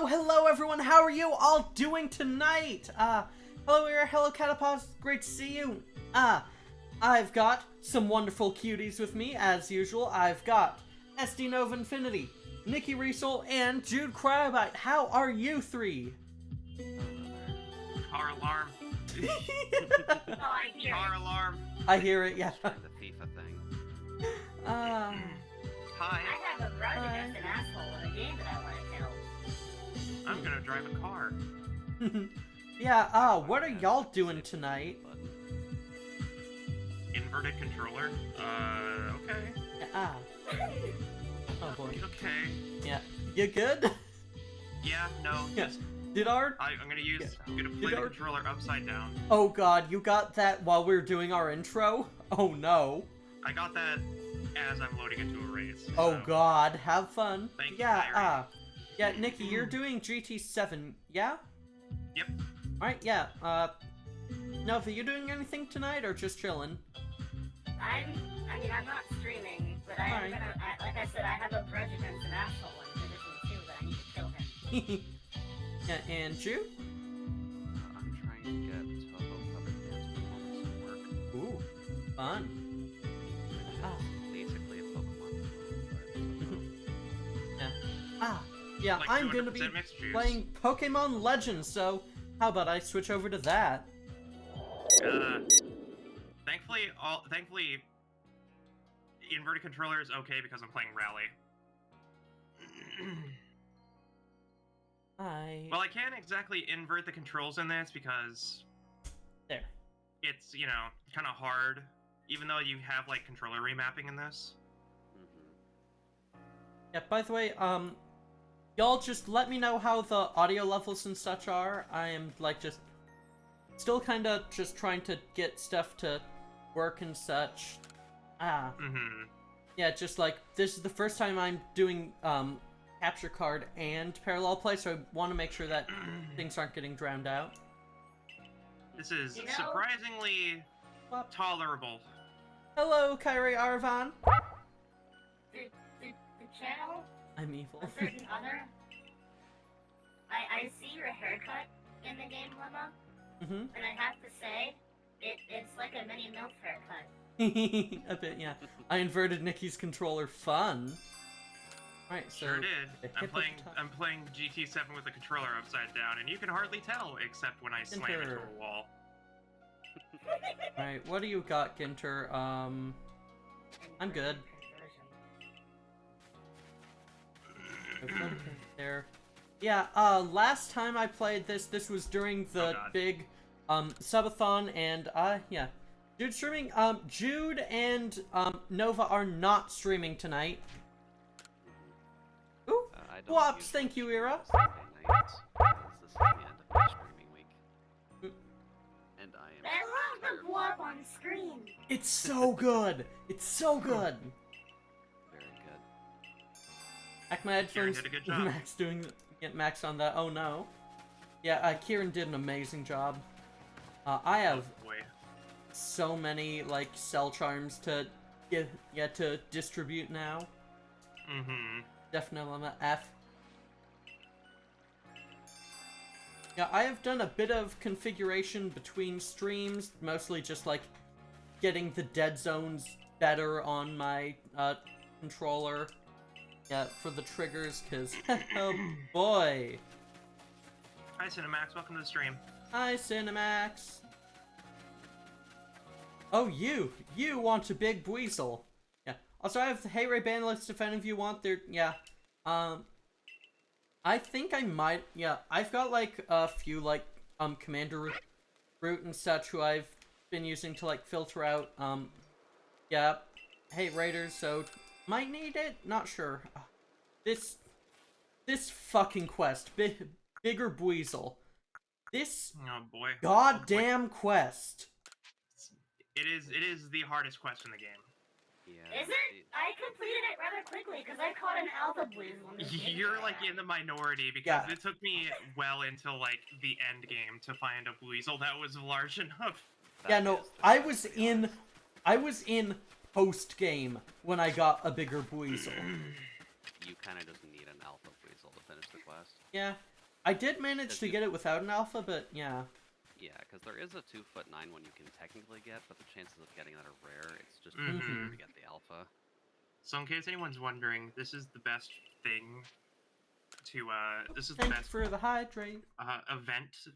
Hello everyone, how are you all doing tonight? Hello here, hello Catapause, great to see you. I've got some wonderful cuties with me, as usual. I've got SD Nova Infinity, Nikki Riesel, and Jude Crabite. How are you three? Car alarm. Car alarm. I hear it, yeah. The FIFA thing. Hi. I have a grudge against an asshole in a game that I want to kill. I'm gonna drive a car. Yeah, what are y'all doing tonight? Inverted controller? Okay. Oh boy. Okay. Yeah. You good? Yeah, no, Yes. just... I'm gonna play the controller upside down. Oh god, you got that while we were doing our intro? Oh no. I got that as I'm loading into a race. Oh so. god, have fun. Thank you, Yeah, yeah, Nikki, you're doing GT7, yeah? Yep. Alright, yeah, Nova, you doing anything tonight, or just chilling? I'm not streaming, but I'm Alright. gonna, like I said, I have a grudge against an asshole in Division 2 that I need to kill him. Yeah, and Ju? I'm trying to get Toho Puppet Dance performance to work. Ooh, fun. Basically a Pokemon clone, Yeah. Yeah, Like I'm gonna 200% be mixed juice. playing Pokemon Legends, so how about I switch over to that? Thankfully, inverted controller is okay because I'm playing Rally. Well, I can't exactly invert the controls in this because... There. It's, kind of hard, even though you have, like, controller remapping in this. Yeah, by the way, y'all just let me know how the audio levels and such are. I am, like, just still kinda just trying to get stuff to work and such. Yeah, just like, this is the first time I'm doing, capture card and parallel play, so I want to make sure that things aren't getting drowned out. This is surprisingly tolerable. Hello, Kyrie Arvan. The channel, I'm evil. a certain other, I see your haircut in the game, Lemma, and I have to say, it's like a mini MILF haircut. A bit, yeah. I inverted Nikki's controller. Fun. Alright, so... Sure did. I'm playing GT7 with the controller upside down, and you can hardly tell, except when I slam into a wall. Alright, what do you got, Ginter? I'm good. There. Yeah, last time I played this was during the big, subathon, and, yeah. Jude's streaming. Jude and, Nova are not streaming tonight. Ooh. I I don't Whoops, usually thank you, stream Ira. on Sunday nights, because this is the end of my streaming week. And I am I love tired. the blob on screen. It's so good. It's so good. Very good. Hack my headphones. did a good job. Max get Max on that. Oh no. Yeah, Kieran did an amazing job. I have Oh, boy. so many like cell charms to get to distribute now. Mm-hmm. Definitely I'm a F. Yeah, I have done a bit of configuration between streams, mostly just like getting the dead zones better on my controller. Yeah, for the triggers, cause oh boy. Hi, Cinemax. Welcome to the stream. Hi, Cinemax. Oh, you want a big weasel. Yeah. Also, I have the Hey Ray ban list if any of you want there. Yeah. I think I might, yeah, I've got like a few like, commander root and such who I've been using to like filter out, yeah, Hey Raiders, so might need it? Not sure. This fucking quest, bigger Buizel. This Oh boy. goddamn quest. It is the hardest quest in the game. Yeah. Is it? I completed it rather quickly because I caught an alpha Buizel. You're like in the minority because Yeah. it took me well until like the end game to find a weasel that was large enough. Yeah, no, I was in post game when I got a bigger Buizel. You kind of just need an alpha weasel to finish the quest. Yeah, I did manage to get it without an alpha, but yeah. Yeah, because there is a 2'9" one you can technically get, but the chances of getting that are rare. It's just Mhm. easier to get the alpha. So in case anyone's wondering, this is the best thing to this is the Thanks best for the hydrate. event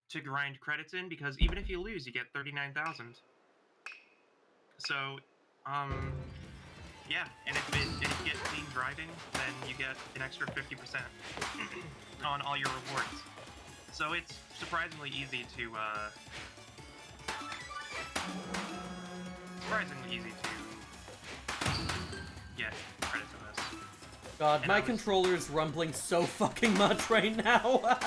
to grind credits in, because even if you lose, you get 39,000. So, yeah, and if you get clean driving, then you get an extra 50% on all your rewards. So it's surprisingly easy to get credits in this. God, And my I was- controller is rumbling so fucking much right now. Let's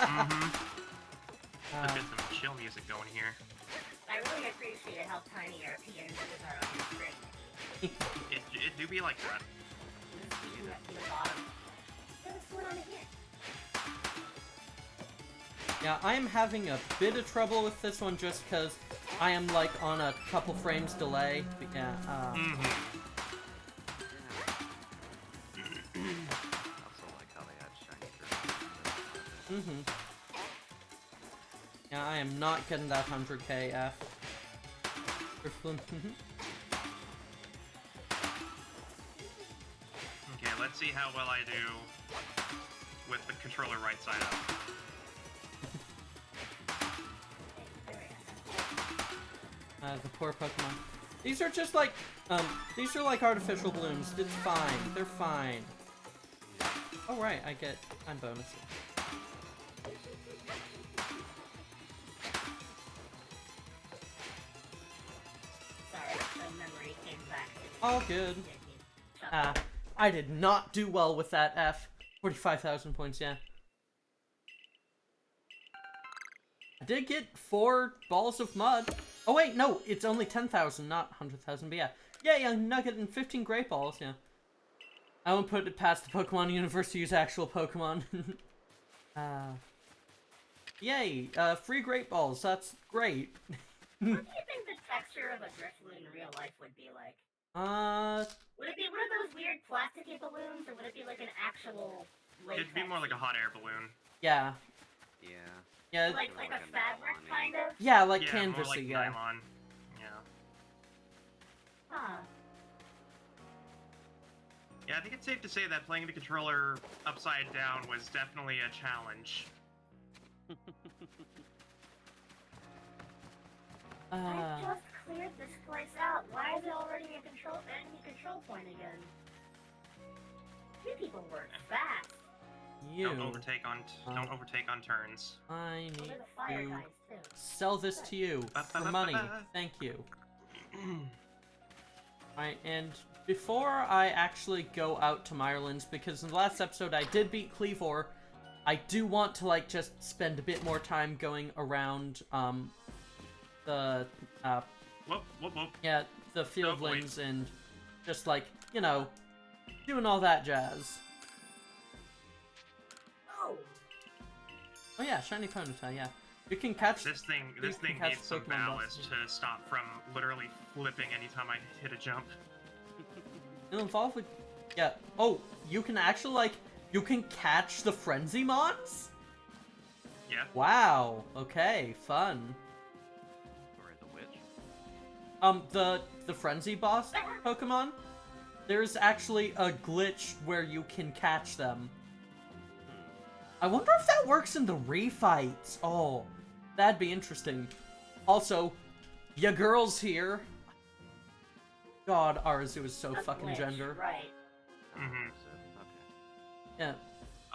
get some chill music going here. I really appreciate how tiny our PNGs are on the screen. It do be like that. Just keeping it from the bottom. What's going on here? Yeah, I am having a bit of trouble with this one just because I am like on a couple frames delay. But yeah, I also like how they add shiny jerseys. Yeah, I am not getting that 100k F. Okay, let's see how well I do with the controller right side up. The poor Pokemon. These are just like, these are like artificial balloons. It's fine. They're fine. Oh right, I get time bonuses. Sorry, the memory came back to me. All good. I did not do well with that F. 45,000 points, yeah. I did get 4 balls of mud. Oh wait, no, it's only 10,000, not 100,000, but yeah. Yeah, young nugget and 15 great balls, yeah. I won't put it past the Pokemon universe to use actual Pokemon. Yay, free great balls, that's great. What do you think the texture of a Driftloon in real life would be like? Would it be one of those weird plasticky balloons, or would it be like an actual latex? It'd be more like a hot air balloon. yeah. Yeah. Yeah, Like a fabric, kind of? yeah, like Yeah, more canvasy, like yeah. nylon. Yeah. Huh. Yeah, I think it's safe to say that playing the controller upside down was definitely a challenge. I just cleared this place out. Why is it already a enemy control point again? You people work fast. You. Don't overtake on turns. I Well, need they're the fire to guys, too. sell this to you for money. Thank you. Alright, and before I actually go out to Mirelands, because in the last episode I did beat Cleavor, I do want to, like, just spend a bit more time going around, the, Whoop, whoop, whoop. yeah, the fieldlands and just, like, you know, doing all that jazz. Oh, Oh yeah, shiny Ponyta, yeah. You can catch... This thing can catch needs some Pokemon ballast buses. to stop from literally flipping anytime I hit a jump. It'll evolve with... Yeah. Oh, you can actually, like, you can catch the Frenzy Mons? Yeah. Wow. Okay, fun. Or the witch. The Frenzy boss Pokemon, there's actually a glitch where you can catch them. I wonder if that works in the refights. Oh, that'd be interesting. Also, ya girl's here. God, Arzu is so a fucking glitch, gender. Right. Mhm. Okay. Yeah.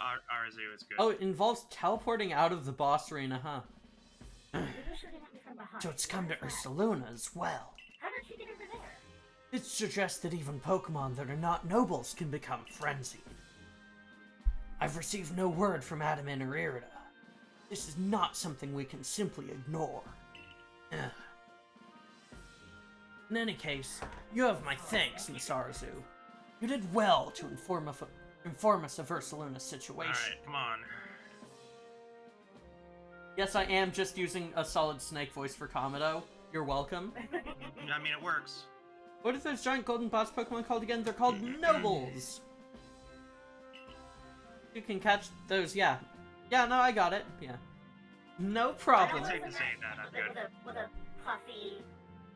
Arzu is good. Oh, it involves teleporting out of the boss arena, huh? You're just shooting at me from behind. So it's come to Where's that? Ursaluna as well. How did she get over there? It suggests that even Pokemon that are not nobles can become frenzied. I've received no word from Adaman or Irida. This is not something we can simply ignore. Ugh. In any case, you have my thanks, Miss Arzu. You did well to inform us of Ursaluna's situation. Alright, come on. Yes, I am just using a solid snake voice for Komodo. You're welcome. I mean, it works. What are those giant golden boss Pokemon called again? They're called Nobles! You can catch those, yeah. Yeah, no, I got it. Yeah. No problem. It's safe to say that I'm good. With a puffy,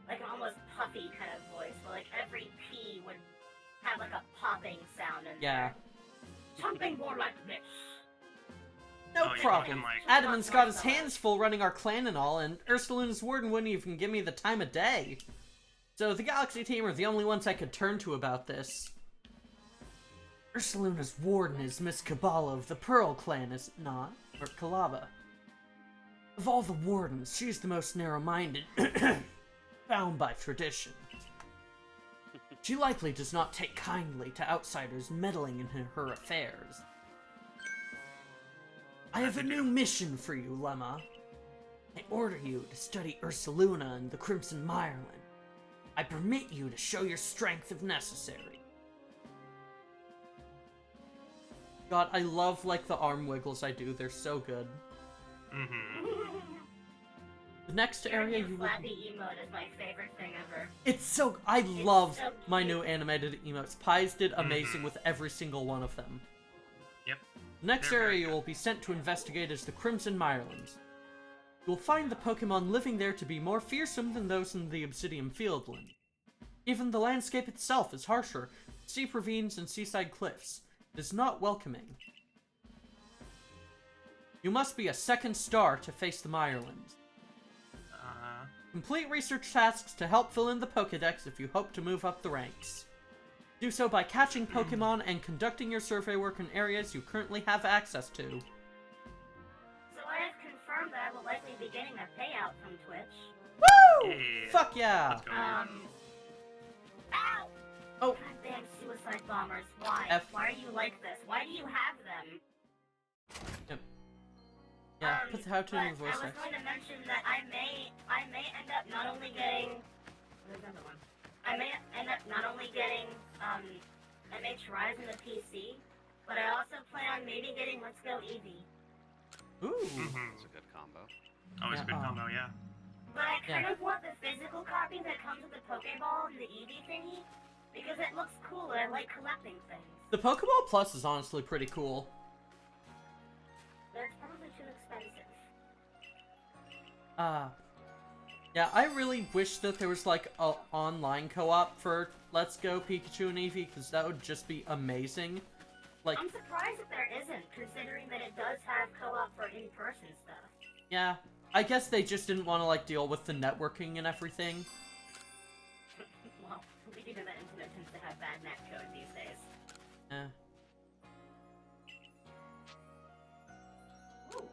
like an almost puffy kind of voice, where like every P would have like a popping sound in Yeah. there. Something more like this. No Oh, yeah, problem. you can, like- Adaman's got his hands full running our clan and all, and Ursaluna's warden wouldn't even give me the time of day. So the Galaxy team are the only ones I could turn to about this. Ursaluna's warden is Miss Kabbalah of the Pearl clan, is it not? Or Kalaba. Of all the wardens, she's the most narrow-minded, bound by tradition. She likely does not take kindly to outsiders meddling in her affairs. I have a new mission for you, Lemma. I order you to study Ursaluna and the Crimson Mireland. I permit you to show your strength if necessary. God, I love, like, the arm wiggles I do. They're so good. Mm-hmm. The next area you will... Flappy emote is my favorite thing ever. It's so... I love so my cute. new animated emotes. Pies did amazing with every single one of them. Yep. The next They're very area you good. will be sent to investigate is the Crimson Mirelands. You will find the Pokemon living there to be more fearsome than those in the Obsidian Fieldland. Even the landscape itself is harsher, steep ravines and seaside cliffs. It is not welcoming. You must be a second star to face the Mirelands. Complete research tasks to help fill in the Pokédex if you hope to move up the ranks. Do so by catching Pokemon and conducting your survey work in areas you currently have access to. So I have confirmed that I will likely be getting a payout from Twitch. Woo! Yeah. Fuck yeah! Let's go. Ow! Oh, Goddamn suicide bombers. Why? F. Why are you like this? Why do you have them? yep. Yeah, put the how to in your but voice I was text. going to mention that I may end up not only getting... There's another one. I may end up not only getting, MH Rise in the PC, but I also plan on maybe getting Let's Go Eevee. Ooh. Mm-hmm. It's a good combo. Always Yeah, a good combo, yeah. But I kind Yeah. of want the physical copy that comes with the Pokeball and the Eevee thingy, because it looks cool and I like collecting things. The Pokeball Plus is honestly pretty cool. But it's probably too expensive. Yeah, I really wish that there was, like, a online co-op for Let's Go Pikachu and Eevee, because that would just be amazing. Like, I'm surprised that there isn't, considering that it does have co-op for in-person stuff. yeah, I guess they just didn't want to, like, deal with the networking and everything. Well, even the internet tends to have bad net code these days. Yeah. Ooh.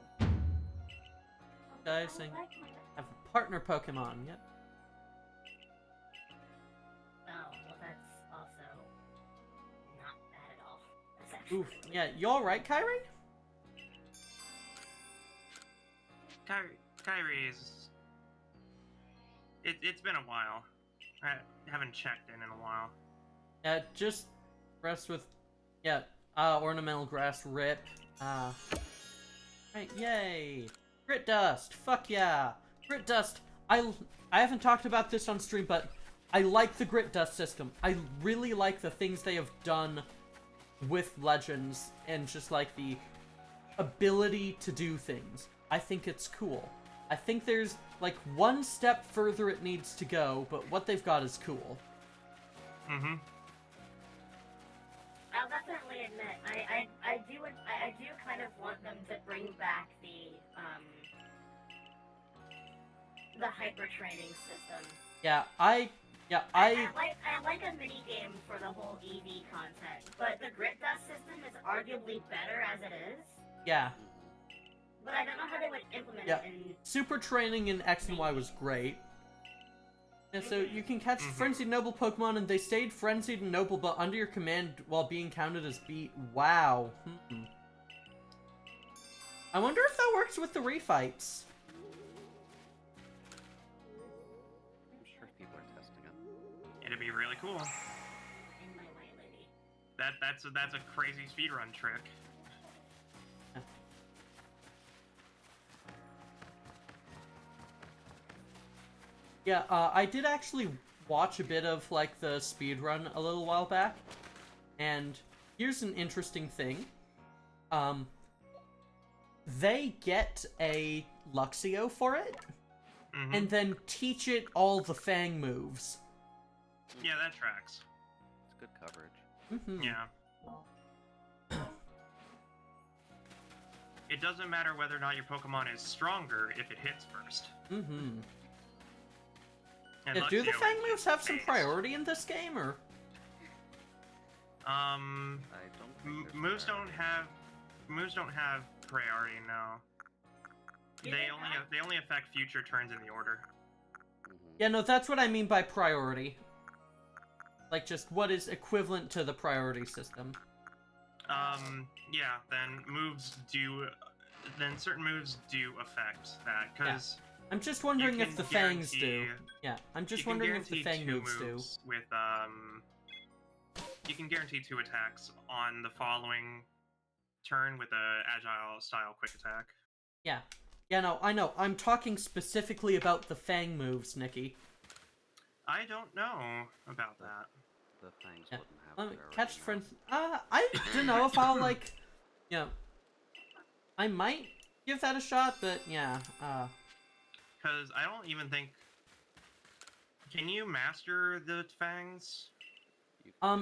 Guys, I I like my... have a partner Pokemon, yep. Oh, well that's also... Oof. Yeah, you alright, Kyrie? Kyrie's... It's been a while. I haven't checked in a while. Yeah, just rest with... Yeah, ornamental grass rip. Right, yay! Grit dust! Fuck yeah! Grit dust! I haven't talked about this on stream, but I like the grit dust system. I really like the things they have done with Legends and just like the ability to do things. I think it's cool. I think there's like one step further it needs to go, but what they've got is cool. Mm-hmm. I'll definitely admit, I do kind of want them to bring back the hyper training system. Yeah, I like a mini game for the whole EV content, but the grit dust system is arguably better as it is. yeah. But I don't know how they would implement Yeah. it in... Super training in X and Y was great. Yeah, so you can catch frenzied noble Pokemon and they stayed frenzied and noble but under your command while being counted as beat. Wow. I wonder if that works with the refights. I'm sure people are testing it. It'd be really cool. In my way, lady. That's a crazy speedrun trick. Yeah, I did actually watch a bit of, like, the speedrun a little while back, and here's an interesting thing. They get a Luxio for it, and then teach it all the Fang moves. Yeah, that tracks. It's good coverage. Yeah. It doesn't matter whether or not your Pokemon is stronger if it hits first. And Yeah, do the Luxio Fang is moves have some based. priority in this game, or? I don't think there's Moves priority. don't have priority. No. Do They they only affect future turns in the order. Yeah, no, that's what I mean by priority. Like, just what is equivalent to the priority system. Yeah. Then certain moves do affect that because. I'm just wondering You if the can Fangs do. guarantee- Yeah, I'm just you can wondering if the guarantee Fang two moves do. with you can guarantee 2 attacks on the following turn with a agile style quick attack. Yeah. Yeah, no, I know. I'm talking specifically about the Fang moves, Nikki. I don't know about that. The Fangs Yeah. wouldn't have Let me priority catch now. friends. I don't know if I'll, like, you know, I might give that a shot, but yeah, Because I don't even think. Can you master the fangs?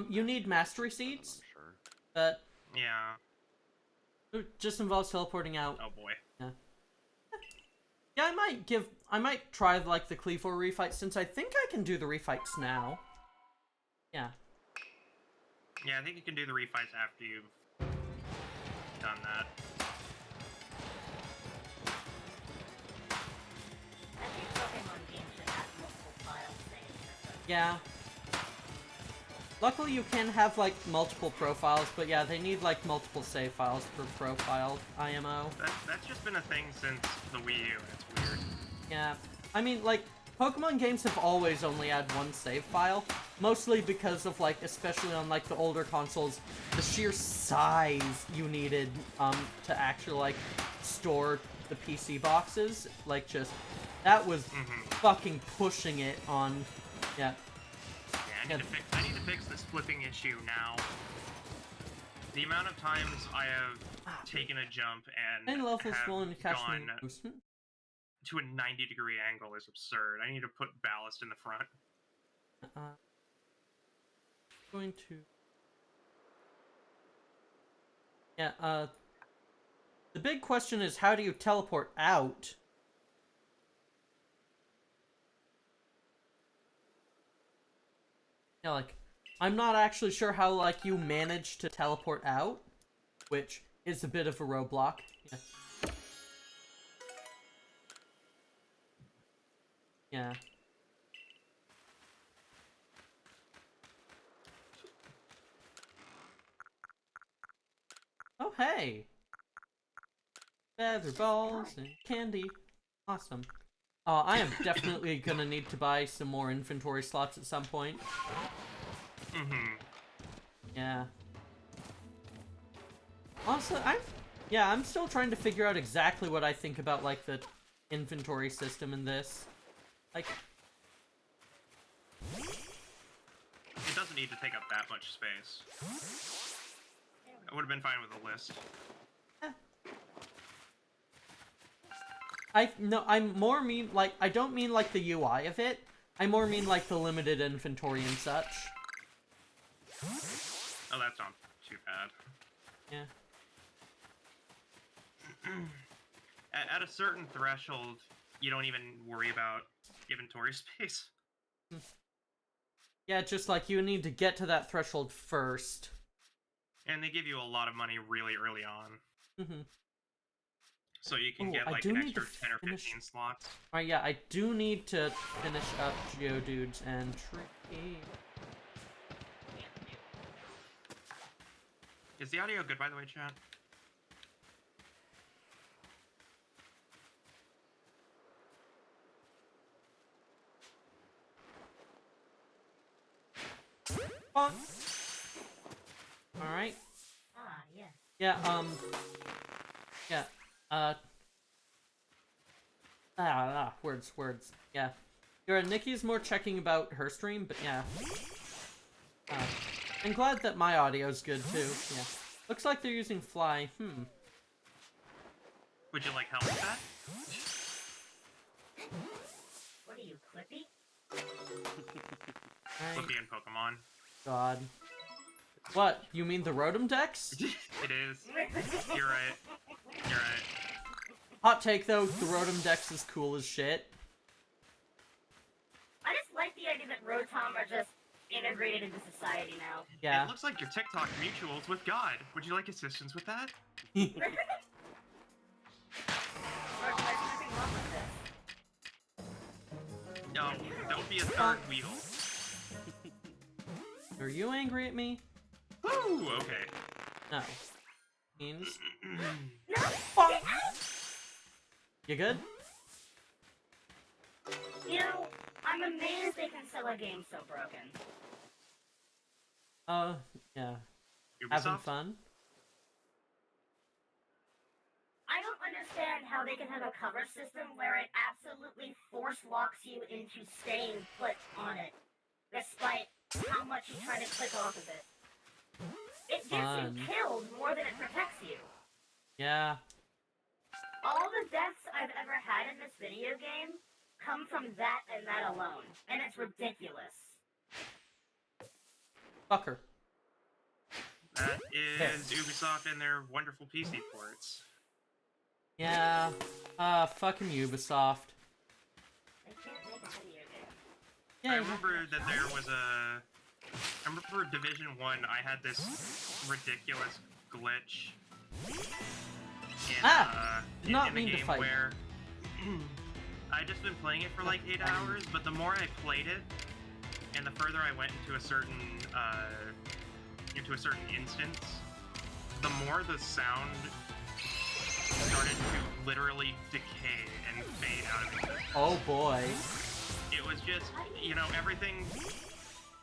you need mastery I'm seeds, sure. but Yeah. it just involves teleporting out. Oh boy. Yeah, I might try, like, the Cleavor refight, since I think I can do the refights now. Yeah. Yeah, I think you can do the refights after you've done that. I think Pokemon games should have multiple file saves. Yeah. Luckily, you can have, like, multiple profiles, but yeah, they need, like, multiple save files per profile, IMO. That's just been a thing since the Wii U, and it's weird. Yeah. I mean, like, Pokemon games have always only had one save file, mostly because of, like, especially on, like, the older consoles, the sheer size you needed, to actually, like, store the PC boxes. Like, just, that was fucking pushing it on, yeah. Yeah, I need to fix this flipping issue now. The amount of times I have taken a jump and And levels have will catch gone me. to a 90-degree angle is absurd. I need to put ballast in the front. Going to... Yeah, the big question is, how do you teleport out? Yeah, like, I'm not actually sure how, like, you manage to teleport out, which is a bit of a roadblock. Yeah. Yeah. Oh, hey! Feather balls and candy. Awesome. I am definitely gonna need to buy some more inventory slots at some point. Yeah. Also, I'm still trying to figure out exactly what I think about, like, the inventory system in this. Like... It doesn't need to take up that much space. I would have been fine with a list. I don't mean like the UI of it. I more mean like the limited inventory and such. Oh, that's not too bad. Yeah. At a certain threshold, you don't even worry about inventory space. Yeah, just like you need to get to that threshold first. And they give you a lot of money really early on. So you can get like an extra 10 or 15 slots. Alright, yeah, I do need to finish up Geodude's entry. Is the audio good, by the way, chat? Alright. Yes. Yeah, words. Yeah. Nikki's more checking about her stream, but yeah. I'm glad that my audio's good too, yeah. Looks like they're using Fly, Would you like help with that? What are you, Clippy? Flippy and Pokemon. God. What? You mean the Rotom Dex? It is. You're right. You're right. Hot take though, the Rotom Dex is cool as shit. I just like the idea that Rotom are just integrated into society now. Yeah. It looks like your TikTok mutuals with God. Would you like assistance with that? There's nothing wrong with this. No, don't be a third wheel. Are you angry at me? Woo! Okay. No. Means... No! You good? You know, I'm amazed they can sell a game so broken. Yeah. Ubisoft? Having fun? I don't understand how they can have a cover system where it absolutely force locks you into staying put on it, despite how much you try to click off of it. It gets Fun. you killed more than it protects you. Yeah. All the deaths I've ever had in this video game come from that and that alone, and it's ridiculous. Fucker. That is Ubisoft and their wonderful PC ports. Yeah. Fucking Ubisoft. They can't make a video game. Yeah. I remember that there was a... I remember Division 1, I had this ridiculous glitch in, not in the mean to game fight. where I'd just been playing it for like 8 hours, but the more I played it, and the further I went into a certain instance, the more the sound started to literally decay and fade out of existence. Oh boy. It was just, you know, everything,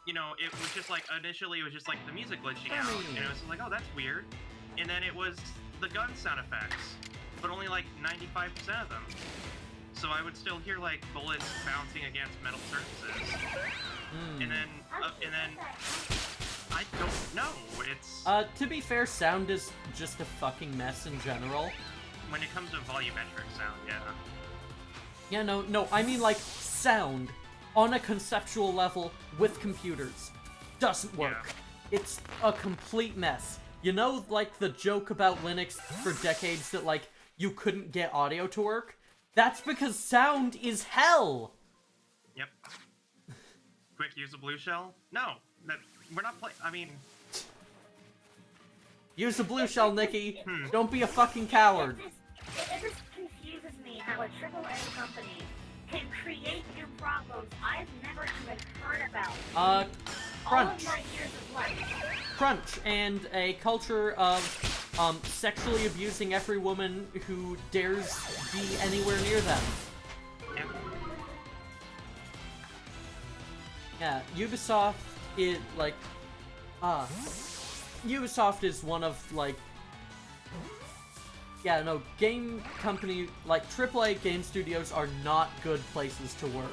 you know, it was just like, initially it was just like the music glitching out, and it was like, oh, that's weird. And then it was the gun sound effects, but only like 95% of them. So I would still hear like bullets bouncing against metal surfaces. And then I don't know, it's... To be fair, sound is just a fucking mess in general. When it comes to volumetric sound, yeah. Yeah, no, I mean like sound on a conceptual level with computers doesn't work. Yeah. It's a complete mess. You know, like the joke about Linux for decades that like you couldn't get audio to work? That's because sound is hell! Yep. Quick, use a blue shell? No, we're not playing, I mean... Use a blue shell, Nikki! Don't be a fucking coward! It just confuses me how a AAA company can create new problems I've never even heard about. Crunch. All of my years of life. Crunch, and a culture of sexually abusing every woman who dares be anywhere near them. Yeah, Ubisoft Ubisoft is one of, like, yeah, no, game company, like, AAA game studios are not good places to work.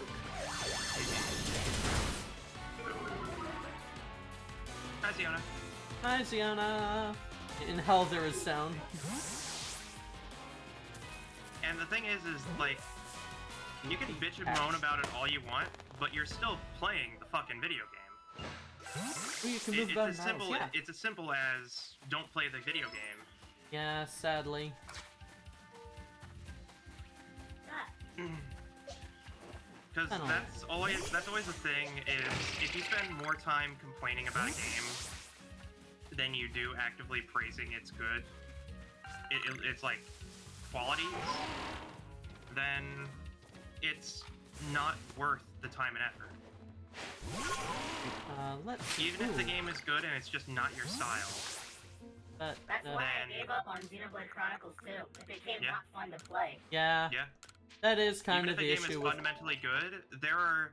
Hi, Ziona. Hi, Ziona. In hell there is sound. And the thing is like, you can bitch and moan about it all you want, but you're still playing the fucking video game. Well, you can move about It's as simple as don't play the video game. Yeah, sadly. Because that's always the thing, is if you spend more time complaining about a game than you do actively praising its good, it's like qualities, then it's not worth the time and effort. Even if the game is good and it's just not your style. That's why I gave up on Xenoblade Chronicles 2. It became not fun to play. Yeah. That is kind of the issue. Even if the game is fundamentally good, there are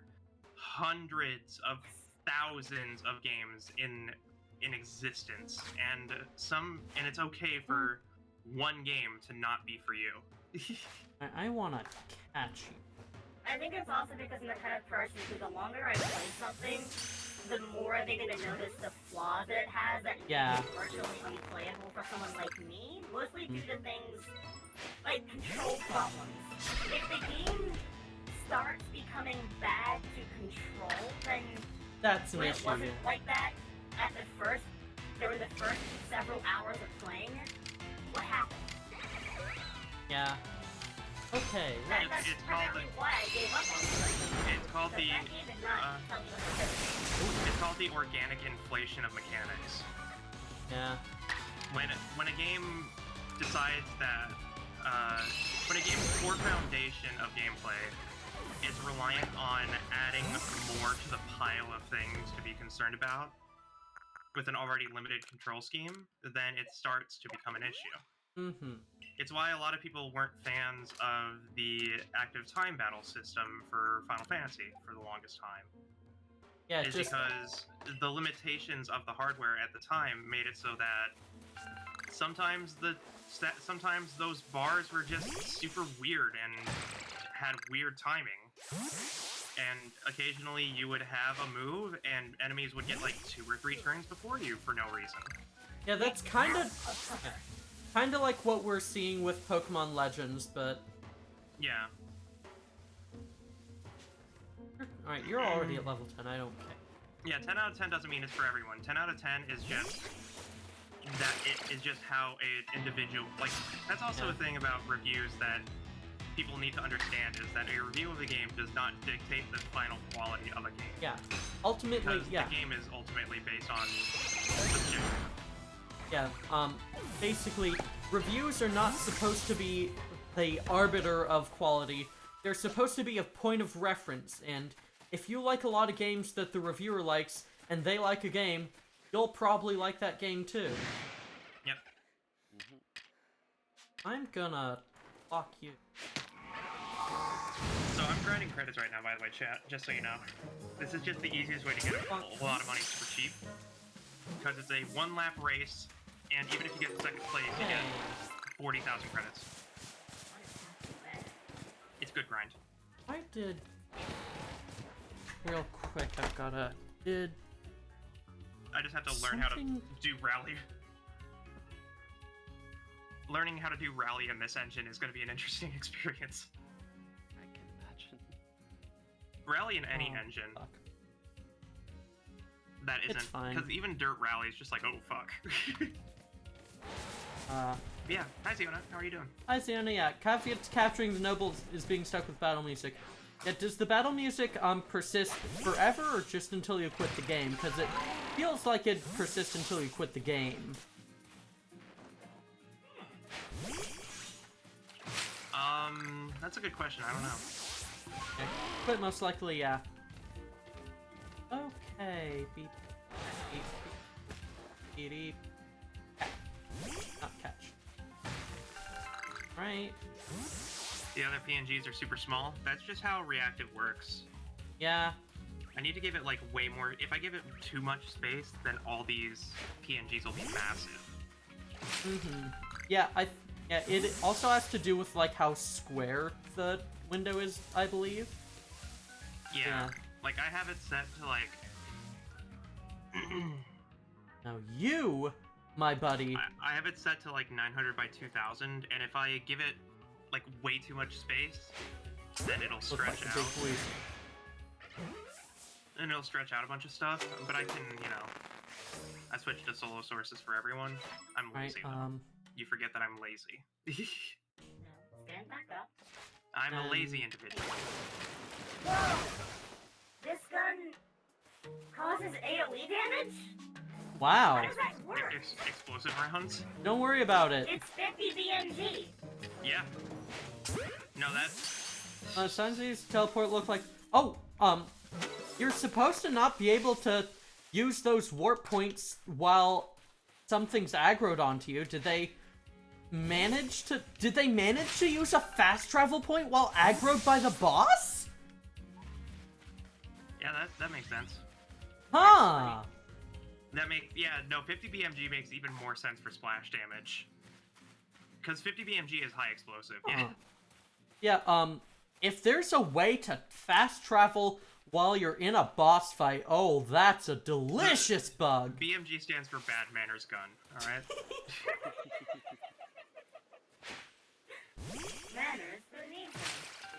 hundreds of thousands of games in existence, and it's okay for one game to not be for you. I wanna catch you. I think it's also because I'm the kind of person who, the longer I play something, the more I think I'm gonna notice the flaws that it has that make it virtually unplayable for someone like me, mostly due to things like control problems. If the game starts becoming bad to control, then that's an when issue. It wasn't like that during the first several hours of playing it. What happened? Yeah. Okay. It's called the organic inflation of mechanics. Yeah. When a game decides that when a game's core foundation of gameplay is reliant on adding more to the pile of things to be concerned about with an already limited control scheme, then it starts to become an issue. Mm-hmm. It's why a lot of people weren't fans of the active time battle system for Final Fantasy for the longest time. Yeah, because the limitations of the hardware at the time made it so that sometimes those bars were just super weird and had weird timing. And occasionally you would have a move and enemies would get like 2 or 3 turns before you for no reason. Yeah, that's kind of like what we're seeing with Pokemon Legends, but... Yeah. Alright, you're already at level 10, I don't care. Yeah, 10 out of 10 doesn't mean it's for everyone. 10 out of 10 is just... that it is just how an individual... Like, that's also a thing about reviews that people need to understand, is that a review of the game does not dictate the final quality of a game. Yeah. Ultimately, because the game is ultimately based on subjective. Yeah, basically, reviews are not supposed to be the arbiter of quality. They're supposed to be a point of reference, and if you like a lot of games that the reviewer likes, and they like a game, you'll probably like that game too. Yep. I'm gonna fuck you. So I'm grinding credits right now, by the way, chat, just so you know. This is just the easiest way to get a lot of money super cheap. Because it's a 1-lap race, and even if you get second place, you get 40,000 credits. It's good grind. I did... Real quick, I just have to learn how to do rally. Learning how to do rally in this engine is going to be an interesting experience. I can imagine. Rally in any engine. Fuck. That isn't, because even Dirt Rally is just like, oh fuck. Yeah, hi Ziona, how are you doing? Hi Ziona, yeah. Caveat to capturing the nobles is being stuck with battle music. Yeah, does the battle music persist forever or just until you quit the game? Because it feels like it persists until you quit the game. That's a good question, I don't know. Okay. But most likely, yeah. Okay, beep, beep, beep, beep, beep. Not catch. Right. The other PNGs are super small. That's just how reactive works. Yeah. I need to give it like way more. If I give it too much space, then all these PNGs will be massive. Yeah, yeah, it also has to do with like how square the window is, I believe. Yeah. Like I have it set to like. Now you, my buddy. I have it set to like 900 by 2000, and if I give it like way too much space, then it'll stretch out. And it'll stretch out a bunch of stuff, but I can, you know, I switched to solo sources for everyone. I'm lazy. You forget that I'm lazy. Stand back up. I'm a lazy individual. Whoa! This gun causes AoE damage? Wow. How does that work? Explosive rounds? Don't worry about it. It's 50 BMG. Yeah. No, that's... Sunzi's teleport look like... Oh, you're supposed to not be able to use those warp points while something's aggroed onto you. Did they manage to use a fast travel point while aggroed by the boss? Yeah, that makes sense. Huh. Yeah, no, 50 BMG makes even more sense for splash damage. Because 50 BMG is high explosive. Yeah. Yeah, if there's a way to fast travel while you're in a boss fight, oh, that's a delicious bug. BMG stands for Bad Manners Gun, alright? Manners for me.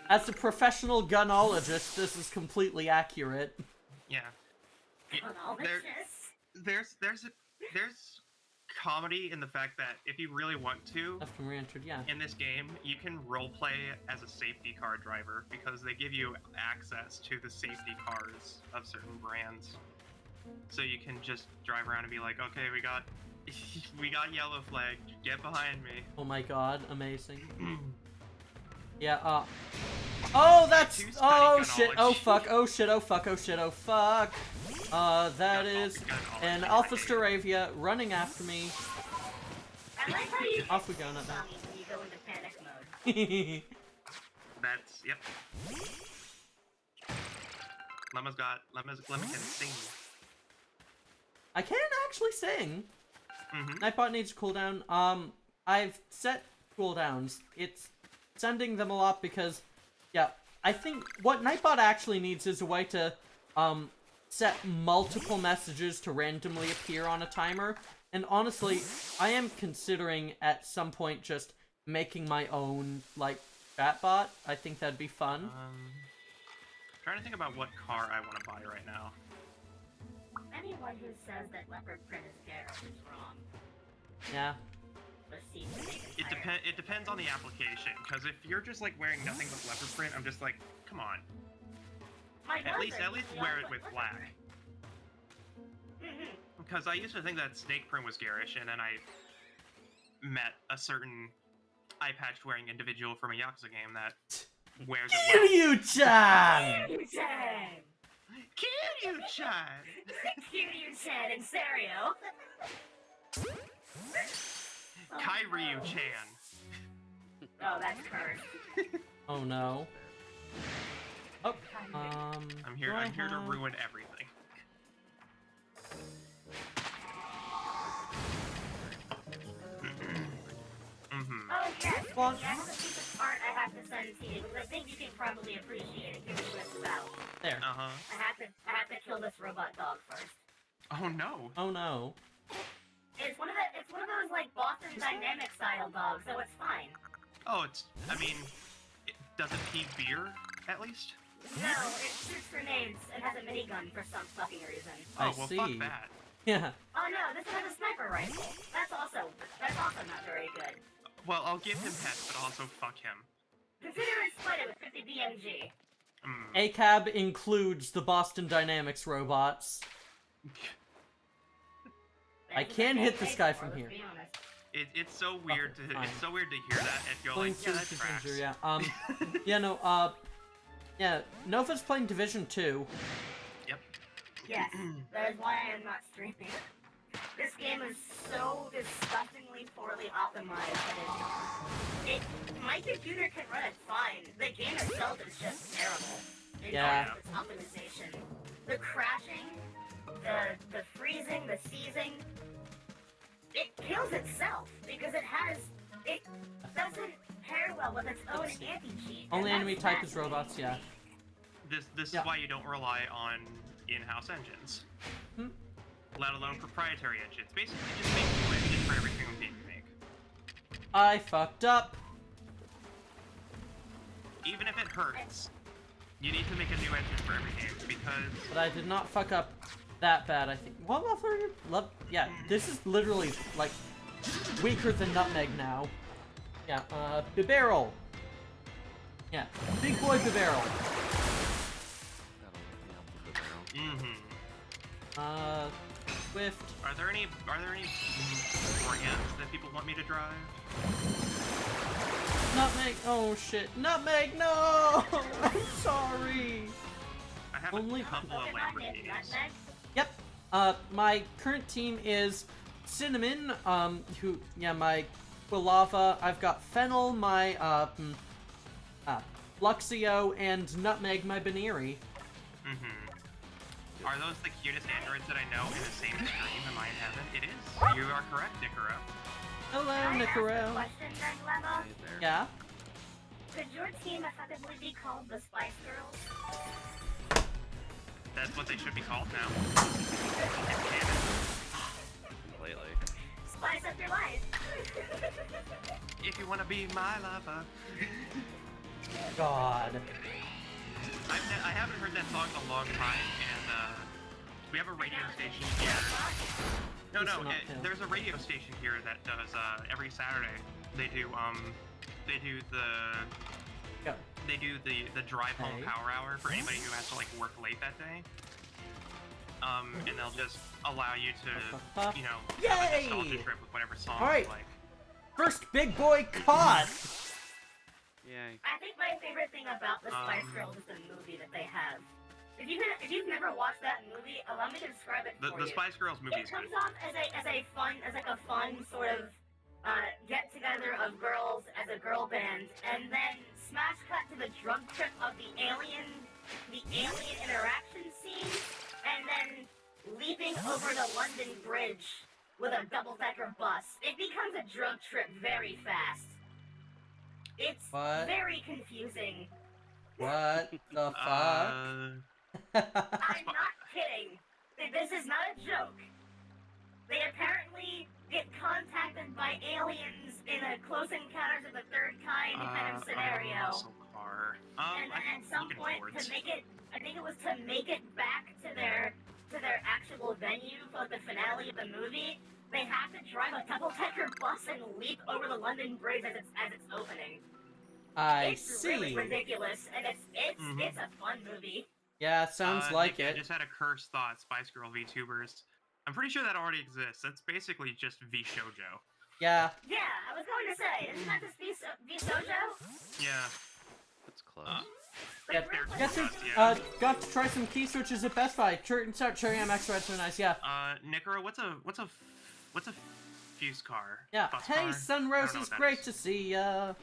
As a professional gunologist, this is completely accurate. Yeah. Gunologist. There's comedy in the fact that if you really want to, Left and re-entered, yeah. in this game, you can roleplay as a safety car driver because they give you access to the safety cars of certain brands. So you can just drive around and be like, okay, we got yellow flag, get behind me. Oh my god, amazing. Yeah, oh, that's, oh shit, oh fuck, oh shit, oh fuck, oh shit, oh fuck. That is an Alpha Staravia running after me. I like how you Off we go, not now. When you go into panic mode. That's, yep. Lemma can sing. I can actually sing. Mm-hmm. Nightbot needs a cooldown. I've set cooldowns. It's sending them a lot because, yeah, I think what Nightbot actually needs is a way to, set multiple messages to randomly appear on a timer. And honestly, I am considering at some point just making my own, like, chatbot. I think that'd be fun. Trying to think about what car I want to buy right now. Anyone who says that leopard print is Garrett is wrong. Yeah. Proceed to make a tire. It depends on the application, because if you're just like wearing nothing but leopard print, I'm just like, come on. At least wear it with black. Because I used to think that snake print was garish, and then I met a certain eye patch wearing individual from a Yakuza game that wears it well. Kiryu-chan! Kiryu-chan! Kiryu-chan! Kiryu-chan in stereo. Kairyu-chan. Oh, that's cursed. Oh no. Oh, I'm here to ruin everything. Oh yes, Well, yes, the piece of art I have to send to you, because I think you can probably appreciate it, given what it's about. there. Uh-huh. I have to kill this robot dog first. Oh no. Oh no. It's one of those like Boston Dynamics style dogs, so it's fine. Oh, does it pee beer, at least? No, it shoots grenades and has a minigun for some fucking reason. Oh, I well, see. fuck that. Yeah. Oh no, this one has a sniper rifle. That's also not very good. Well, I'll give him head, but also fuck him. Consider it split it with 50 BMG. ACAB includes the Boston Dynamics robots. I can hit this guy from here. It's so weird to fine. it's so weird to hear that and go Playing like, yeah, that Division tracks. 2, yeah. Yeah, no, yeah, Nova's playing Division 2. Yep. Yes, that is why I am not streaming. This game is so disgustingly poorly optimized that my computer can run it fine. The game itself is just terrible. In Yeah. terms of its optimization. The crashing, the freezing, the seizing, it kills itself because it doesn't pair well with its own anti-cheat. Only and enemy that's type is fascinating robots, to yeah. me. This Yeah. is why you don't rely on in-house engines, Hmm. let alone proprietary engines. Basically, just make new engines for every single game you make. I fucked up. Even if it hurts, you need to make a new engine for every game because But I did not fuck up that bad, I think. What level are you? Yeah, this is literally, like, weaker than Nutmeg now. Yeah, Bibarrel. Yeah, big boy Bibarrel. That'll help with the barrel. Swift. Are there any brands that people want me to drive? Nutmeg. Oh shit. Nutmeg, no! I'm sorry. I have Only- a couple of Look at my name, Lamborghinis. Nutmeg. Yep. My current team is Cinnamon, my Quilava. I've got Fennel, my, Luxio, and Nutmeg, my Baneri. Are those the cutest androids that I know in the same stream? Am I in heaven? It is. You are correct, Nicaro. Hello, Can I ask a Nicaro. question then, Lemma? Hey there. Yeah? Could your team effectively be called the Spice Girls? That's what they should be called now. Lately. Spice up your life. If you want to be my lover. God. I haven't heard that song in a long time, and we have a radio station here. No, Listen up, Phil. there's a radio station here that does every Saturday. They do Go. the drive home Okay. power hour for anybody who has to like work late that day. And they'll just allow you to have a Yay! nostalgia trip with whatever song Alright. you like. First big boy caught! Yay. I think my favorite thing about the Spice Girls is the movie that they have. If you've never watched that movie, allow me to describe it The for you. Spice Girls movie It is comes good. off as a fun sort of get together of girls as a girl band, and then smash cut to the drug trip of the alien interaction scene, and then leaping over the London Bridge with a double-decker bus. It becomes a drug trip very fast. It's What? very confusing. What the fuck? I'm not kidding. This is not a joke. They apparently get contacted by aliens in a Close Encounters of the Third Kind kind of scenario. Muscle car. And at some point, to make it, I think it was to make it back to their actual venue for the finale of the movie, they have to drive a double-decker bus and leap over the London Bridge as it's opening. I It's see. really ridiculous, and it's a fun movie. Yeah, sounds like Nick, I it. just had a cursed thought, Spice Girl VTubers. I'm pretty sure that already exists. That's basically just V-Shoujo. Yeah. Yeah, I was going to say, isn't that just V-Shoujo? Yeah. That's close. Yeah, got to try some key switches at Best Buy. Start Cherry MX Red so nice, yeah. Nicaro, what's a fuse car? Yeah. Bus Hey, car? I Sunrose, don't know it's what that great is. to see ya.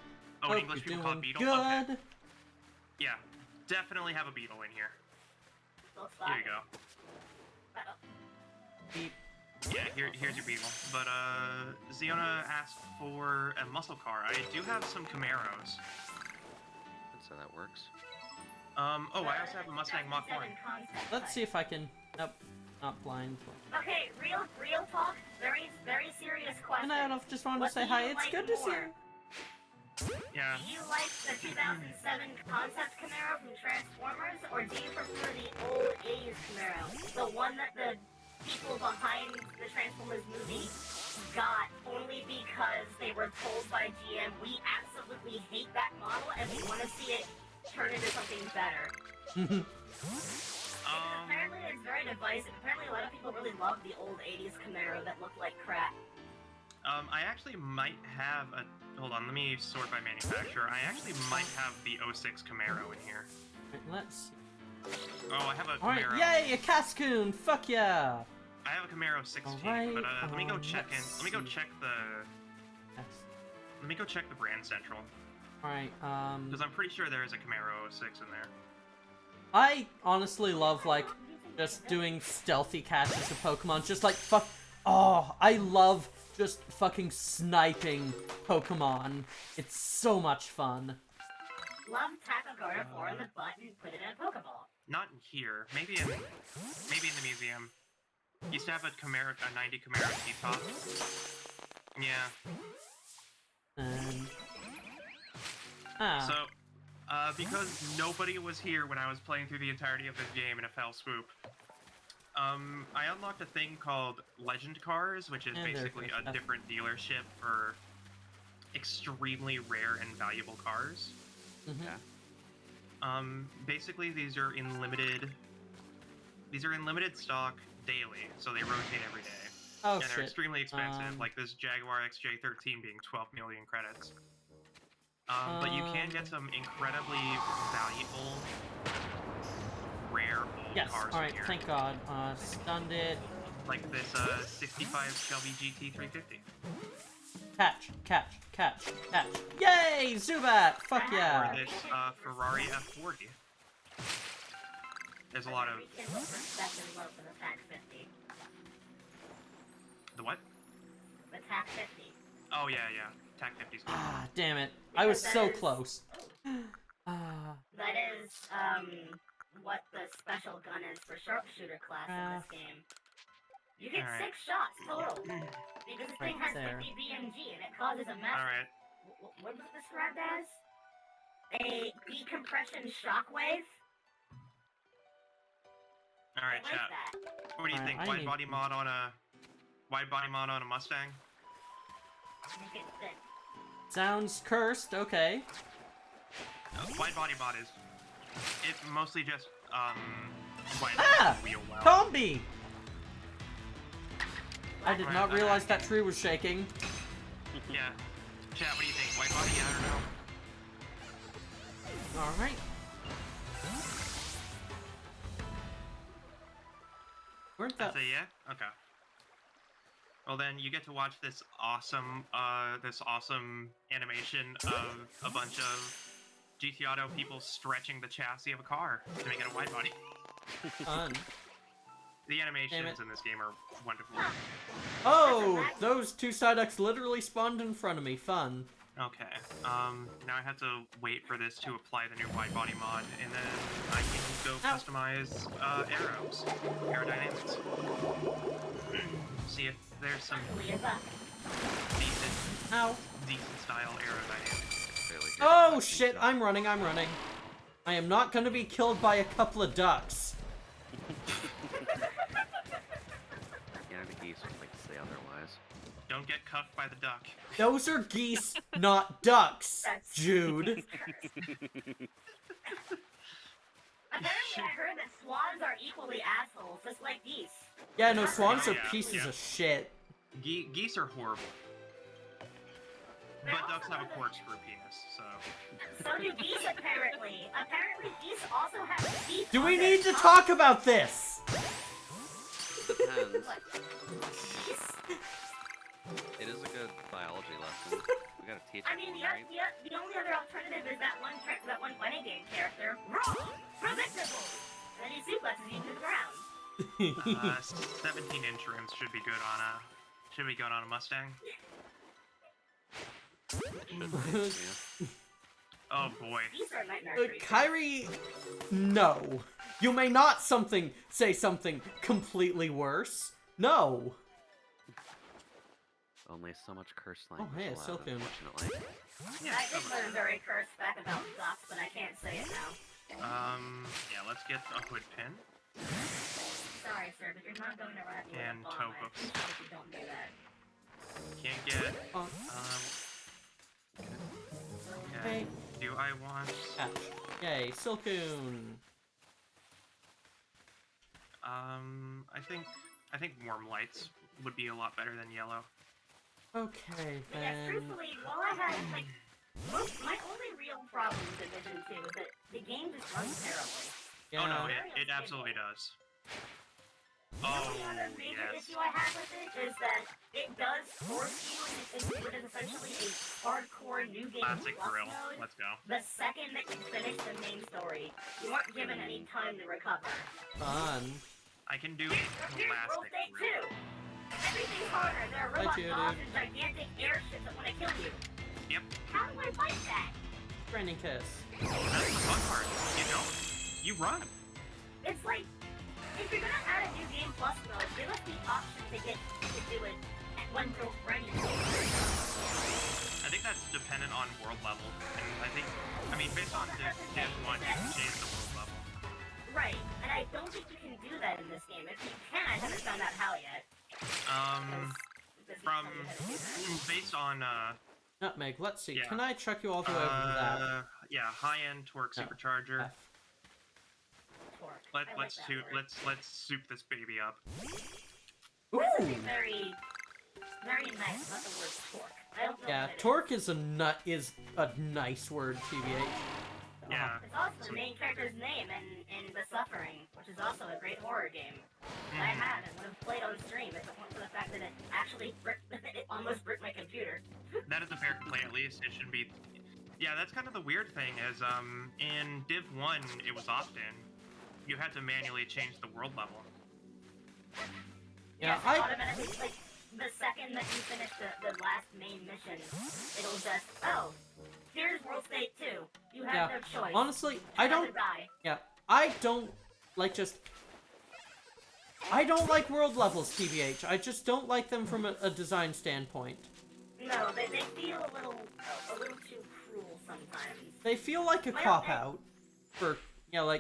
Oh, in Hope English you're people call it doing Beetle? Okay. good. Yeah, definitely have a Beetle in here. Looks Here like you go. Beep. Yeah, here's your Beetle. But, Ziona asked for a muscle car. I do have some Camaros. That's how that works. I also have a Mustang Mach 1. Let's see if I can. Nope, not blind. Okay, real talk. Very serious question. And I just wanted to What say do hi. you It's like good to see more? you. Yeah. Do you like the 2007 concept Camaro from Transformers, or do you prefer the old 80s Camaro? The one that the people behind the Transformers movie got only because they were told by GM, we absolutely hate that model and we want to see it turn into something better. Apparently it's very divisive. Apparently a lot of people really love the old 80s Camaro that looked like crap. I actually might have a... Hold on, let me sort by manufacturer. I actually might have the 06 Camaro in here. Right, let's see. Oh, I have a Alright, Camaro. yay, a Cascoon! Fuck yeah! I have a Camaro 16, Alright, but let me go check in. let's Let me go see. check the. Yes. Let me go check the brand central Alright, because I'm pretty sure there is a Camaro 06 in there. I honestly love, like, just doing stealthy catches of Pokemon. Just, like, Oh, I love just fucking sniping Pokemon. It's so much fun. Love tap a Gardevoir in the butt and put it in a Pokeball. Not in here. Maybe in the museum. Used to have a 90 Camaro T-top. Yeah. And... So, because nobody was here when I was playing through the entirety of this game in a fell swoop, I unlocked a thing called Legend Cars, which is basically a different dealership for extremely rare and valuable cars. Mm-hmm. Yeah. Basically these are in limited stock daily, so they rotate every day. Oh, and shit. they're extremely expensive, like this Jaguar XJ13 being 12 million credits. But you can get some incredibly valuable, rare old cars alright, here. thank God. Stunned it. Like this 65 Shelby GT350. Catch. Yay! Zubat! Fuck yeah! Or this Ferrari F40. There's a lot of... The what? The TAC 50. Oh yeah. TAC 50's good. Ah, damn it. I was so close. That is, what the special gun is for sharpshooter class in this game. You get 6 shots total, because this thing has 50 BMG, and it causes a massive... Alright. What was it described as? A decompression shockwave? Alright, I like chat. that. What do you think? Wide body mod on a Mustang? Make it thick. Sounds cursed, okay. Wide body mod is... It mostly just, wide wheel well. Combi! I did not realize that tree was shaking. Yeah. Chat, what do you think? Wide body, yeah or no? Alright. Where'd that... That's a yeah? Okay. Well then, you get to watch this awesome animation of a bunch of GT Auto people stretching the chassis of a car to make it a wide body. Fun. The animations in this game are wonderful. Oh! Those two Psyducks literally spawned in front of me. Fun. Okay. Now I have to wait for this to apply the new wide body mod, and then I can go customize arrows, aerodynamics. See if there's some decent style aerodynamics. Oh shit! I'm running. I am not gonna be killed by a couple of ducks. Don't get cuffed by the duck. Those are geese, not ducks, Jude. Apparently I heard that swans are equally assholes, just like geese. Yeah, no, swans are pieces of shit. Geese are horrible. But ducks have a corkscrew penis, so... So do geese, apparently. Apparently geese also have teeth. Do we need to talk about this? Depends. It is a good biology lesson. We gotta teach it. I mean, the only other alternative is that one fighting game character. Wrong! Predictable! And then he suplexes you to the ground. 17-inch rims should be good on a Mustang. Oh boy. These are nightmare Kyrie, no. You may not say something completely worse. No. Only so much curse language. Oh, hey, it's Silcoon. Unfortunately. Yeah, I did learn a very cursed fact about ducks, but I can't say it now. Yeah, let's get a hood pin. Sorry, sir, but you're not going to wrap me And with a toe bomb. I hooks. appreciate if you don't do that. Can't get, Okay. do I want... Yay, Silcoon. I think warm lights would be a lot better than yellow. Okay, But yeah, then... truthfully, while I had, like, my only real problem with Division 2 is that the game just runs terribly. Yeah. Oh no, it absolutely does. Oh, The only other major yes. issue I have with it is that it does force you into what is essentially a hardcore new game Classic plus grill. mode. Let's go. The second that you finish the main story, you aren't given any time to recover. Fun. I can do Here's World classic State grill. 2. Everything's harder. There are robot Judy. mobs and gigantic airships that want to kill you. Yep. How do I fight that? Training kiss. That's the fun part. You don't. You run. It's like, if you're gonna add a new game plus mode, give us the option to do it when we're ready. I think that's dependent on world level. And I mean, based on Div 1, you can change the world level. Right, and I don't think you can do that in this game. If you can, I haven't found out how yet. Based on, Nutmeg, let's see. Yeah. Can I truck you all the way over to that? yeah, high-end torque No. supercharger. F. Let's soup this baby up. Ooh! This is very, very nice about the word torque. I don't know Yeah, what it is. torque is a nice word, TBH. Yeah. It's also the main character's name in The Suffering, which is also a great horror game that I had and would have played on stream if it weren't for the fact that it actually it almost bricked my computer. That is a fair complaint, at least. It shouldn't be... Yeah, that's kind of the weird thing, is, in Div 1, it was opt-in. You had to manually change the world level. Yeah, so automatically, like, the second that you finish the last main mission, it'll just, oh, here's World State 2. You have no choice. Honestly, Try I to don't... die. Yeah, I don't like world levels, TBH. I just don't like them from a design standpoint. No, they feel a little too cruel sometimes. They feel like a cop-out for, Yeah.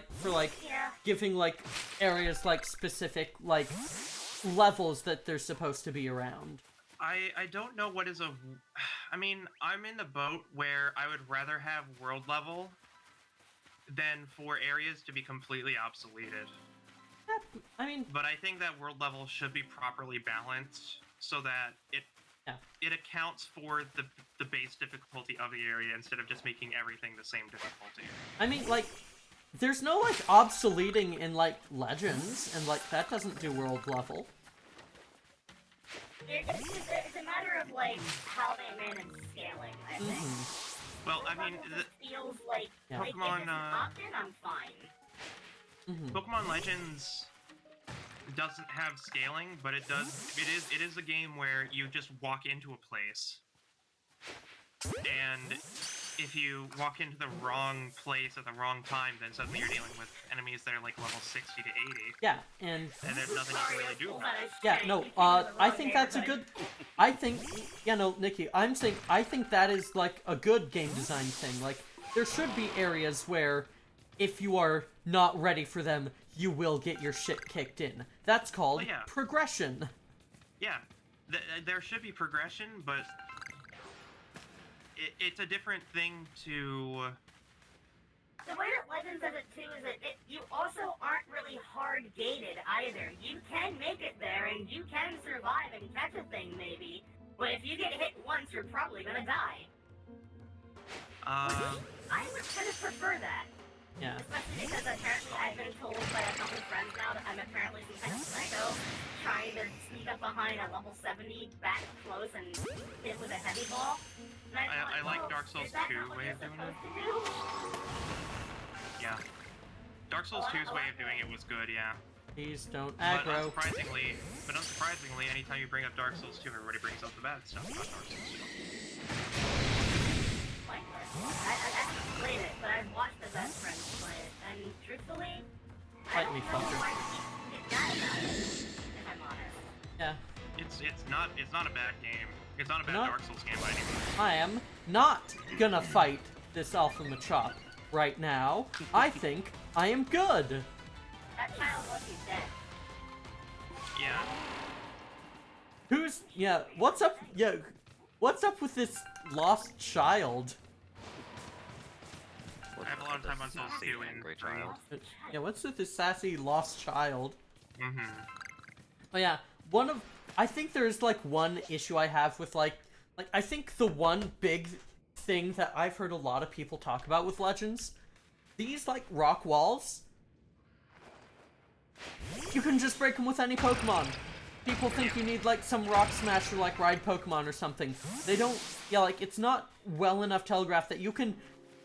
giving, like, areas, like, specific, like, levels that they're supposed to be around. I don't know what is a... I mean, I'm in the boat where I would rather have world level than for areas to be completely obsoleted. I mean... But I think that world level should be properly balanced so that it accounts for the base difficulty of the area instead of just making everything the same difficulty. I mean, like, there's no, like, obsoleting in, like, Legends, and, like, that doesn't do world level. It's a matter of, like, how they manage scaling, I think. Well, I mean, It feels like, Yeah. like if Pokemon, it's an opt-in, I'm fine. Pokemon Legends doesn't have scaling, but it does. It is a game where you just walk into a place, and if you walk into the wrong place at the wrong time, then suddenly you're dealing with enemies that are like level 60 to 80, Yeah, and... and there's nothing you can really do about it. Yeah, no, I think that's a good... I think... Yeah, no, Nikki, I'm saying I think that is, like, a good game design thing. Like, there should be areas where, if you are not ready for them, you will get your shit kicked in. That's called progression. Yeah, there should be progression, but it's a different thing to... The way that Legends does it too is that you also aren't really hard gated either. You can make it there and you can survive and catch a thing maybe, but if you get hit once, you're probably gonna die. I would kind of prefer that. Yeah. Especially because apparently I've been told by a couple friends now that I'm apparently some kind of psycho trying to sneak up behind a level 70 back close and hit with a heavy ball. And I like thought, Dark Souls is that 2 not what way you're of doing supposed it. to do? Yeah. Dark Souls 2's way of doing it was good, yeah. Please don't But aggro. unsurprisingly, anytime you bring up Dark Souls 2, everybody brings up the bad stuff about Dark Souls 2. Like that. I haven't played it, but I've watched the best friends play it, and truthfully, I Fight me, don't know fucker. why people get mad about it, if I'm honest. Yeah. It's not a bad game. It's not a bad Not- Dark Souls game by any means. I am not gonna fight this Alpha Machop right now. I think I am good. That child wasn't dead. Yeah. What's up? Yeah, what's up with this lost child? I have a lot of time on Souls 2 and Great 3. child. Yeah, what's with this sassy lost child? Mm-hmm. Oh yeah, I think there's like one issue I have with like I think the one big thing that I've heard a lot of people talk about with Legends, these like rock walls, you can just break them with any Pokemon. People think you need, like, some Rock Smash or, like, Ride Pokemon or something. They don't, yeah, like, it's not well enough telegraphed that you can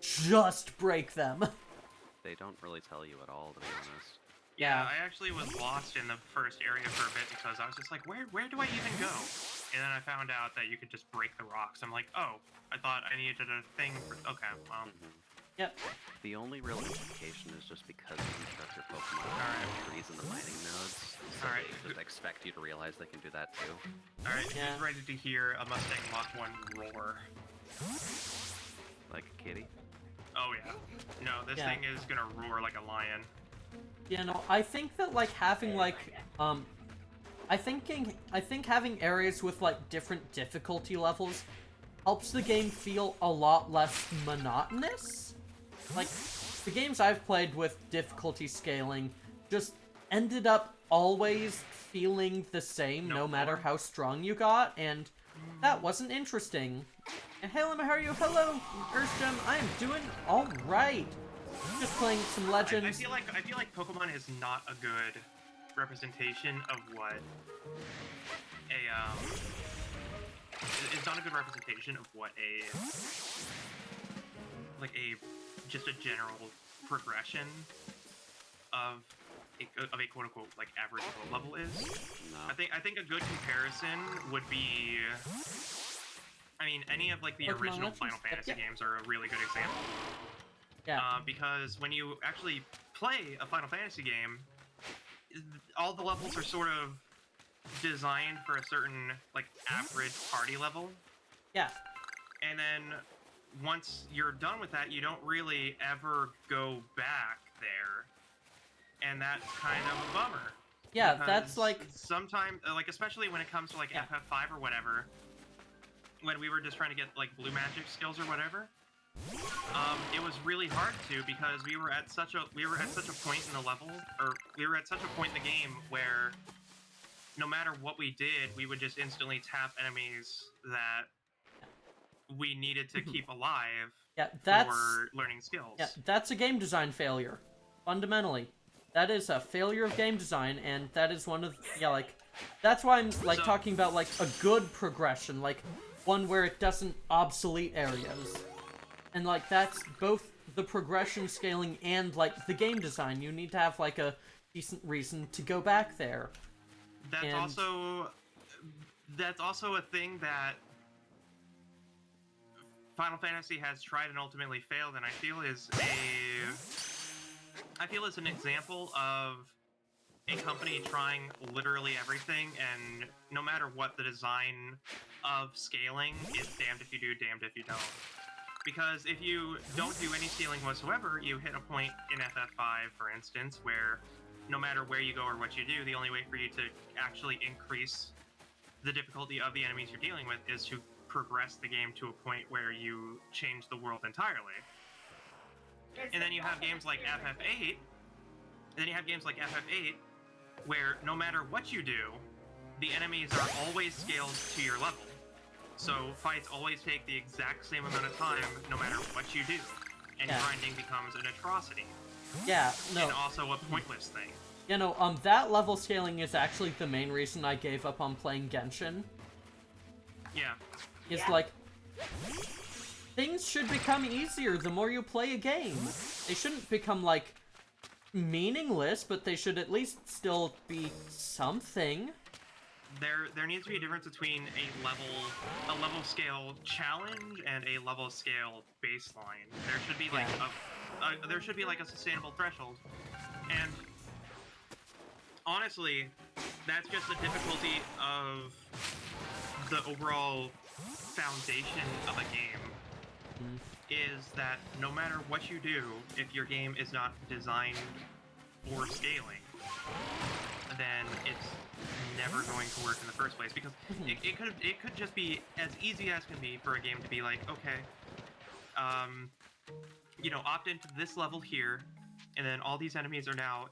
just break them. They don't really tell you at all, to be honest. Yeah, I actually was lost in the first area for a bit because I was just like, where do I even go? And then I found out that you could just break the rocks. I'm like, oh, I thought I needed a thing for... Okay, well... Yep. The only real implication is just because you construct your Pokemon out trees in the mining nodes, so they just expect you to realize they can do that too. Alright, who's ready to hear a Mustang Mach 1 roar? Like a kitty? Oh yeah. No, this thing is gonna roar like a lion. Yeah, no, I think that, like, having, like, I think having areas with, like, different difficulty levels helps the game feel a lot less monotonous. Like, the games I've played with difficulty scaling just ended up always feeling the same no matter how strong you got, and that wasn't interesting. And hello, how are you? Hello, Earthgem. I am doing alright. Just playing some Legends. I feel like Pokemon is not a good representation of what it's not a good representation of what just a general progression of a quote unquote like average level is. No. I think a good comparison would be, I mean, any of like the Pokemon original Legends? Final Fantasy Yep. games are a really good example. Yeah. Because when you actually play a Final Fantasy game, all the levels are sort of designed for a certain like average party level. Yeah. And then once you're done with that, you don't really ever go back there. And that's kind of a bummer. Yeah, that's like... Sometimes, like, especially when it comes to, like, FF5 or whatever, when we were just trying to get, like, blue magic skills or whatever, it was really hard to because we were at such a point in the level, or we were at such a point in the game where no matter what we did, we would just instantly tap enemies that we needed to keep alive for learning skills. Yeah, that's a game design failure. Fundamentally. That is a failure of game design, and that is one of, that's why I'm, like, talking about, like, a good progression, like, one where it doesn't obsolete areas. And, like, that's both the progression scaling and, like, the game design. You need to have, like, a decent reason to go back there. That's also a thing that Final Fantasy has tried and ultimately failed, and I feel is an example of a company trying literally everything, and no matter what the design of scaling is damned if you do, damned if you don't. Because if you don't do any scaling whatsoever, you hit a point in FF5, for instance, where no matter where you go or what you do, the only way for you to actually increase the difficulty of the enemies you're dealing with is to progress the game to a point where you change the world entirely. And then you have games like FF8, where no matter what you do, the enemies are always scaled to your level. So fights always take the exact same amount of time, no matter what you do. And grinding becomes an atrocity. Yeah, no. And also a pointless thing. You know, that level scaling is actually the main reason I gave up on playing Genshin. Yeah. It's like, things should become easier the more you play a game. They shouldn't become, like, meaningless, but they should at least still be something. There needs to be a difference between a level scale challenge and a level scale baseline. There should be like a sustainable threshold. And honestly, that's just the difficulty of the overall foundation of a game. Is that no matter what you do, if your game is not designed for scaling, then it's never going to work in the first place. Because it could just be as easy as can be for a game to be like, okay, opt into this level here, and then all these enemies are now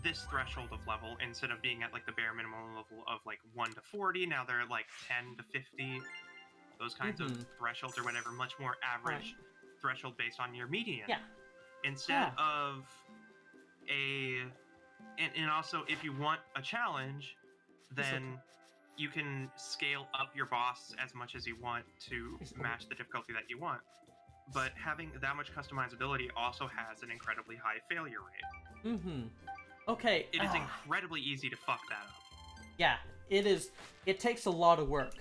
this threshold of level instead of being at like the bare minimum level of like 1 to 40. Now they're at like 10 to 50. Those kinds of thresholds or whatever, much more average threshold based on your median. Yeah. Instead of a and also, if you want a challenge, then you can scale up your boss as much as you want to match the difficulty that you want. But having that much customizability also has an incredibly high failure rate. Okay. It is incredibly easy to fuck that up. Yeah, it is. It takes a lot of work.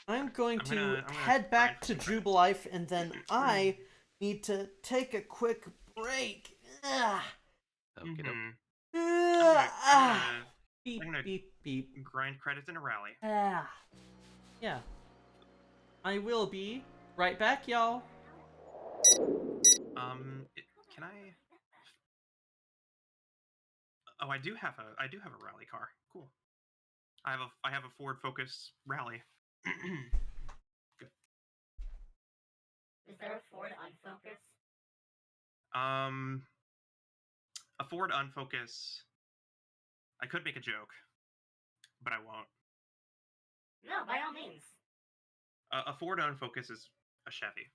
I'm going to head back to Jubilife, and then I need to take a quick break. Beep, beep, beep. Grind credits in a rally. Yeah. I will be right back, y'all. Can I? Oh, I do have a rally car. Cool. I have a Ford Focus rally. Good. Is there a Ford Unfocus? A Ford Unfocus. I could make a joke, but I won't. No, by all means. A Ford Unfocus is a Chevy.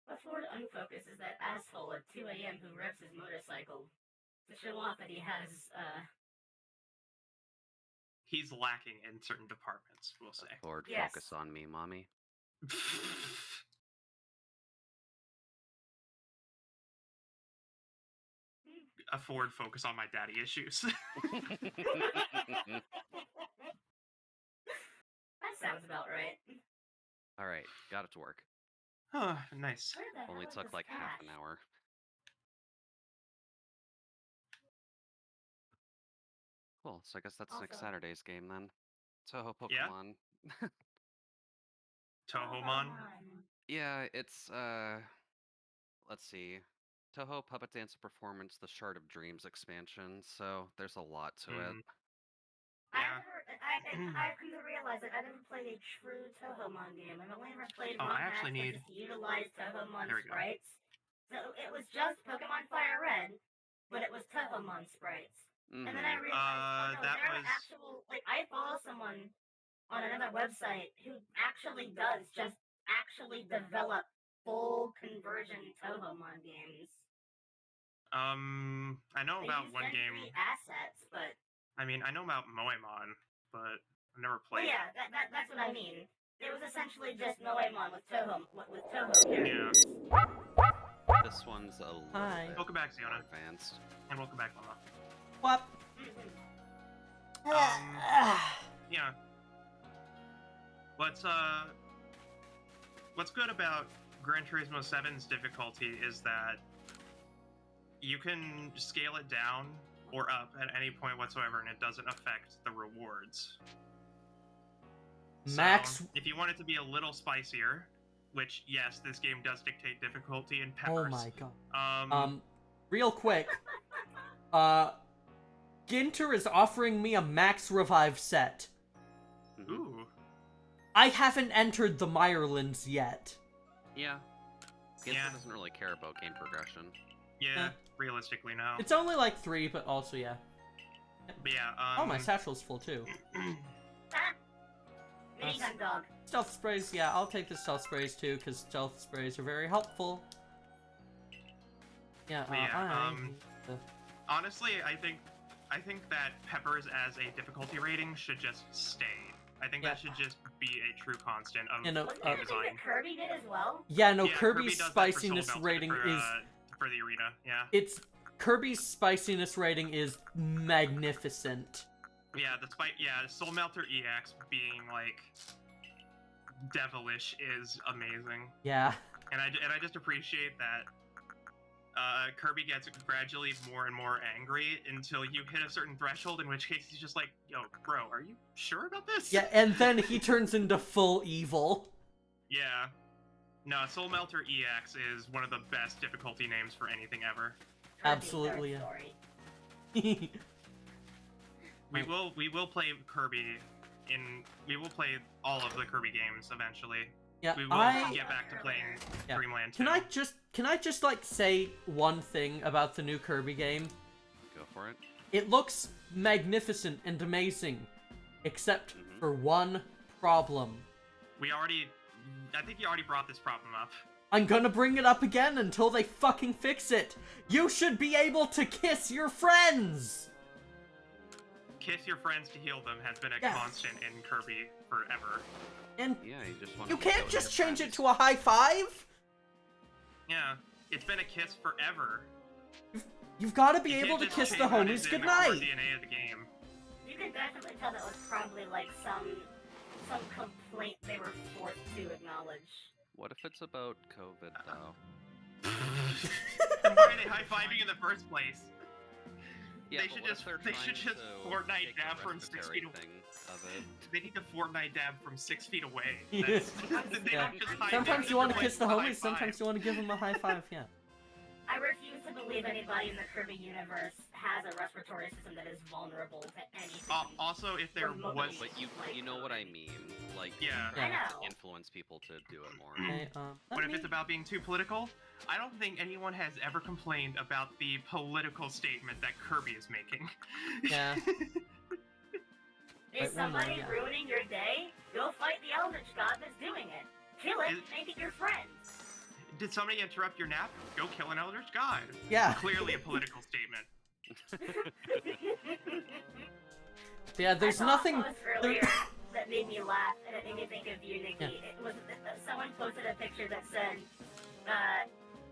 A Ford Unfocus is that asshole at 2 a.m. who revs his motorcycle to show off that he has, He's lacking in certain departments, we'll say. Ford, Yes. focus on me, mommy. A Ford Focus on my daddy issues. That sounds about right. Alright, got it to work. Oh, nice. Where the Only hell is took this like half cache? an hour. Cool, so I guess that's next Also- Saturday's game then. Toho Yeah? Pokemon. Tohomon? Yeah, it's let's see. Toho Puppet Dance Performance, the Shard of Dreams expansion, so there's a lot to it. Yeah. I've come to realize that I've never played a true Tohomon game. I've only ever played Oh, one I actually that need- just utilized Tohomon There we go. sprites. So it was just Pokemon Fire Red, but it was Tohomon sprites. And then I realized, that there are was- actual, like, I follow someone on another website who actually does just actually develop full conversion Tohomon games. I know They about use one Gen game. 3 assets, but I mean, I know about Moemon, but I've never well, played. yeah, that's what I mean. It was essentially just Moemon with Toho characters. Yeah. This one's a little Hi. bit Welcome back, more Ziona. advanced. And welcome back, Mama. What? Yeah. What's good about Gran Turismo 7's difficulty is that you can scale it down or up at any point whatsoever, and it doesn't affect the rewards. Max. So, if you want it to be a little spicier, which yes, this game does dictate difficulty and Oh peppers. my god. Um, Real quick. Ginter is offering me a max revive set. Ooh. I haven't entered the Meyerlands yet. Yeah. Ginter Yeah. doesn't really care about game progression. Yeah, Eh. realistically, no. It's only like 3, but also, yeah. But yeah, Oh, my satchel's full too. Minigun dog. Stealth sprays, yeah, I'll take the stealth sprays too, because stealth sprays are very helpful. Yeah, honestly, I think that peppers as a difficulty rating should just stay. I think that should just be a true constant of You know, Wasn't that the thing design. that Kirby did as well? yeah, no, Yeah, Kirby's does that for spiciness Soul Melter rating is... for the arena, yeah. It's... Kirby's spiciness rating is magnificent. Yeah, Soul Melter EX being like devilish is amazing, Yeah. and I just appreciate that Kirby gets gradually more and more angry until you hit a certain threshold, in which case he's just like, "Yo, bro, are you sure about this?" Yeah, and then he turns into full evil. Yeah. No, Soul Melter EX is one of the best difficulty names for anything ever. Absolutely, yeah. Story. We will play Kirby we will play all of the Kirby games eventually. Yeah, We will get back to playing Yeah. Dreamland 2. Can I just like say one thing about the new Kirby game? Go for it. it looks magnificent and amazing, except for one problem. I think you already brought this problem up. I'm gonna bring it up again until they fucking fix it. You should be able to kiss your friends! Kiss your friends to heal them has been a constant in Kirby forever. And Yeah, you can't just change it to a high five? Yeah, it's been a kiss forever. You've got to be You able can't to just kiss change the what homies is in the core goodnight. DNA of the game. You can definitely tell that was probably like some complaint they were forced to acknowledge. What if it's about COVID, though? Why are they high-fiving in the first place? Yeah, They should just Fortnite dab from 6 feet away. They need to Fortnite dab from 6 feet away. Yeah. They Yeah. don't just hide Sometimes them you want to in kiss the a high homies, sometimes five. you want to give them a high five, yeah. I refuse to believe anybody in the Kirby universe has a respiratory system that is vulnerable to anything. Also, if there Remotely. was... But you know what I mean. Like, Yeah. I know. influence people to do it more. Okay, What if it's about being too political? I don't think anyone has ever complained about the political statement that Kirby is making. Yeah. Is Wait, one more, somebody yeah. ruining your day? Go fight the Eldritch God that's doing it. Kill it, make it your friend. Did somebody interrupt your nap? Go kill an Eldritch God. Yeah. Clearly a political statement. Yeah, there's I saw nothing... a post earlier that made me laugh, and it made me think of you, Nikki. Yeah. It was someone posted a picture that said,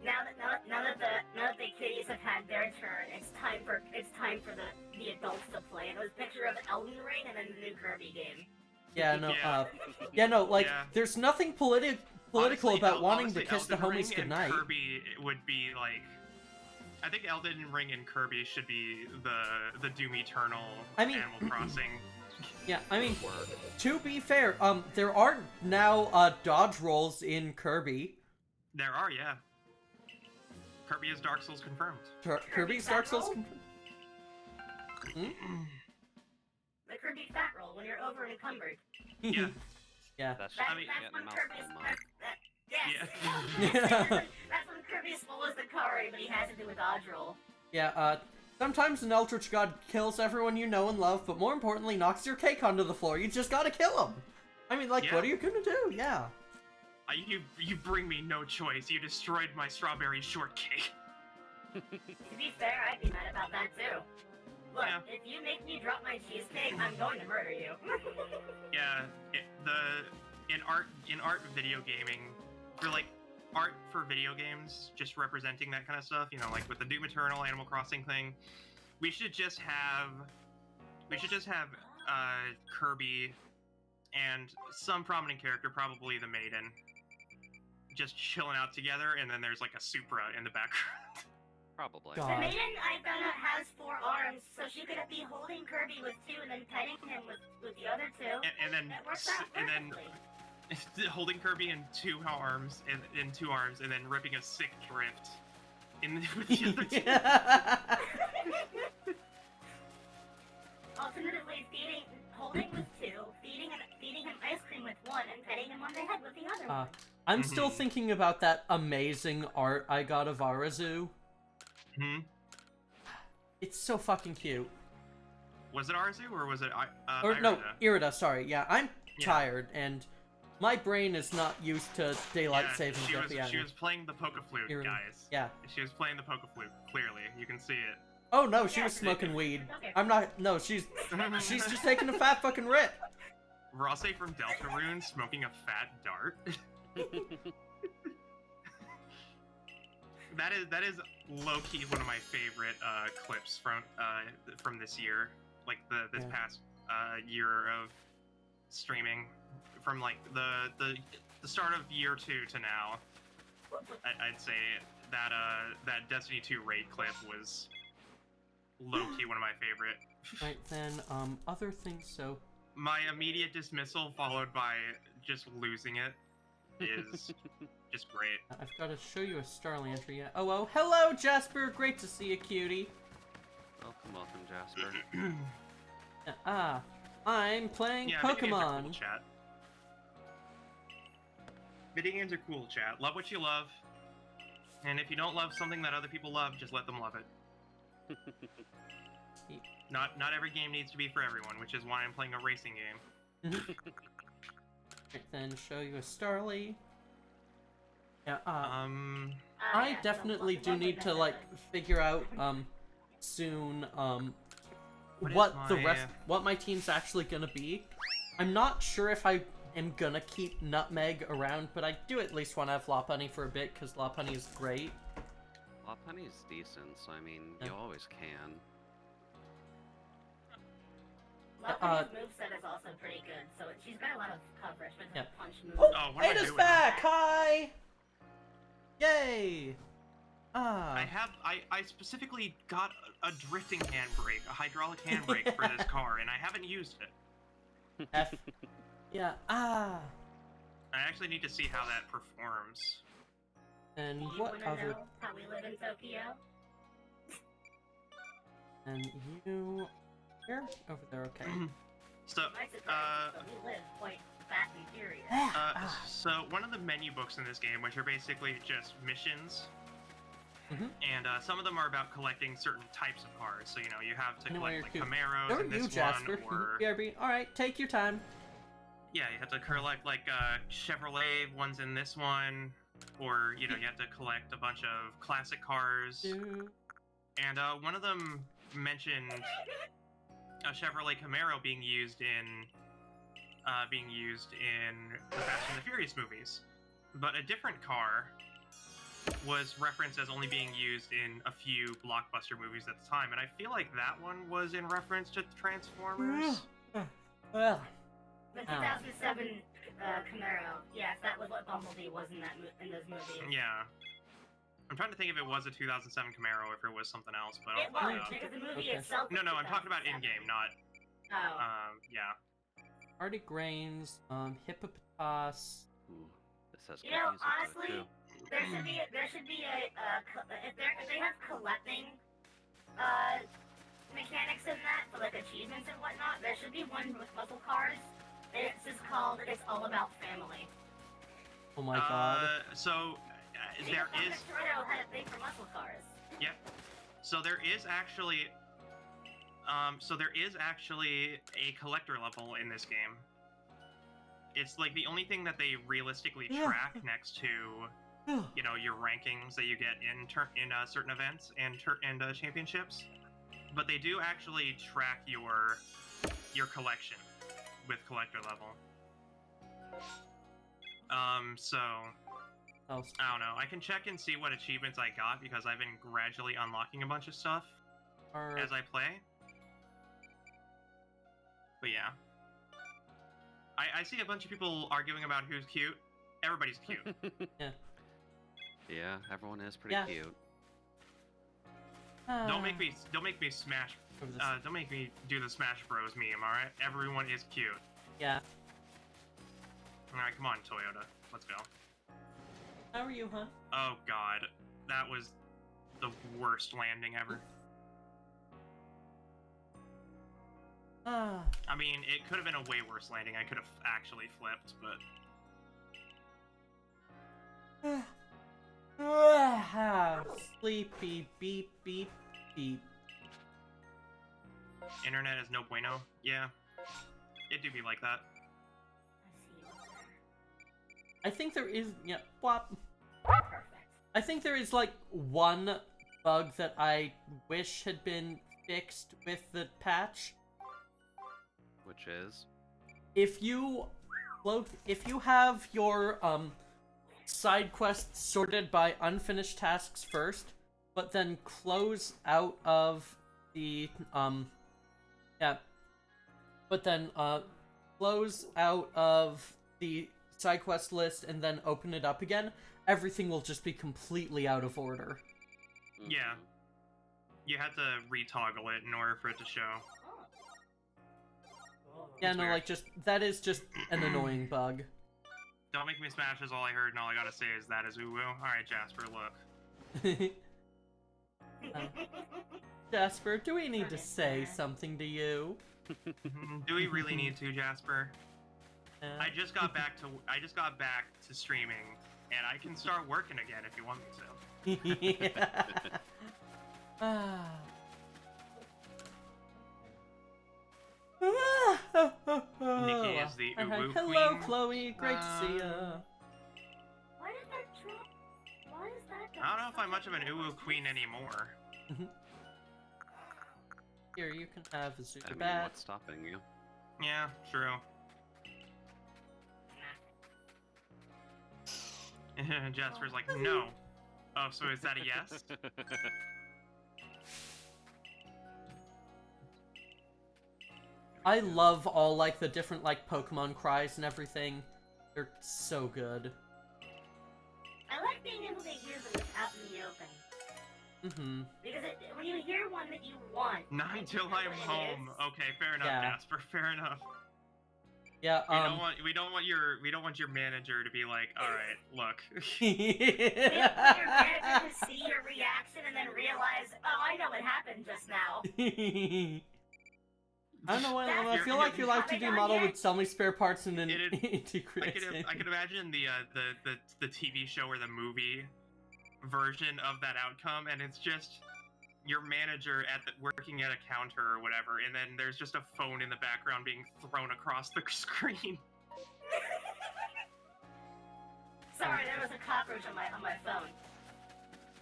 now that the kitties have had their turn, it's time for the adults to play. And it was a picture of Elden Ring and then the new Kirby game. Yeah, no, Yeah. there's nothing political Honestly, about wanting to honestly, kiss the Elden homies Ring goodnight. And Kirby would be like... I think Elden Ring and Kirby should be the Doom Eternal Animal Crossing. Yeah, I mean, to be fair, there are now, dodge rolls in Kirby. There are, yeah. Kirby is Dark Souls confirmed. Kirby's Dark Souls roll? confirmed. The Kirby fat roll when you're over encumbered. Yeah. Yeah. That's I mean, that's when mouthful Kirby's mode. yes. That's when Kirby's full as the Kari, but he has to do a dodge roll. Yeah, sometimes an Eldritch God kills everyone you know and love, but more importantly, knocks your cake onto the floor. You just gotta kill him. I mean, like, Yeah. what are you gonna do? Yeah. You bring me no choice. You destroyed my strawberry shortcake. To be fair, I'd be mad about that too. Look, Yeah. if you make me drop my cheesecake, I'm going to murder you. Yeah, in art video gaming, for like art for video games, just representing that kind of stuff, you know, like with the Doom Eternal Animal Crossing thing, we should just have Kirby and some prominent character, probably the Maiden, just chilling out together, and then there's like a Supra in the background. Probably. God. The maiden, I found out, has 4 arms, so she could be holding Kirby with 2 and then petting him with the other 2. And then That works out perfectly. holding Kirby in 2 arms and then ripping a sick drift with the other 2. Alternatively, holding with 2, feeding him ice cream with 1, and petting him on the head with the other one. I'm still thinking about that amazing art I got of Arazu. Hmm. It's so fucking cute. Was it Arzu or was it Or no, Irida? Irida, sorry. Yeah, I'm tired, and my brain is not used to daylight saving stuff. Yeah, she was playing the Poke Flute, Irida. guys. Yeah. She was playing the Poke Flute, clearly. You can see it. Oh no, she Yeah, was smoking weed. Okay. I'm not. No, she's just taking a fat fucking rip. Rosse from Deltarune smoking a fat dart. That is low-key one of my favorite clips from this year, like this past year of streaming, from like the start of year 2 to now. I'd say that that Destiny 2 raid clip was low-key one of my favorite. Right then, other things. So My immediate dismissal followed by just losing it is just great. I've got to show you a Starly entry. Yeah. Oh, hello, Jasper. Great to see you, cutie. Welcome, Jasper. I'm playing Yeah, video games are Pokemon. cool, chat. Video games are cool, chat. Love what you love. And if you don't love something that other people love, just let them love it. Sweet. Not every game needs to be for everyone, which is why I'm playing a racing game. Right, then show you a Starly. Yeah, I yeah, definitely so do need to, like, figure out, soon, What is what my team's actually gonna be. I'm not sure if I am gonna keep Nutmeg around, but I do at least want to have Lopunny for a bit, because Lopunny is great. Lopunny's decent, so I mean, Yeah. you always can. Lopunny's moveset is also pretty good, so she's got a lot of coverage with her Yeah. punch move. Oh, what am I Ada's doing? back! Hi! Yay! I specifically got a drifting handbrake, a hydraulic handbrake for this car, and I haven't used it. F. Yeah, I actually need to see how that performs. And You what wanna other... know how we live in Tokyo? And you... Here? Over there, okay. So, My surprise, but we live quite fast and furious. so one of the menu books in this game, which are basically just missions, Mhm. and some of them are about collecting certain types of cars. So, you know, you have to I know why collect you're like cute. Camaros Who are in this you, Jasper? one, or BRB. Alright, take your time. yeah, you have to collect like Chevrolet ones in this one, or you know, you have to collect a bunch of classic cars. And one of them mentioned a Chevrolet Camaro being used in the Fast and the Furious movies, but a different car was referenced as only being used in a few blockbuster movies at the time, and I feel like that one was in reference to Transformers. Well, The 2007 Camaro, yes, that was what Bumblebee was in those movies. Yeah. I'm trying to think if it was a 2007 Camaro or if it was something else, but It I'll find was, out. because the movie Okay. itself was No, I'm talking about 2007. in-game, not, Oh. yeah. Arctic Grains, Hippopotas. Ooh, this has You good know, music though, honestly, too. there should be a if they have collecting mechanics in that for like achievements and whatnot, there should be one with muscle cars. It's just called It's All About Family. Oh my god. So, there is... Toronto had a thing for muscle cars. Yep. So there is actually... a collector level in this game. It's like the only thing that they realistically track next to, you know, your rankings that you get in certain events and championships. But they do actually track your collection with collector level. So Oh, I don't know. I can check and see what achievements I got because I've been gradually unlocking a bunch of stuff as I play. But yeah. I see a bunch of people arguing about who's cute. Everybody's cute. Yeah, everyone is pretty Yeah. cute. Don't make me smash. Don't make me do the Smash Bros meme. All right, everyone is cute. Yeah. All right, come on, Toyota. Let's go. How are you, huh? Oh God, that was the worst landing ever. I mean, it could have been a way worse landing. I could have actually flipped, but... Sleepy beep beep beep. Internet is no bueno. Yeah. It do be like that. I think there is, yeah, whop. Perfect. I think there is, like, one bug that I wish had been fixed with the patch. Which is? If you have your, side quests sorted by unfinished tasks first, but then close out of the, close out of the side quest list and then open it up again, everything will just be completely out of order. Yeah. You have to retoggle it in order for it to show. Yeah, That's no, weird. like, just, that is just an annoying bug. Don't make me smash is all I heard, and all I gotta say is that is woo-woo. Alright, Jasper, look. Jasper, do we need to say something to you? Do we really need to, Jasper? I just got back to streaming, and I can start working again if you want me to. Hello, Queen. Chloe. Great to see ya. Why did that drop? Why is that? I don't know if I'm much of an Uwu Queen anymore. Here, you can have a I super mean, bat. what's stopping you? Yeah, true. Jasper's like, no. Oh, so is that a yes? I love all, like, the different, like, Pokemon cries and everything. They're so good. I like being able to hear them out in the open. Because when you hear one that you want... Not until I'm home. Okay, fair enough, Yeah. Jasper, fair enough. Yeah, We don't want your manager to be like, alright, look. We don't want your manager to see your reaction and then realize, oh, I know what happened just now. I don't know why, I You're- feel like you like to haven't do done model yet? with so many spare parts and then I integrate could imagine the TV show or the movie version of that outcome, and it's just your manager working at a counter or whatever, and then there's just a phone in the background being thrown across the screen. Sorry, there was a cockroach on my phone.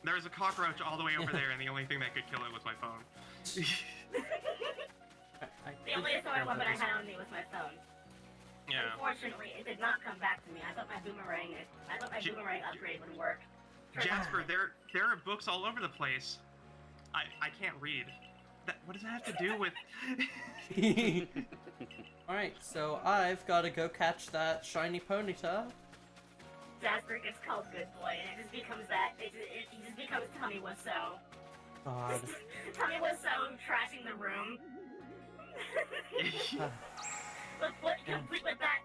There was a cockroach all the way over there, and the only thing that could kill it was my phone. The only throwing weapon I had on me was my phone. Yeah. Unfortunately, it did not come back to me. I thought my boomerang upgrade would work. Jasper, there are books all over the place. I can't read. What does that have to do with? Alright, so I've got to go catch that shiny Ponyta. Jasper gets called good boy, and it just becomes that. It just becomes Tommy Wiseau. God. Tommy Wiseau trashing the room. But complete with that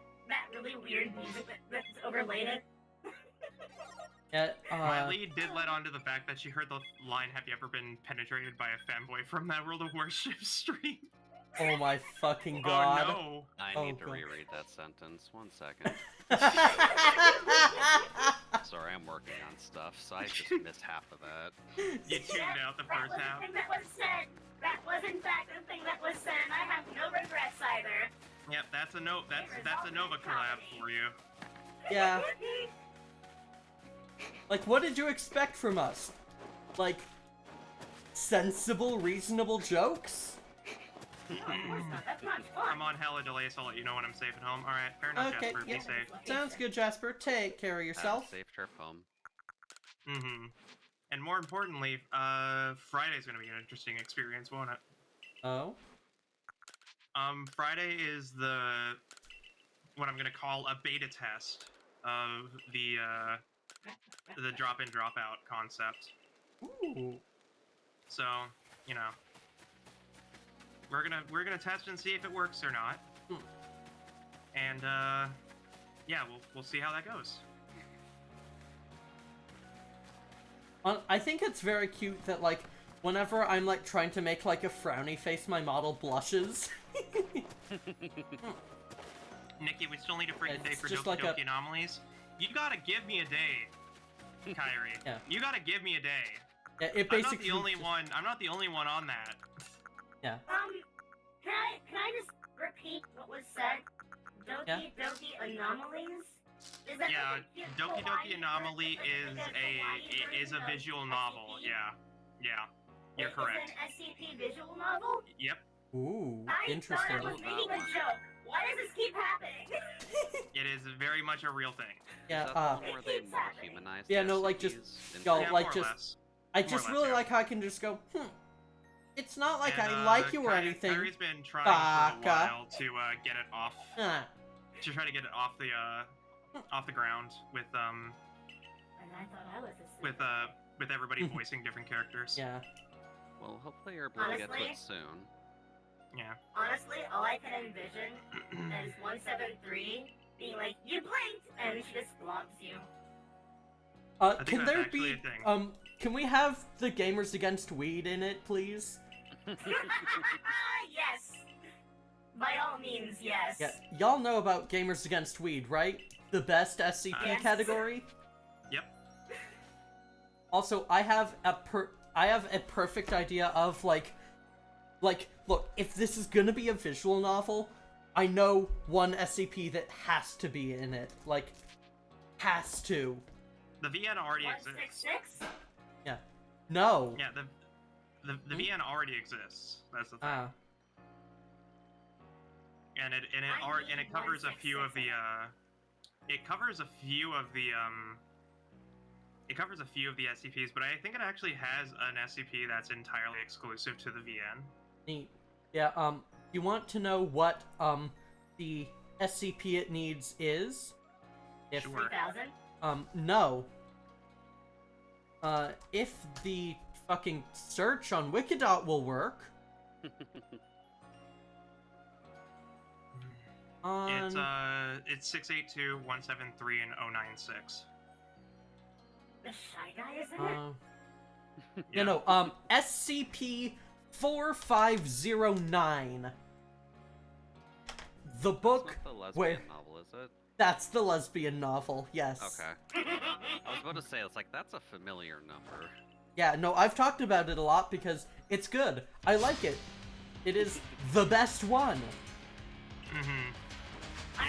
really weird music that's overlaid it. Yeah, My lead did let on to the fact that she heard the line, "Have you ever been penetrated by a fanboy?" from that World of Warship stream. oh my fucking god. Oh no! I need to God. reread that sentence. 1 second. Sorry, I'm working on stuff, so I just missed half of that. You tuned out the first half. That was the thing that was said. That was in fact the thing that was said. And I have no regrets either. Yep, that's a note. That's a Nova collab for you. Yeah. Like, what did you expect from us? Like, sensible, reasonable jokes? No, of course not. That's not fun. I'm on hella delay, so I'll let you know when I'm safe at home. All right, fair enough, Okay, Jasper. yeah. Be safe. Sounds good, Jasper. Take care of yourself. Have a safe trip home. Mm-hmm. And more importantly, Friday's gonna be an interesting experience, won't it? Oh? Friday is what I'm gonna call a beta test of the drop-in, drop-out concept. Ooh. So, you know, we're gonna test and see if it works or not. And yeah, we'll see how that goes. I think it's very cute that, like, whenever I'm, like, trying to make, like, a frowny face, my model blushes. Nikki, we still need a freaking day It's for just Doki like Doki Anomalies. You gotta give me a day, Kyrie. Yeah. You gotta give me a day. Yeah, it I'm not basically... the only one. I'm not the only one on that. Yeah. Can I just repeat what was said? Doki Doki Anomalies? Is that Yeah, like a cute Doki Hawaii Doki Anomaly version? Like a Hawaii is a version of visual novel. SCP? Yeah, you're correct. It's an SCP visual novel? Yep, Ooh, I interesting. thought I was making a joke. Why does this keep happening? it is very much a real thing. Yeah, Is that the one where they more humanized Yeah, the no, like, just SCPs into go, Yeah, like, more or just- less. I More or just less, really yeah. like how I can just go, it's not like And, I like you or Kyrie- anything. Kyrie's been trying for a Baka. while to get it off. Ah, To try to get it off the ground with And I thought I was asleep. with everybody voicing different characters. yeah. Well, hopefully you're able to get to Honestly? it soon. Yeah. Honestly, all I can envision is 173 being like, you blinked! And she just blocks you. think Can that's there actually be, a thing. can we have the Gamers Against Weed in it, please? Yes! By all means, yes. Yeah, y'all know about Gamers Against Weed, right? The best SCP Yes. category? Yep. Also, I have a perfect idea of, like, look, if this is gonna be a visual novel, I know one SCP that has to be in it. Like, has to. The VN already exists. 166? Yeah. No. Yeah, the VN already exists. That's the thing. And it covers a few of the it covers a few of the SCPs, but I think it actually has an SCP that's entirely exclusive to the VN. Neat. Yeah, you want to know what, the SCP it needs is? If, Sure. 3000? No. If the fucking search on Wikidot will work. It's 682-173 and 096. The Shy Guy is in it? You know, SCP-4509. The book That's not the lesbian where... novel, is it? That's the lesbian novel, yes. Okay. I was about to say, it's like, that's a familiar number. Yeah, no, I've talked about it a lot because it's good. I like it. It is the best one. Mm-hmm. I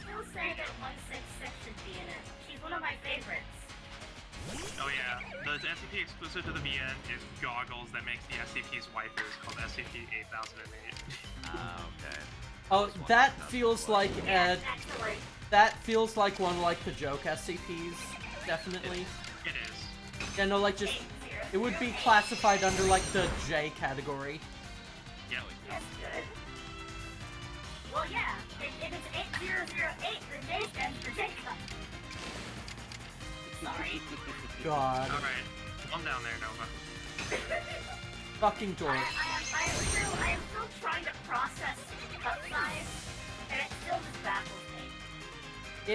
still say that 166 should be in it. She's one of my favorites. Oh yeah, the SCP exclusive to the VN is Goggles that makes the SCP's waifu called SCP-8008. Okay. Oh, that feels like Yeah, actually. that feels like one like the joke SCPs, definitely. It is. Yeah, no, like just it would be classified under like the J category. Yeah. That's good. Well, yeah. If it's 8008, then J stands for Jacob. Sorry. God, Alright, calm down there, Nova. fucking dork. I am still trying to process cup size, and it still just baffles me.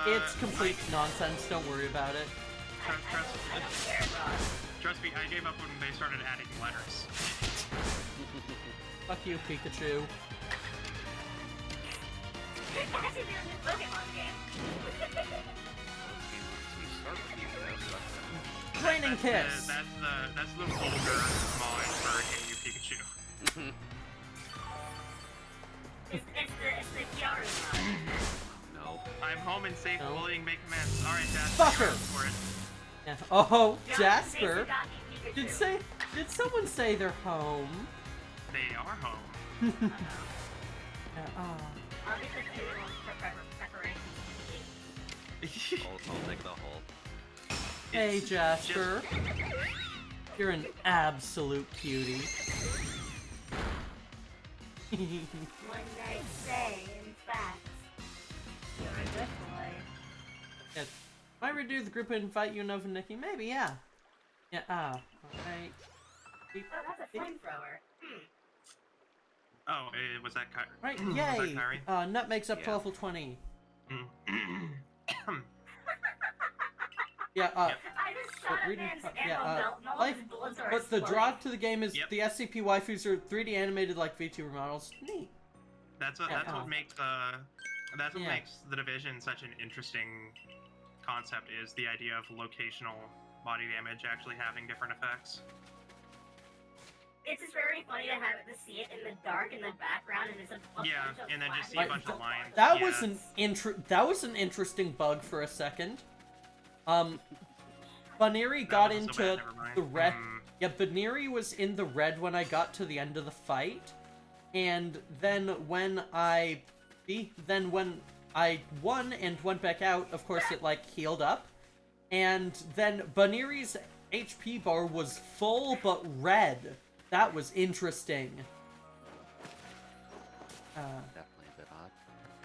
It's complete nonsense. Don't worry about it. I don't care, Ross. Trust me, I gave up when they started adding letters. Fuck you, Pikachu. It's actually a new Pokemon game. Training kiss. That's the vulgar mod for Hey You Pikachu. It's the Kiaru mod. No. I'm home and safe, No. bullying make amends. Alright, Dad. Fucker! For it. Yeah. Oh, Yeah, Jasper. Jason got me Pikachu. Did someone say they're home? They are home. Yeah, oh. I'll get the food for preparation. I'll take the whole. Hey, It's Jasper. You're an absolute cutie. One night stay, in fact. You're a good boy. Yeah. Might redo the group and invite you, Nova and Nikki? Maybe, yeah. Yeah, alright. Oh, that's a flamethrower. Oh, was that Kyrie? Right, Was yay! that Kyrie? Nut makes up to Yeah. level 20. Mm. Yeah, I just shot a reading- man's yeah, ammo belt and all life- of his bullets are but the exploding. draw to the game is Yep. the SCP waifus are 3D animated like VTuber models. Neat. That's Yeah, what makes Yeah. makes the Division such an interesting concept, is the idea of locational body damage actually having different effects. It's just very funny to have it to see it in the dark in the background and it's a bunch Yeah, of and then just see a Like, bunch of lines. That Yeah. was an interesting bug for a second. Baneri That got wasn't so into bad, never mind. the red. Hmm. Yeah, Baneri was in the red when I got to the end of the fight, and then when I won and went back out, of course it like healed up, and then Baneri's HP bar was full but red. That was interesting. Definitely a bit odd.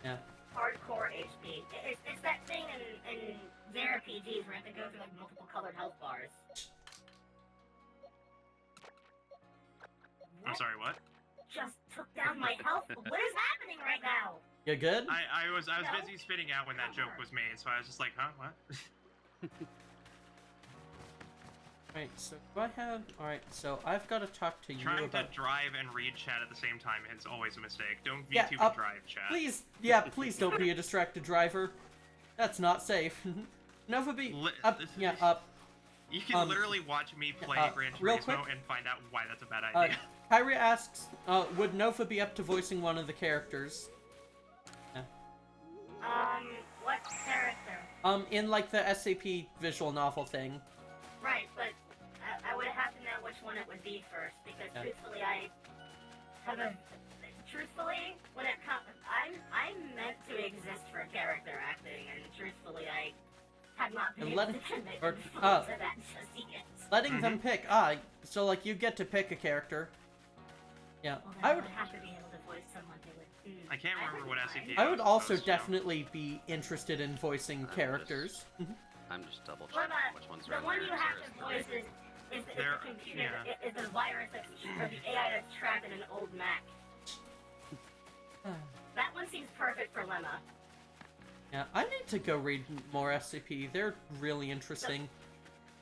Yeah. hardcore HP. It's that thing in JRPGs where you have to go through like multiple colored health bars. I'm sorry, what? Just took down my health. What is happening right now? You good? I was No. busy spitting out when that joke was made, so I was just like, huh, what? Right, so do I have... Alright, so I've got to talk to you Trying about... to drive and read chat at the same time is always a mistake. Don't Yeah, VTube up- drive chat. Please don't be a distracted driver. That's not safe. Nova be... Li- Up, yeah, up. You can literally watch me play Gran real quick, Turismo and find out why that's a bad idea. Kyrie asks, would Nova be up to voicing one of the characters? Yeah. What character? In like the SCP visual novel thing. Right, but I would have to know which one it would be first, because truthfully, when it comes, I'm meant to exist for character acting, and truthfully, I have not been able to commit to that just yet. Letting them pick, so like you get to pick a character. Yeah, Well, I would have to be able to voice someone who would. I can't remember what SCP. I would also definitely be interested in voicing characters. I'm just double What checking about which one's the one you have to the voice is the computer, is the virus that's, or the AI that's trapped in an old Mac. That one seems perfect for Lemma. Yeah, I need to go read more SCP. They're really interesting.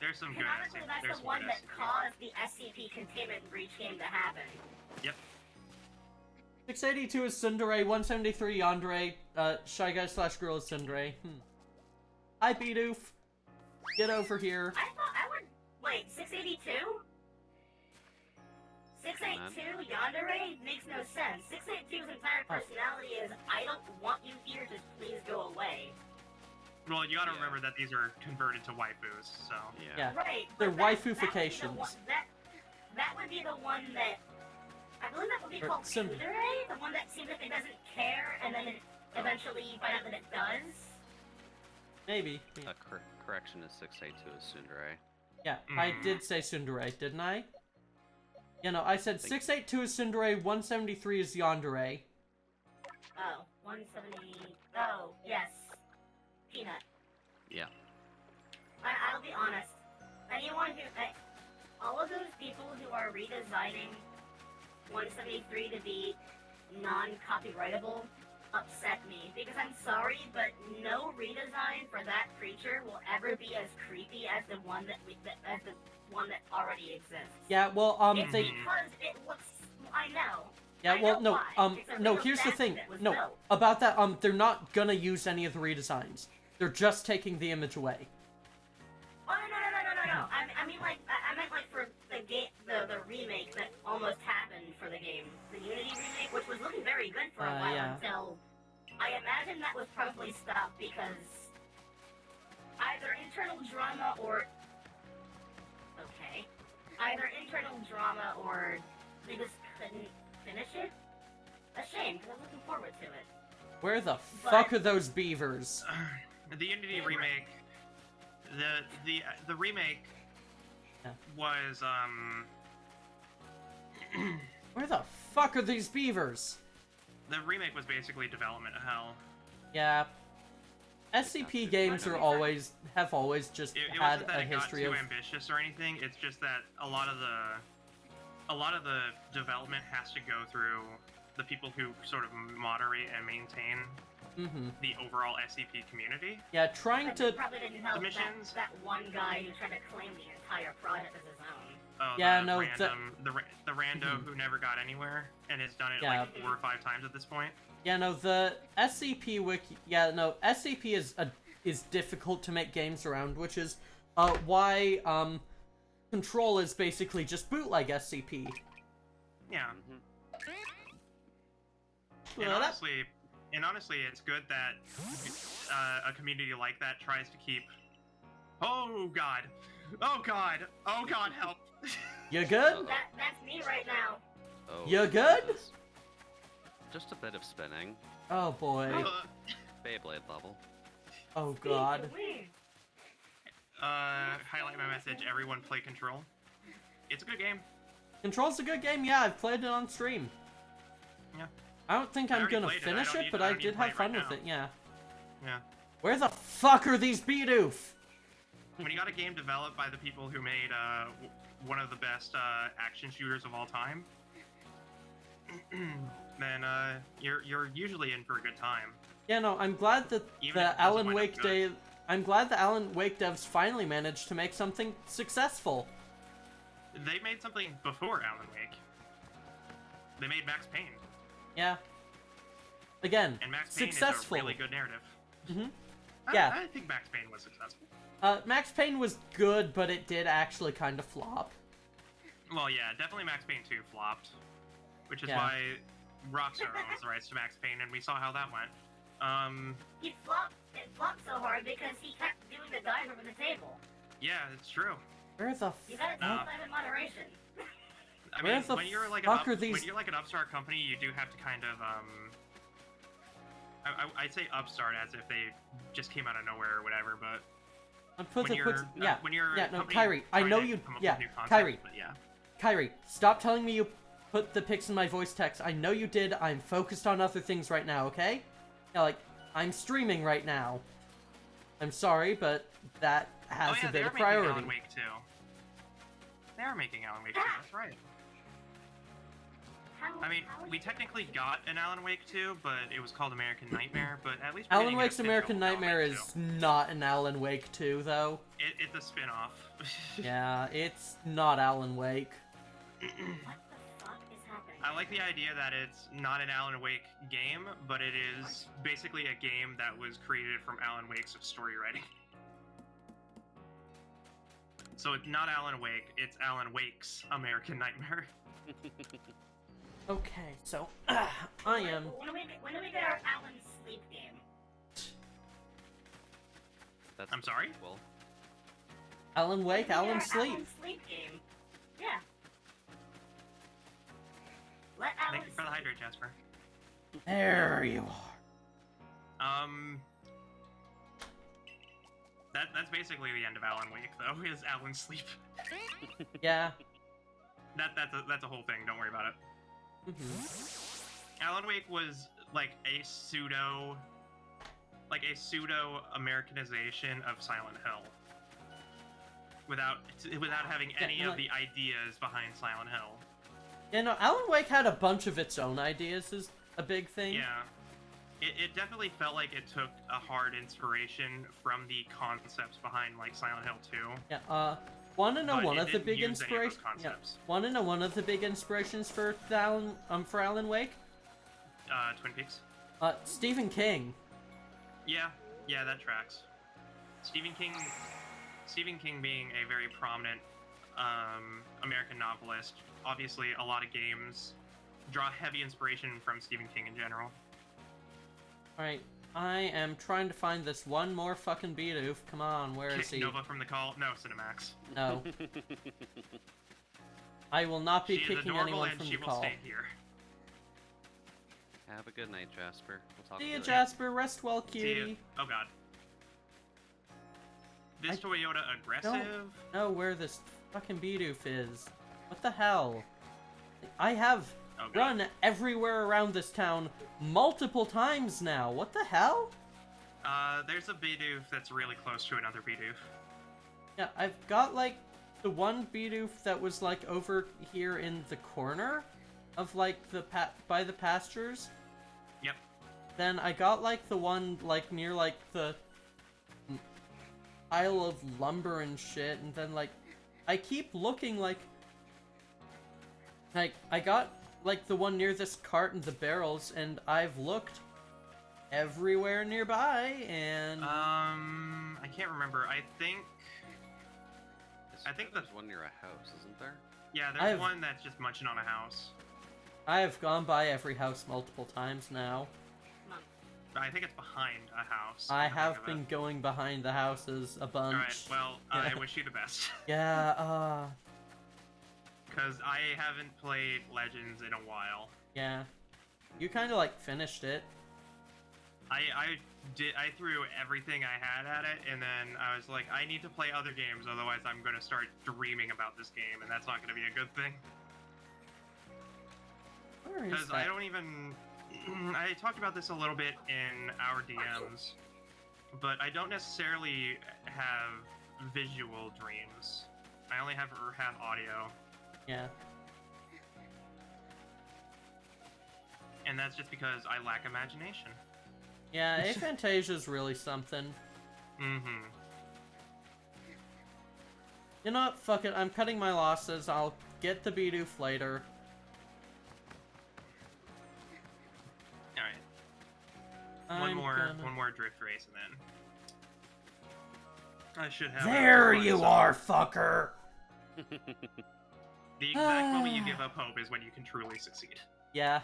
There's some good Canonically, SCP. that's the one that caused the SCP containment breach game to happen. Yep. 682 is Tsundere, 173 Yandere, Shy Guy / Girl is Tsundere. Hi, Bidoof. Get over here. I thought I would. Wait, 682? 682 Yandere makes no sense. 682's entire personality is, I don't want you here, just please go away. Well, you gotta remember that these are converted to waifus, so... Yeah. Right. They're but waifufications. That would be the one that... I believe that would be called Tsundere? The one that seems like it doesn't care, and then eventually you find out that it does? Maybe. Correction is 682 is Tsundere. Yeah, I did say Tsundere, didn't I? Yeah, no, I said 682 is Tsundere, 173 is Yandere. Oh, 170... Oh, yes. Peanut. Yeah. I'll be honest. Anyone who... all of those people who are redesigning 173 to be non-copyrightable upset me, because I'm sorry, but no redesign for that creature will ever be as creepy as the one that already exists. Yeah, well, it's because it looks... I know. Yeah, I well, know no, why. no, here's the thing. No, about that, they're not gonna use any of the redesigns. They're just taking the image away. Oh, no. I mean, like, I meant, like, for the game, the remake that almost happened for the game. The Unity remake, which was looking very good for a while until... I imagine that was probably stopped because either internal drama or... Okay. Either internal drama or they just couldn't finish it. A shame, because I was looking forward to it. Where the fuck are those beavers? The Unity remake... The remake was, Where the fuck are these beavers? The remake was basically development hell. Yeah. SCP games have always just had a history of... It wasn't that it got too ambitious or anything, it's just that a lot of the development has to go through the people who sort of moderate and maintain the overall SCP community. Yeah, trying to... Probably didn't help the missions... that one guy who tried to claim the entire project as his own. Oh, yeah, the rando who never got anywhere and has done it like 4 or 5 times at this point. Yeah, no, the SCP wiki... Yeah, no, SCP is difficult to make games around, which is why Control is basically just bootleg SCP. Yeah. And honestly, it's good that a community like that tries to keep... Oh god! Oh god! Oh god, help! You good? That's me right now. Oh, you good? Just a bit of spinning. Oh boy. Beyblade level. Oh god. Highlight my message, everyone play Control. It's a good game. Control's a good game, yeah, I've played it on stream. Yeah. I don't think I'm gonna finish it, but I did have fun with it, yeah. Yeah. Where the fuck are these Bidoof? When you got a game developed by the people who made one of the best action shooters of all time, then you're usually in for a good time. Yeah, no, I'm glad that I'm glad the Alan Wake devs finally managed to make something successful. They made something before Alan Wake. They made Max Payne. Yeah. Again, and Max Payne successful. is a really good narrative. Yeah. I think Max Payne was successful. Max Payne was good, but it did actually kind of flop. Well, yeah, definitely Max Payne 2 flopped, which is Yeah. why Rockstar owns the rights to Max Payne, and we saw how that went. It flopped so hard because he kept doing the dive over the table. Yeah, it's true. Where the You gotta take fuck? life in moderation. I Where mean, the when you're like fuck are these- when you're like an upstart company, you do have to kind of I'd say upstart as if they just came out of nowhere or whatever, but when you're a no, company Kyrie, I trying know to you, come up yeah, with new concepts, Kyrie, but yeah. Kyrie, stop telling me you put the pics in my voice text. I know you did. I'm focused on other things right now, okay? Yeah, like, I'm streaming right now. I'm sorry, but that has a bit of priority. Alan Wake 2. They are making Alan Wake 2, that's right. I mean, we technically got an Alan Wake 2, but it was called American Nightmare, but at least we're Alan getting an Wake's official American Alan Nightmare Wake is 2. not an Alan Wake 2, though. It's a spin-off. Yeah, it's not Alan Wake. What the fuck is happening? I like the idea that it's not an Alan Wake game, but it is basically a game that was created from Alan Wake's story writing. So it's not Alan Wake, it's Alan Wake's American Nightmare. Okay, so, I am... When do we get our Alan Sleep game? That's I'm sorry? Well, Alan Wake, When do we Alan get our Sleep. Alan Sleep game. Yeah. Let Alan Thank you for the sleep. hydrate, Jasper. There you are. That's basically the end of Alan Wake, though, is Alan Sleep. Yeah. That's a whole thing, don't worry about it. Alan Wake was like a pseudo Americanization of Silent Hill. Without having any of the ideas behind Silent Hill. Yeah, no, Alan Wake had a bunch of its own ideas is a big thing. Yeah. It definitely felt like it took a hard inspiration from the concepts behind like Silent Hill 2. Yeah, wanna know But one it of the didn't big use any of those inspirations? Yeah. concepts. Wanna know one of the big inspirations for Alan Wake? Twin Peaks. Stephen King. Yeah, that tracks. Stephen King being a very prominent American novelist, obviously a lot of games draw heavy inspiration from Stephen King in general. Alright, I am trying to find this one more fucking Bidoof. Come on, where is he? Nova from the Call? No, Cinemax. No. I will not be She is kicking adorable anyone and from she the will call. stay here. have a good night, Jasper. We'll talk See to ya, you later. Jasper. Rest well, See ya. cutie. Oh god. This I Toyota aggressive? Don't know where this fucking Bidoof is. What the hell? I have Oh, God. run everywhere around this town multiple times now. What the hell? There's a Bidoof that's really close to another Bidoof. Yeah, I've got like the one Bidoof that was like over here in the corner of like the by the pastures. Yep. Then I got like the one like near like the pile of lumber and shit, and then like I keep looking like I got like the one near this cart and the barrels, and I've looked everywhere nearby, and I can't remember. I think There's one near a house, isn't there? yeah, there's one that's just munching on a house. I have gone by every house multiple times now. I think it's behind a house. I come to have think of been it. going behind the houses a bunch. Alright, well, Yeah. I wish you the best. Yeah, Because I haven't played Legends in a while. yeah. You kind of like finished it. I threw everything I had at it, and then I was like, I need to play other games, otherwise I'm going to start dreaming about this game, and that's not going to be a good thing. Where is Because I that? don't even... I talked about this a little bit in our DMs, but I don't necessarily have visual dreams. I only have audio, Yeah. and that's just because I lack imagination. Yeah, Aphantasia's really something. Mm-hmm. You know what? Fuck it. I'm cutting my losses. I'll get the Bidoof later. Alright. I'm One more gonna- drift race, and then I should have. There you are, fucker! The exact moment you give up hope is when you can truly succeed. Yeah.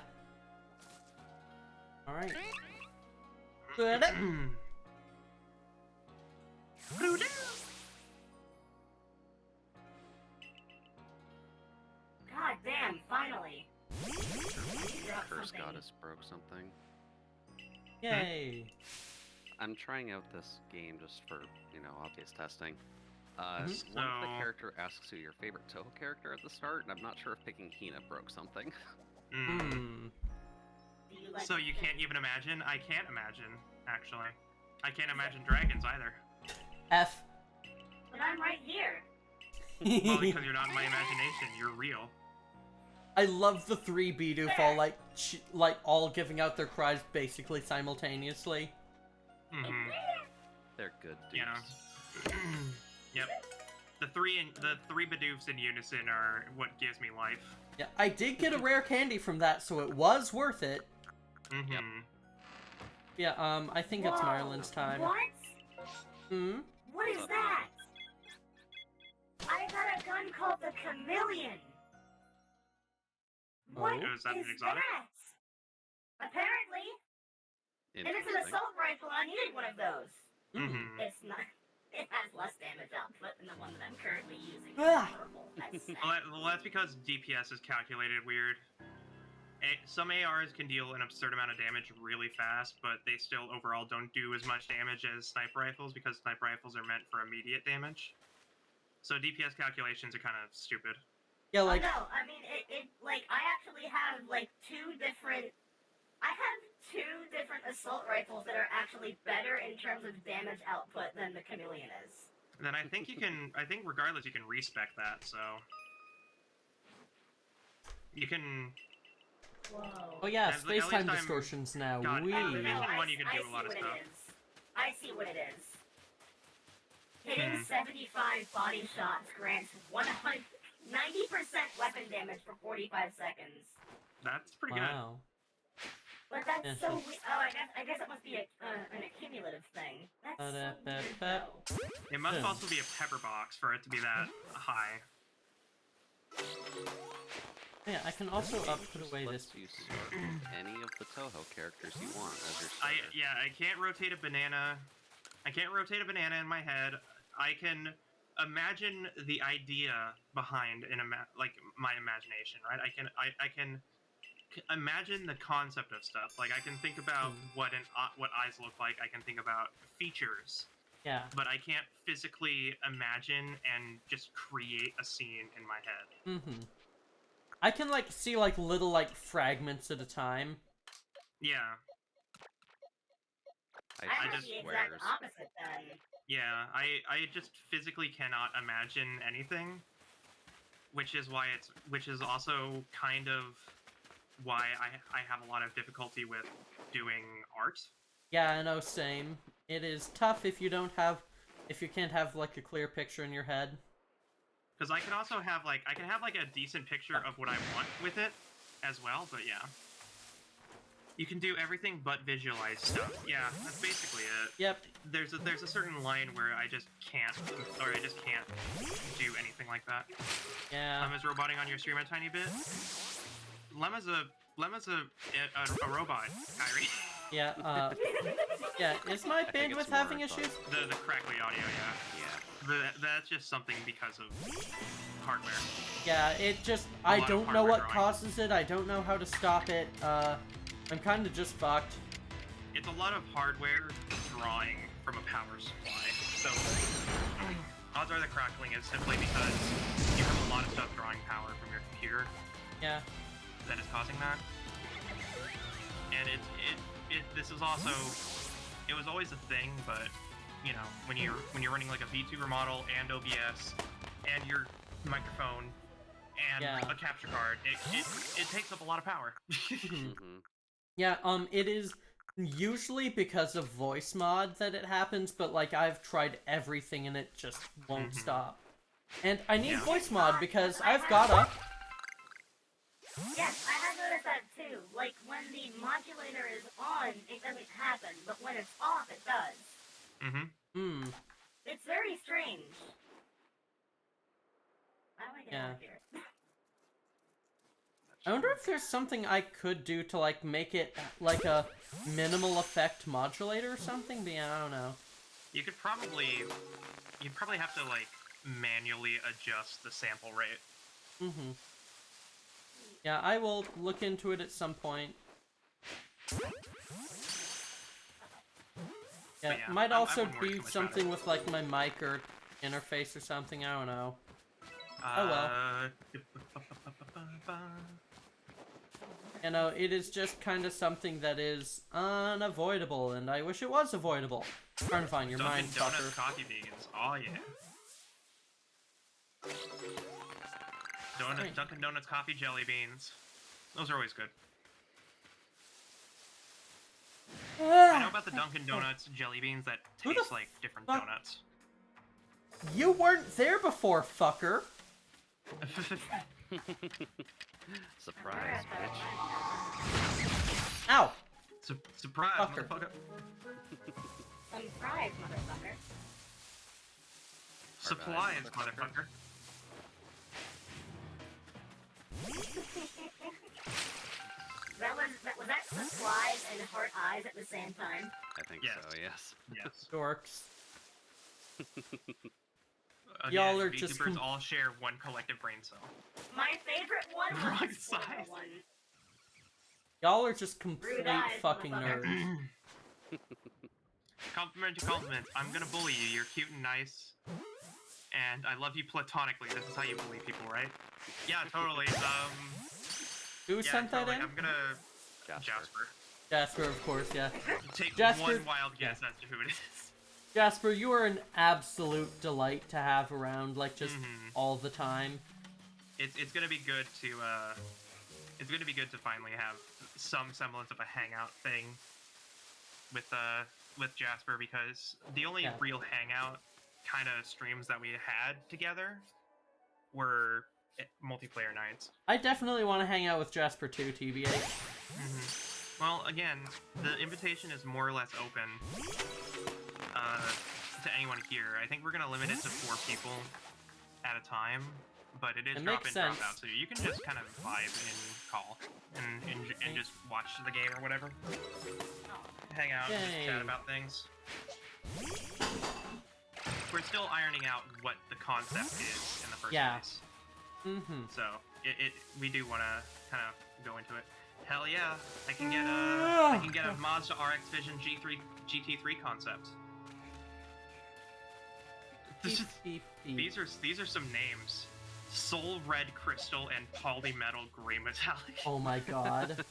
Alright. Good. God damn, finally. Curse goddess broke something. Yay. I'm trying out this game just for, you know, obvious testing. One of the So- character asks you your favorite Toho character at the start, and I'm not sure if picking Hina broke something. Hmm. Do you like So you can't even imagine? I can't imagine, actually. I can't imagine dragons either. F. But I'm right here. Well, because you're not in my imagination, you're real. I love the 3 Bidoof all like all giving out their cries basically simultaneously. Mm-hmm. They're good dudes. Yeah. Yep. The three Bidoofs in unison are what gives me life. Yeah, I did get a rare candy from that, so it was worth it. Mm-hmm. Yep. Yeah, I think it's Whoa, Marilyn's time. What? Hmm? What is that? I got a gun called the Chameleon. What Oh. Is that an is exotic? that? Apparently, if it's an Interesting. assault rifle, I needed one of those. Mm-hmm. It's not. It has less damage output than the one that I'm currently using. Ah. Horrible. That's sad. Well, that's because DPS is calculated weird. Some ARs can deal an absurd amount of damage really fast, but they still overall don't do as much damage as sniper rifles because sniper rifles are meant for immediate damage. So DPS calculations are kind of stupid. Yeah, like Oh, no, I mean, like, I actually have, like, two different assault rifles that are actually better in terms of damage output than the Chameleon is. Then I think you can. I think regardless, you can respec that. So you can. Whoa. oh yeah, At least space-time I'm- distortions now. God, Wee. Division No, 1 you can do see a lot of what stuff. it is. I see what it is. Hitting Hmm. 75 body shots grants 90% weapon damage for 45 seconds. That's pretty good. Wow. But that's Yeah, so so- weird. Oh, I guess it must be an accumulative thing. That's so weird, though. It must Hmm. also be a pepper box for it to be that high. Yeah, I can also put away Lets this. you start with any of the Toho characters you want as your starter. I can't rotate a banana. I can't rotate a banana in my head. I can imagine the idea behind like my imagination, right? I can imagine the concept of stuff. Like I can think about what eyes look like. I can think about features, Yeah. but I can't physically imagine and just create a scene in my head. Mm-hmm. I can like see like little like fragments at a time. Yeah. I I have just the exact swears. opposite then. Yeah, I just physically cannot imagine anything, which is also kind of why I have a lot of difficulty with doing art. Yeah, I know, same. It is tough if you can't have like a clear picture in your head. Because I can also have like a decent picture of what I want with it as well, but yeah. You can do everything but visualize stuff. Yeah, that's basically it. Yep. There's a certain line where I just can't do anything like that. Yeah. Lemma's roboting on your stream a tiny bit. Lemma's a robot, Kyrie. Yeah, yeah, is my think it's bandwidth more having the- issues? The crackly audio, yeah. Yeah. That's just something because of hardware. Yeah, it just, A I lot of don't know what hardware drawing. causes it, I don't know how to stop it, I'm kinda just fucked. It's a lot of hardware drawing from a power supply. So odds are the crackling is simply because you have a lot of stuff drawing power from your computer Yeah. that is causing that. And this is also, it was always a thing, but you know, when you're running like a VTuber model and OBS and your microphone and Yeah. a capture card, it takes up a lot of power. Mhm. Mhm. Yeah, it is usually because of voice mod that it happens, but like I've tried everything and it just won't Mhm. stop. And I need Yeah. voice mod because I've got a... Yes, I have noticed that too. Like, when the modulator is on, it doesn't happen, but when it's off, it does. Mm-hmm. Hmm. It's very strange. How do I get out of here? I wonder if there's something I could do to, like, make it, like, a minimal effect modulator or something, but yeah, I don't know. You'd probably have to, like, manually adjust the sample rate. Mm-hmm. Yeah, I will look into it at some point. Yeah, it might also be something with, like, my mic or interface or something, I don't know. Oh well. You know, it is just kind of something that is unavoidable, and I wish it was avoidable. Trying to find your mind, Donuts fucker. coffee beans. Oh yeah. Dunkin' Donuts coffee jelly beans. Those are always good. I know about the Dunkin' Donuts jelly beans that Who the taste like different fuck- donuts. You weren't there before, fucker. Surprise, bitch. Ow. Surprise, Fucker. motherfucker. Surprise, motherfucker. Supplies, motherfucker. Was that supplies and heart eyes at the same time? I think Yes. so, yes. Yes. Dorks. Y'all are just VTubers all share one collective brain cell. My favorite one was Wrong the size. spoiler one. Y'all are just complete Rude eyes, fucking motherfucker. nerds. Compliment to compliment. I'm gonna bully you. You're cute and nice. And I love you platonically. This is how you bully people, right? Yeah, totally. Who Yeah, sent that totally. in? I'm gonna... Jasper. Jasper, of course, yeah. Take Jasper- one wild guess as to who it is. Jasper, you are an absolute delight to have around, like, just Mhm. all the time. It's gonna be good to it's gonna be good to finally have some semblance of a hangout thing with Jasper, because the only Yeah. real hangout kind of streams that we had together were multiplayer nights. I definitely want to hang out with Jasper too, TBA. Well, again, the invitation is more or less open to anyone here. I think we're gonna limit it to 4 people at a time, but it is It drop makes in, drop sense. out, so you can just kind of vibe and call and just watch the game or whatever. Hang out and just Yay. chat about things. We're still ironing out what the concept is in the first Yeah. place. Mm-hmm. So we do want to kind of go into it. Hell yeah, I can get a Mazda RX Vision GT3 concept. Beep, beep. These are some names: Soul Red Crystal and Polymetal Gray Metallic. Oh my god.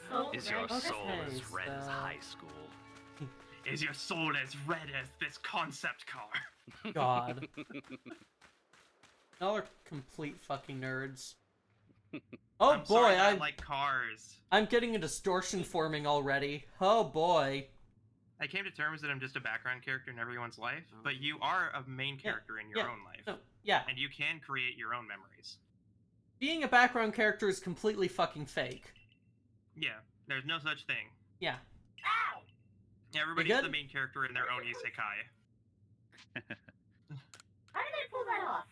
So Is your red. soul as Okay, red as so- high school? Is your soul as red as this concept car? God. Y'all are complete fucking nerds. Oh I'm boy, sorry that I like cars. I'm getting a distortion forming already. Oh boy. I came to terms that I'm just a background character in everyone's life, but you are a main character in your own life, No, yeah. and you can create your own memories. Being a background character is completely fucking fake. Yeah, there's no such thing. Yeah. Ow! Everybody's good? the main character in their own isekai. How did they pull that off?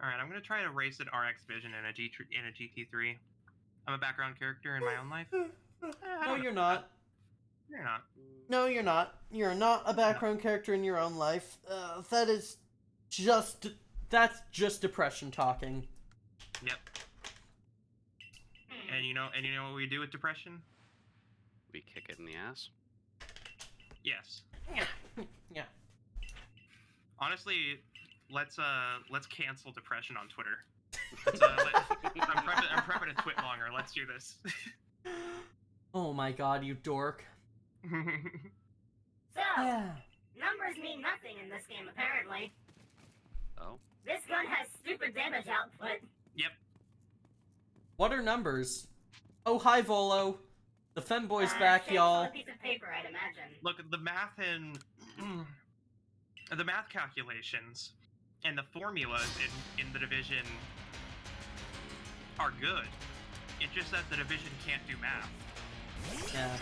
All right, I'm gonna try to race an RX Vision in a GT3. I'm a background character in my own life. No, you're not. You're not. No, you're not. You're not a background character in your own life. That's just depression talking. Yep. And you know what we do with depression? We kick it in the ass. Yes. Yeah. Honestly, let's cancel depression on Twitter. I'm prepping to twit longer. Let's do this. Oh my god, you dork. So, Yeah. numbers mean nothing in this game, apparently. Oh? This gun has stupid damage output. Yep. What are numbers? Oh, hi, Volo. The femboy's back, Shapes y'all. on a piece of paper, I'd imagine. Look, the math and the math calculations and the formulas in the Division are good. It's just that the Division can't do math. Yeah.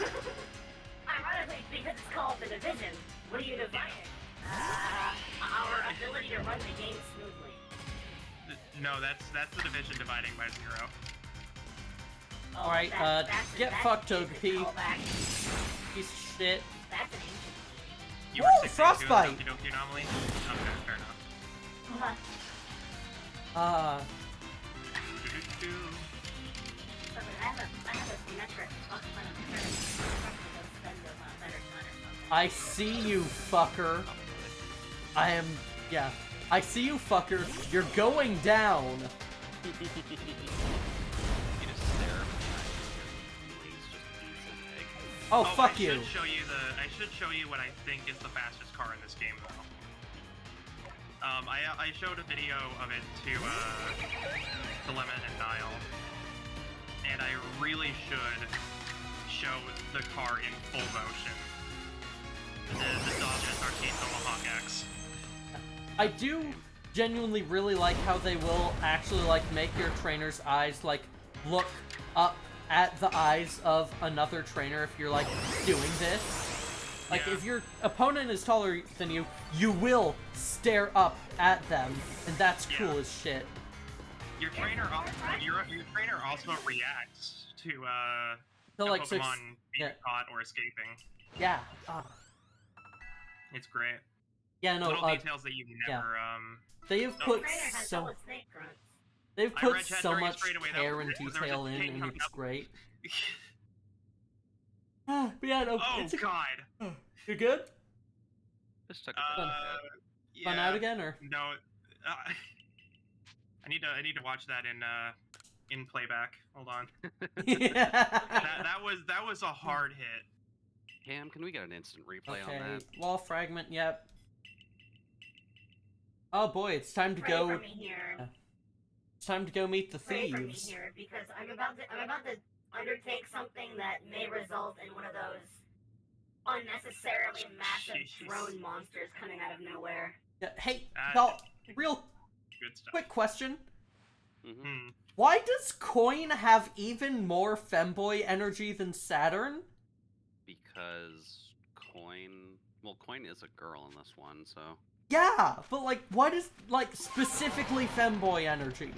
Ironically, because it's called the Division. What are you dividing? Our ability to run the game smoothly. No, that's the division dividing by 0. Oh, Alright, get fucked, Togepi. callback. Piece of shit. That's an ancient. You Woo, were 62 frostbite! in the Doki anomaly? Okay, fair enough. Do-do-do. I have a symmetric I see you, fucker. Yeah. I see you, fucker. You're going down. You just stare at Blaze just eats his egg. Oh, fuck you. I should show you what I think is the fastest car in this game, though. I showed a video of it to Lemon and Niall, and I really should show the car in full motion. The Dodge Arcade Tomahawk X. I do genuinely really like how they will actually, like, make your trainer's eyes, like, look up at the eyes of another trainer if you're, like, doing this. Like, Yeah. if your opponent is taller than you, you will stare up at them, and that's cool Yeah. as shit. Your trainer also reacts to like, Pokemon being yeah. caught or escaping. Yeah. It's great. Yeah, no, Little details that you never they've No. put Trainer has so solid snake grunts. they've I put read chat so during much straight away, that care was- and there was a detail in, king and coming it's up. great. But yeah, no, Oh it's god. you good? Just took a bit. Fun out again, or? No. I need to watch that in playback. Hold on. Yeah. That was a hard hit. Cam, can we get an instant replay on Okay, that? wall fragment, yep. Oh boy, it's time to Pray go. for me here. It's time to go meet the Pray for me thieves. here, because I'm about to undertake something that may result in one of those unnecessarily massive Jeez. drone monsters coming out of nowhere. Yeah, hey, Uh, y'all, real Good stuff. quick question. Mm-hmm. Why does Coin have even more femboy energy than Saturn? Because Coin is a girl in this one, so. Yeah, but like, what is, like, specifically femboy energy?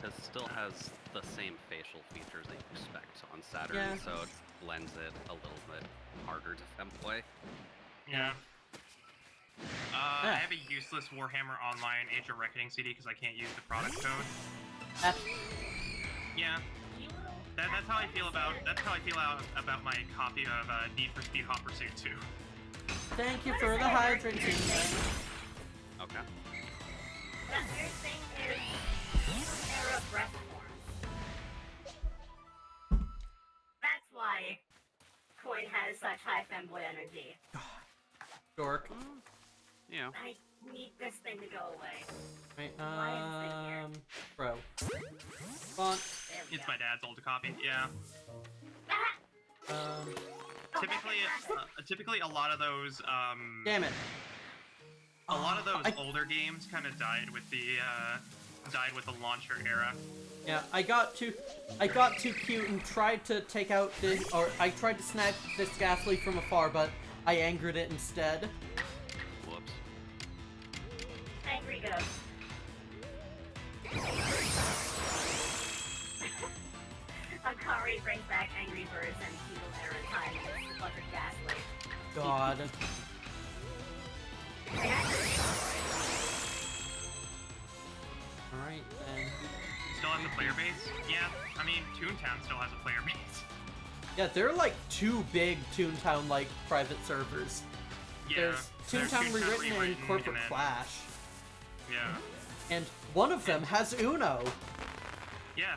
It still has the same facial features that you expect on Saturn, Yeah. so it lends it a little bit harder to femplay. Yeah. I have a useless Warhammer Online Age of Reckoning CD because I can't use the product code. Yeah. That's how I feel about my copy of Need for Speed Hot Pursuit 2. Thank you for the hydrant. Okay. That weird thing is era breath forms. That's why Coin has such high femboy energy. Dork. Yeah. I need this thing to go away. Right, Why bro. Font. There we It's go. my dad's old copy. Yeah. Ah! Typically a lot of those Damn it. a lot of those I- older games kind of died with the launcher era. Yeah, I got too cute and tried to take out I tried to snag this Ghastly from afar, but I angered it instead. Whoops. Angry Ghost. Akari brings back Angry Birds and Feudal Era time with Butter Ghastly. God. Alright, then. Still has a player base? Yeah. I mean, Toontown still has a player base. Yeah, there are like 2 big Toontown like private servers. Yeah. There's Toontown Rewritten and Corporate and then- Clash. Yeah. And one of them has Uno. Yeah.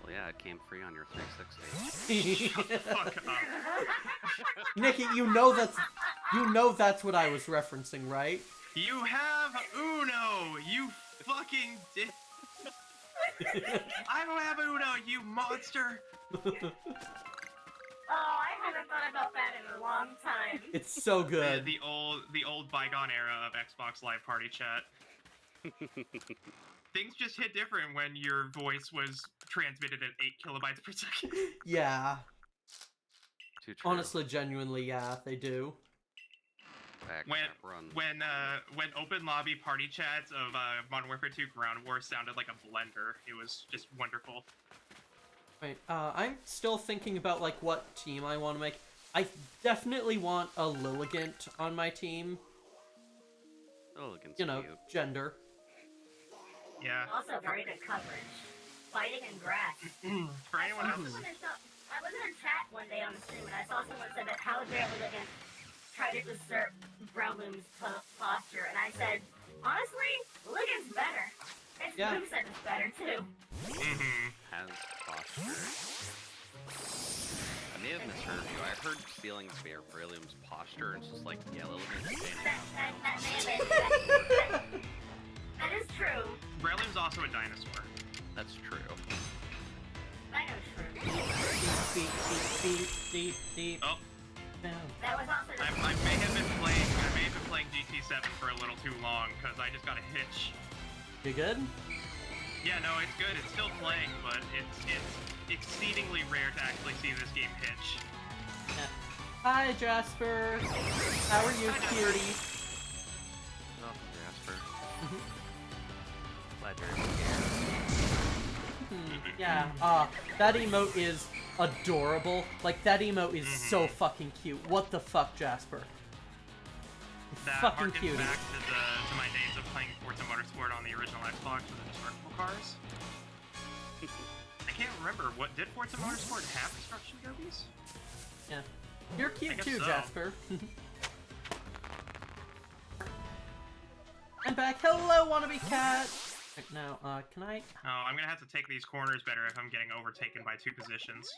Well, yeah, it came free on your 360. Fuck up. Nikki, you know that's what I was referencing, right? You have Uno! You fucking did. I don't have Uno, you monster! Oh, I haven't thought about that in a long time. It's so good. The old bygone era of Xbox Live Party Chat. Things just hit different when your voice was transmitted at 8 kilobytes per second. Yeah. Too true. Honestly, genuinely, yeah, they do. When open lobby party chats of Modern Warfare 2 Ground War sounded like a blender, it was just wonderful. Wait, I'm still thinking about like what team I want to make. I definitely want a Lilligant on my team. Lilligant's You know, cute. gender. Yeah. Also very good coverage. Fighting in grass. For anyone else. I was in a chat one day on the stream and I saw someone said that how dare Lilligant try to usurp Breloom's posture, and I said, honestly, Lilligant's better. Its moveset is better too. Has posture. I may have misheard you. I heard stealing Breloom's posture, and it's just like, yeah, Lilligant's standing up. That is true. Breloom's also a dinosaur. That's true. Deep. Oh. That was also I may have been playing GT7 for a little too long because I just got a hitch. You good? Yeah, no, it's good. It's still playing, but it's exceedingly rare to actually see this game hitch. Yeah. Hi, Jasper. How are you, cutie? Oh, Jasper. Glad you're here. Yeah, that emote is adorable. Like, that emote is so fucking cute. What the fuck, Jasper? That Fucking harkens cutie. back to my days of playing Forza Motorsport on the original Xbox with the destructible cars. I can't remember. Did Forza Motorsport have destruction derbies? Yeah. You're cute too, so. Jasper. I'm back. Hello, wannabe cat. Right now, can I? Oh, I'm gonna have to take these corners better if I'm getting overtaken by 2 positions.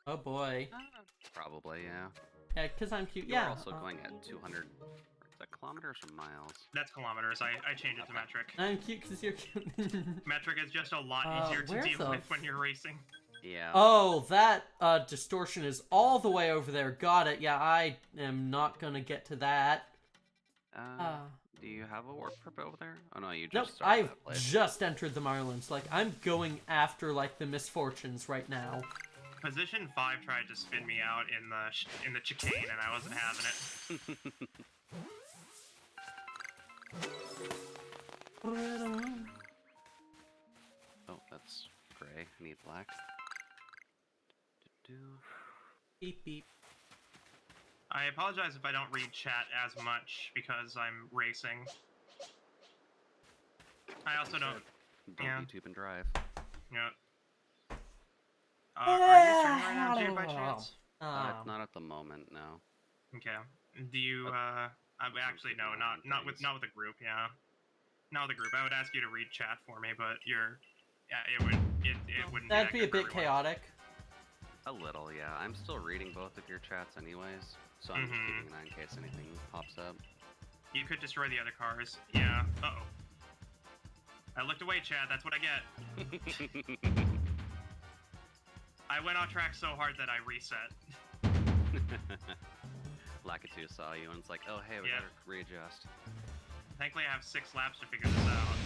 Oh boy. Probably, yeah. Yeah, because I'm cute. You're Yeah. also going at 200. Is that kilometers or miles? That's kilometers. I changed it to metric. I'm cute because you're cute. Metric is just a lot easier to where deal the with when you're racing. Yeah. Oh, that distortion is all the way over there. Got it. Yeah, I am not gonna get to that. Do you have a warp trip over there? Oh no, you just Nope, started I've that place. just entered the Marlins. Like, I'm going after, like, the misfortunes right now. Position 5 tried to spin me out in the chicane, and I wasn't having it. Oh, that's gray. I need black. Beep, beep. I apologize if I don't read chat as much because I'm racing. I also don't. Yeah. YouTube and drive. Yeah. Are you streaming right now, too, by chance? Not at the moment, no. Okay. Do you? Actually, no, not with the group. Yeah. Not with the group. I would ask you to read chat for me, but it wouldn't. That'd be be a that good bit for everyone. chaotic. A little, yeah. I'm still reading both of your chats anyways, so I'm just keeping an eye in case anything pops up. You could destroy the other cars. Yeah. Uh-oh. I looked away, Chad. That's what I get. I went off track so hard that I reset. Lakitu saw you and it's like, oh hey, we gotta readjust. Thankfully, I have 6 laps to figure this out.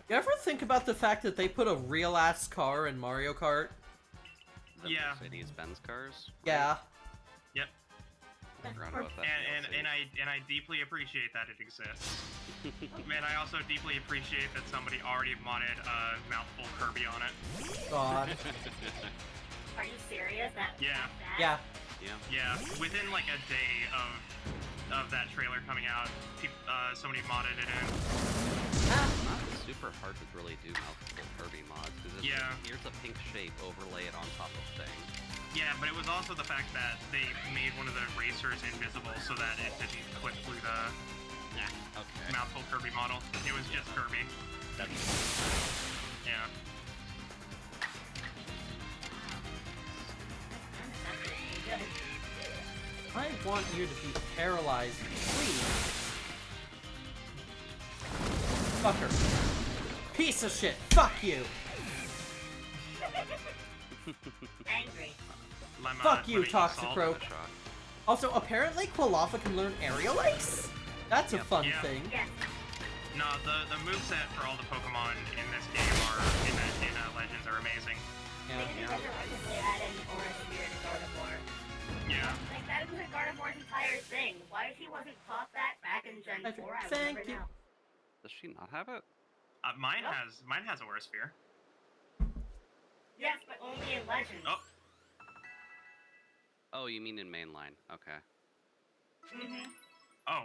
You ever think about the fact that they put a real-ass car in Mario Kart? The Yeah. Mercedes-Benz cars? Yeah. Yep. I forgot about that And I deeply appreciate that it exists. And I also deeply appreciate that somebody already modded a mouthful Kirby on it. God. Are you serious? Yeah. Yeah. Yeah. Within like a day of that trailer coming out, somebody modded it in. It's not super hard to really do multiple Kirby mods, because it's like, here's a pink shape, overlay it on top of thing. Yeah, but it was also the fact that they made one of the racers invisible so that it didn't clip through the mouthful Kirby model. It was just Kirby. Yeah. I want you to be paralyzed, please. Fucker. Piece of shit. Fuck you. Angry. Fuck you, Toxicroak. Also, apparently Quilaffa can learn aerial ace? That's a fun thing. Yes. No, the moveset for all the Pokemon in this game in Legends are amazing. Yeah. Yeah. Like, that was Gardevoir's entire thing. Why she wasn't taught that back in Gen 4, I would Thank never you. know. Does she not have it? Mine has Aura Sphere. Yes, but only in Legends. Oh. Oh, you mean in mainline? Okay. Mm-hmm. Oh.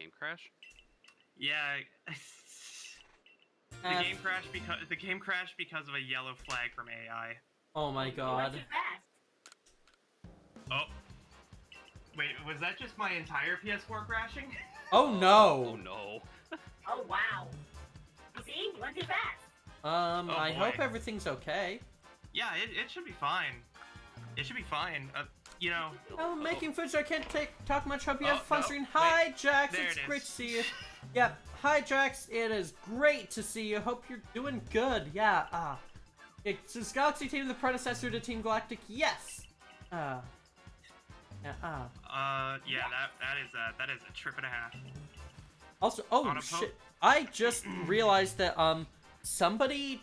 Game crash? Yeah. The game crashed because of a yellow flag from AI. Oh my You went god. too fast. Oh. Wait, was that just my entire PS4 crashing? Oh no. Oh no. Oh, wow. You see? You went too fast. I boy. hope everything's okay. Yeah, it should be fine. It should be fine. You know. Oh, making food, so I can't talk much. Hope you have Oh, fun no, stream. wait. Hi, Jax. There It's it great is. to see you. Yeah. Hi, Jax. It is great to see you. Hope you're doing good. Yeah. Is Galaxy Team the predecessor to Team Galactic? Yes. Yeah. Yeah. That is a trip and a half. Also, On a shit. I just realized that somebody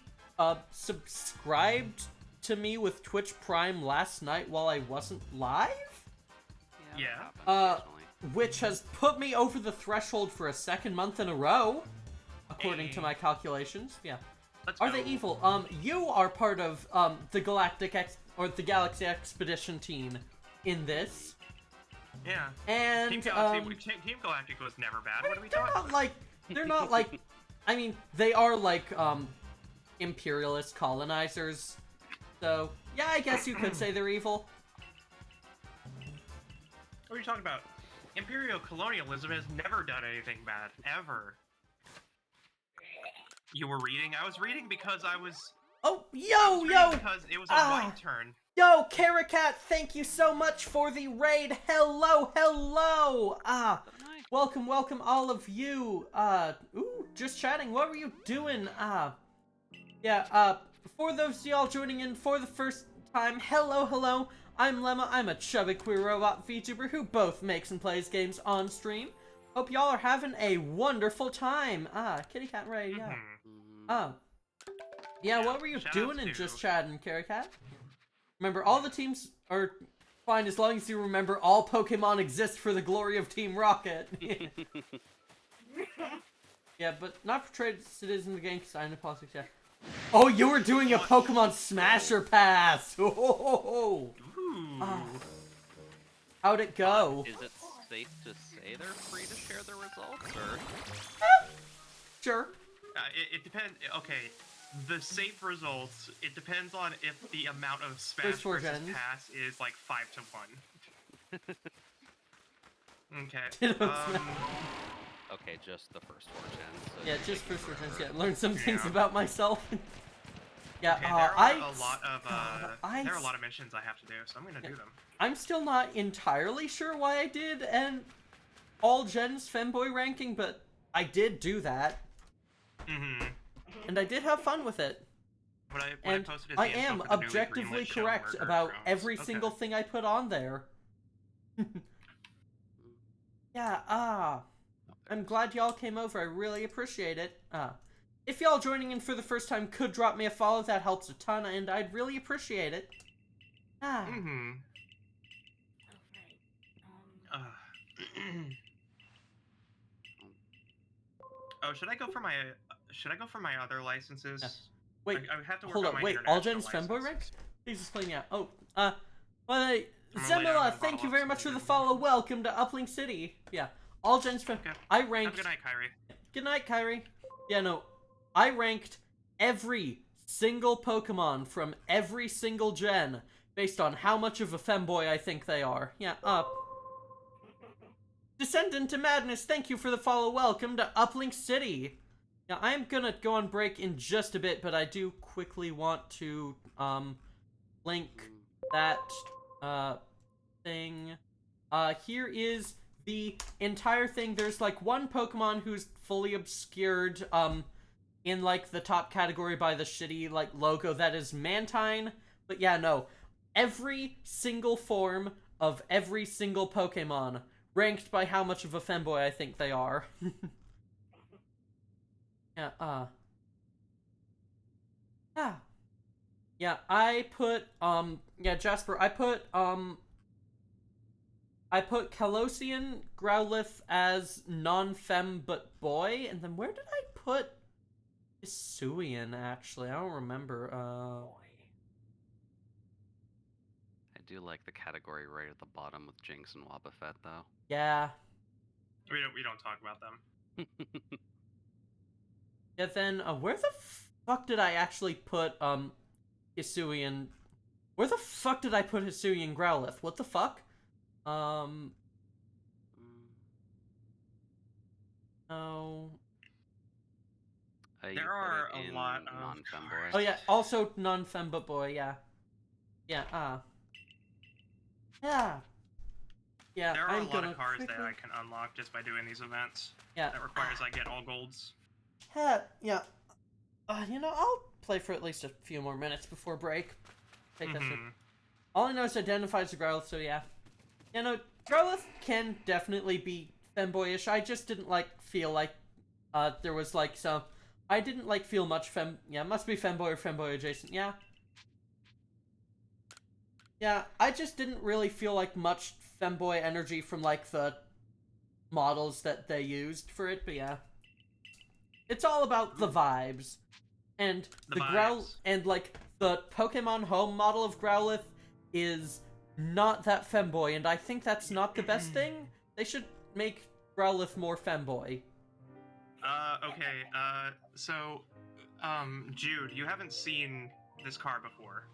subscribed to me with Twitch Prime last night while I wasn't live, Yeah. that happens occasionally. which has put me over the threshold for a second month in a row, according to Hey. my calculations. Yeah. Let's Are go. they evil? You are part of the the Galaxy Expedition team in this, Yeah. and Team Galactic was never bad. What are we they're talking not about? like I mean, they are like imperialist colonizers. So yeah, I guess you could say they're evil. What are you talking about? Imperial colonialism has never done anything bad, ever. You were reading? I was reading because I was. Oh, I yo, was yo, reading because it was a Ah. white turn. yo, Caracat, thank you so much for the raid. Hello, hello. Nice. Welcome, welcome all of you. Ooh, just chatting. What were you doing? For those of y'all joining in for the first time, hello, hello. I'm Lemma. I'm a chubby queer robot VTuber who both makes and plays games on stream. Hope y'all are having a wonderful time. Kitty Cat Raid, yeah. Mhm. Yeah, what were you Shout doing outs in to- just chatting, Caracat? Remember, all the teams are fine as long as you remember all Pokemon exist for the glory of Team Rocket. Yeah, but not portrayed as it is in the game because I'm in politics, yeah. Oh, you were doing a Pokemon Smasher Pass! Oh, Ooh. how'd it go? Is it safe to say they're free to share their results, or? Sure. It depends. Okay, the safe results. It depends on if the amount of Smash First four versus gens. Pass is like 5 to 1. Okay. Ditto Smash. Okay, just the first 4 gens. So Yeah, just first returns. Yeah, learn some things Yeah. about myself. Yeah, Okay, there are I a lot of there are a s- lot of missions I have to do, so I'm gonna do them. I'm still not entirely sure why I did an all gens femboy ranking, but I did do that, Mm-hmm. and I did have fun with it. What I And posted is I the am info for the newly objectively greenlit show correct Murder about Drones. every Okay. single thing I put on there. Yeah, I'm glad y'all came over. I really appreciate it. If y'all joining in for the first time could drop me a follow, that helps a ton, and I'd really appreciate it. Mm-hmm. Okay. Oh, should I go for my other licenses? Yeah. Wait, I would have to work hold on up, my wait, all international gens femboy licenses. ranks? Please explain, yeah. Oh, well, I'm Zemila, gonna thank you bottle very up much for some the beer. follow. Welcome to Uplink City. Yeah, all gens fem. Okay. I Have a ranked. good night, Kyrie. Good night, Kyrie. Yeah, no, I ranked every single Pokemon from every single gen based on how much of a femboy I think they are. Yeah, Descendant to Madness, thank you for the follow. Welcome to Uplink City. Now, I'm gonna go on break in just a bit, but I do quickly want to, link that, thing. Here is the entire thing. There's, like, one Pokemon who's fully obscured, in, like, the top category by the shitty, like, logo that is Mantine. But yeah, no. Every single form of every single Pokemon ranked by how much of a femboy I think they are. Yeah, Yeah, I put, Jasper, I put Kalosian Growlithe as non-fem but boy, and then where did I put Hisuian, actually? I don't remember, I do like the category right at the bottom with Jinx and Wobbuffet, though. Yeah. We don't talk about them. Yeah, then, where the fuck did I actually put, Hisuian? Where the fuck did I put Hisuian Growlithe? What the fuck? No. You There put are it a in lot of non-femboy. Oh yeah, also non-fem but boy, yeah. Yeah, yeah. Yeah, There are I'm a lot gonna of cars quickly... that I can unlock just by doing these events. Yeah. That requires I get all golds. Yeah. I'll play for at least a few more minutes before break. Take that shit. All I know is identifies the Growlithe, so yeah. Growlithe can definitely be femboyish. I just didn't feel like there was some... I didn't feel much must be femboy or femboy adjacent, yeah. Yeah, I just didn't really feel much femboy energy from the models that they used for it, but yeah. It's all about the vibes. And the Pokemon Home model of Growlithe is not that femboy, and I think that's not the best thing. They should make Growlithe more femboy. Okay, so, Jude, you haven't seen this car before.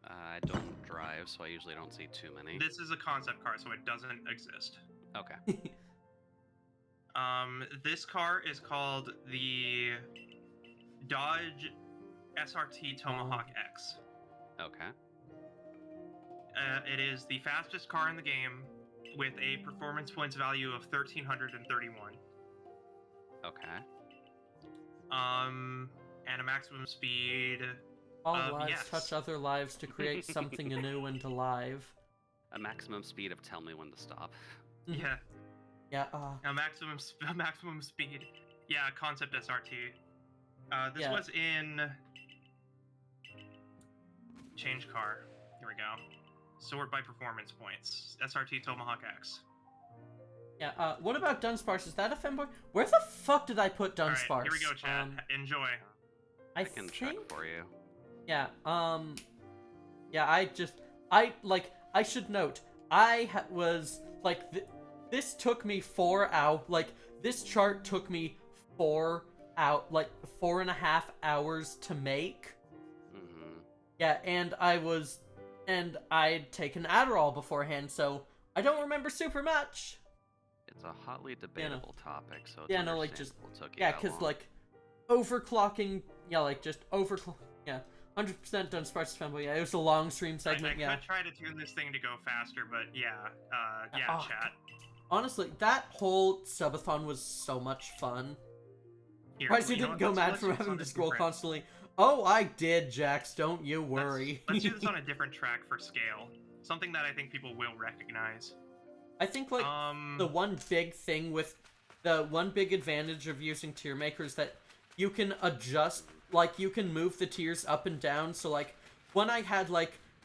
I don't drive, so I usually don't see too many. This is a concept car, so it doesn't exist. Okay. This car is called the Dodge SRT Tomahawk X. Okay. It is the fastest car in the game with a performance points value of 1,331. Okay. And a maximum speed. All lives touch other lives to create something new and alive. A maximum speed of tell me when to stop. Yeah. Yeah. A maximum speed. Yeah, concept SRT. This was in change car. Here we go. Sort by performance points. SRT Tomahawk X. Yeah. What about Dunsparce? Is that a femboy? Where the fuck did I put Dunsparce? All right, here we go, Chad. Enjoy. I can check for you. Yeah. Yeah. I should note. This took me 4 hours. This chart took me 4.5 hours to make. Mm-hmm. Yeah, and I'd taken Adderall beforehand, so I don't remember super much. It's a hotly debatable topic, so it's because overclocking, yeah, 100% Dunsparce femboy. Yeah, it was a long stream segment. I could try to tune this thing to go faster, but yeah, chat. Honestly, that whole subathon was so much fun. Pricey didn't go mad from having to scroll constantly. Oh, I did, Jax. Don't you worry. Let's do this on a different track for scale. Something that I think people will recognize. I think the one big advantage of using tier maker is that you can adjust, you can move the tiers up and down. So when I had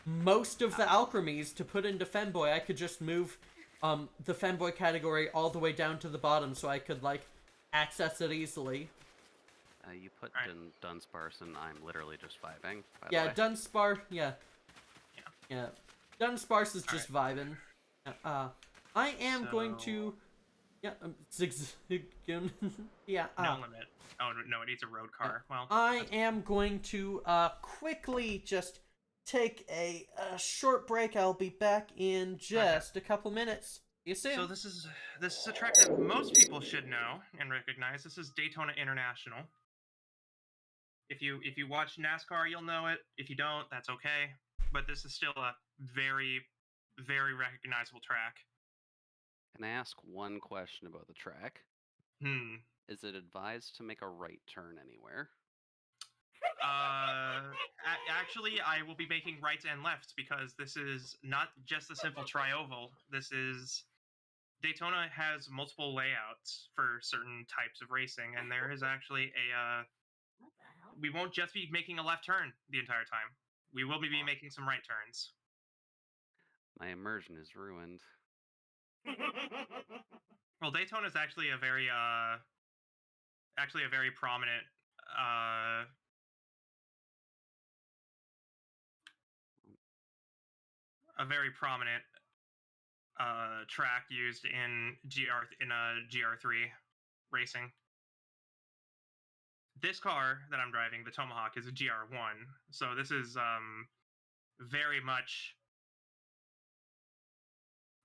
most of the alchemies to put into femboy, I could just move the femboy category all the way down to the bottom, so I could access it easily. You put Dunsparce, and I'm literally just vibing. Yeah, Dunsparce. Yeah. Dunsparce is just vibing. I am going to. Yeah. Yeah. No limit. Oh no, it needs a road car. Well. I am going to quickly just take a short break. I'll be back in just a couple minutes. See you soon. So this is a track that most people should know and recognize. This is Daytona International. If you watch NASCAR, you'll know it. If you don't, that's okay. But this is still a very, very recognizable track. Can I ask one question about the track? Is it advised to make a right turn anywhere? Actually, I will be making rights and lefts because this is not just a simple tri-oval. Daytona has multiple layouts for certain types of racing, and there is actually a we won't just be making a left turn the entire time. We will be making some right turns. My immersion is ruined. Well, Daytona is actually a very prominent track used in GR3 racing. This car that I'm driving, the Tomahawk, is a GR1, so this is very much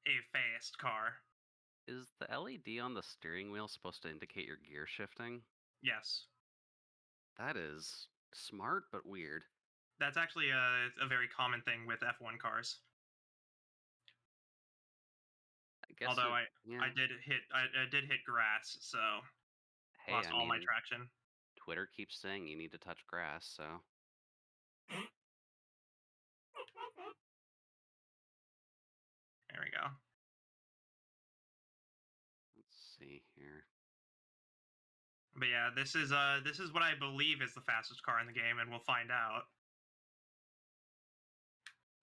a fast car. Is the LED on the steering wheel supposed to indicate your gear shifting? Yes. That is smart, but weird. That's actually a very common thing with F1 cars. I guess Although yeah. I did hit grass, so Hey, lost I all my mean, traction. Twitter keeps saying you need to touch grass, so. There we go. Let's see here. But yeah, this is what I believe is the fastest car in the game, and we'll find out.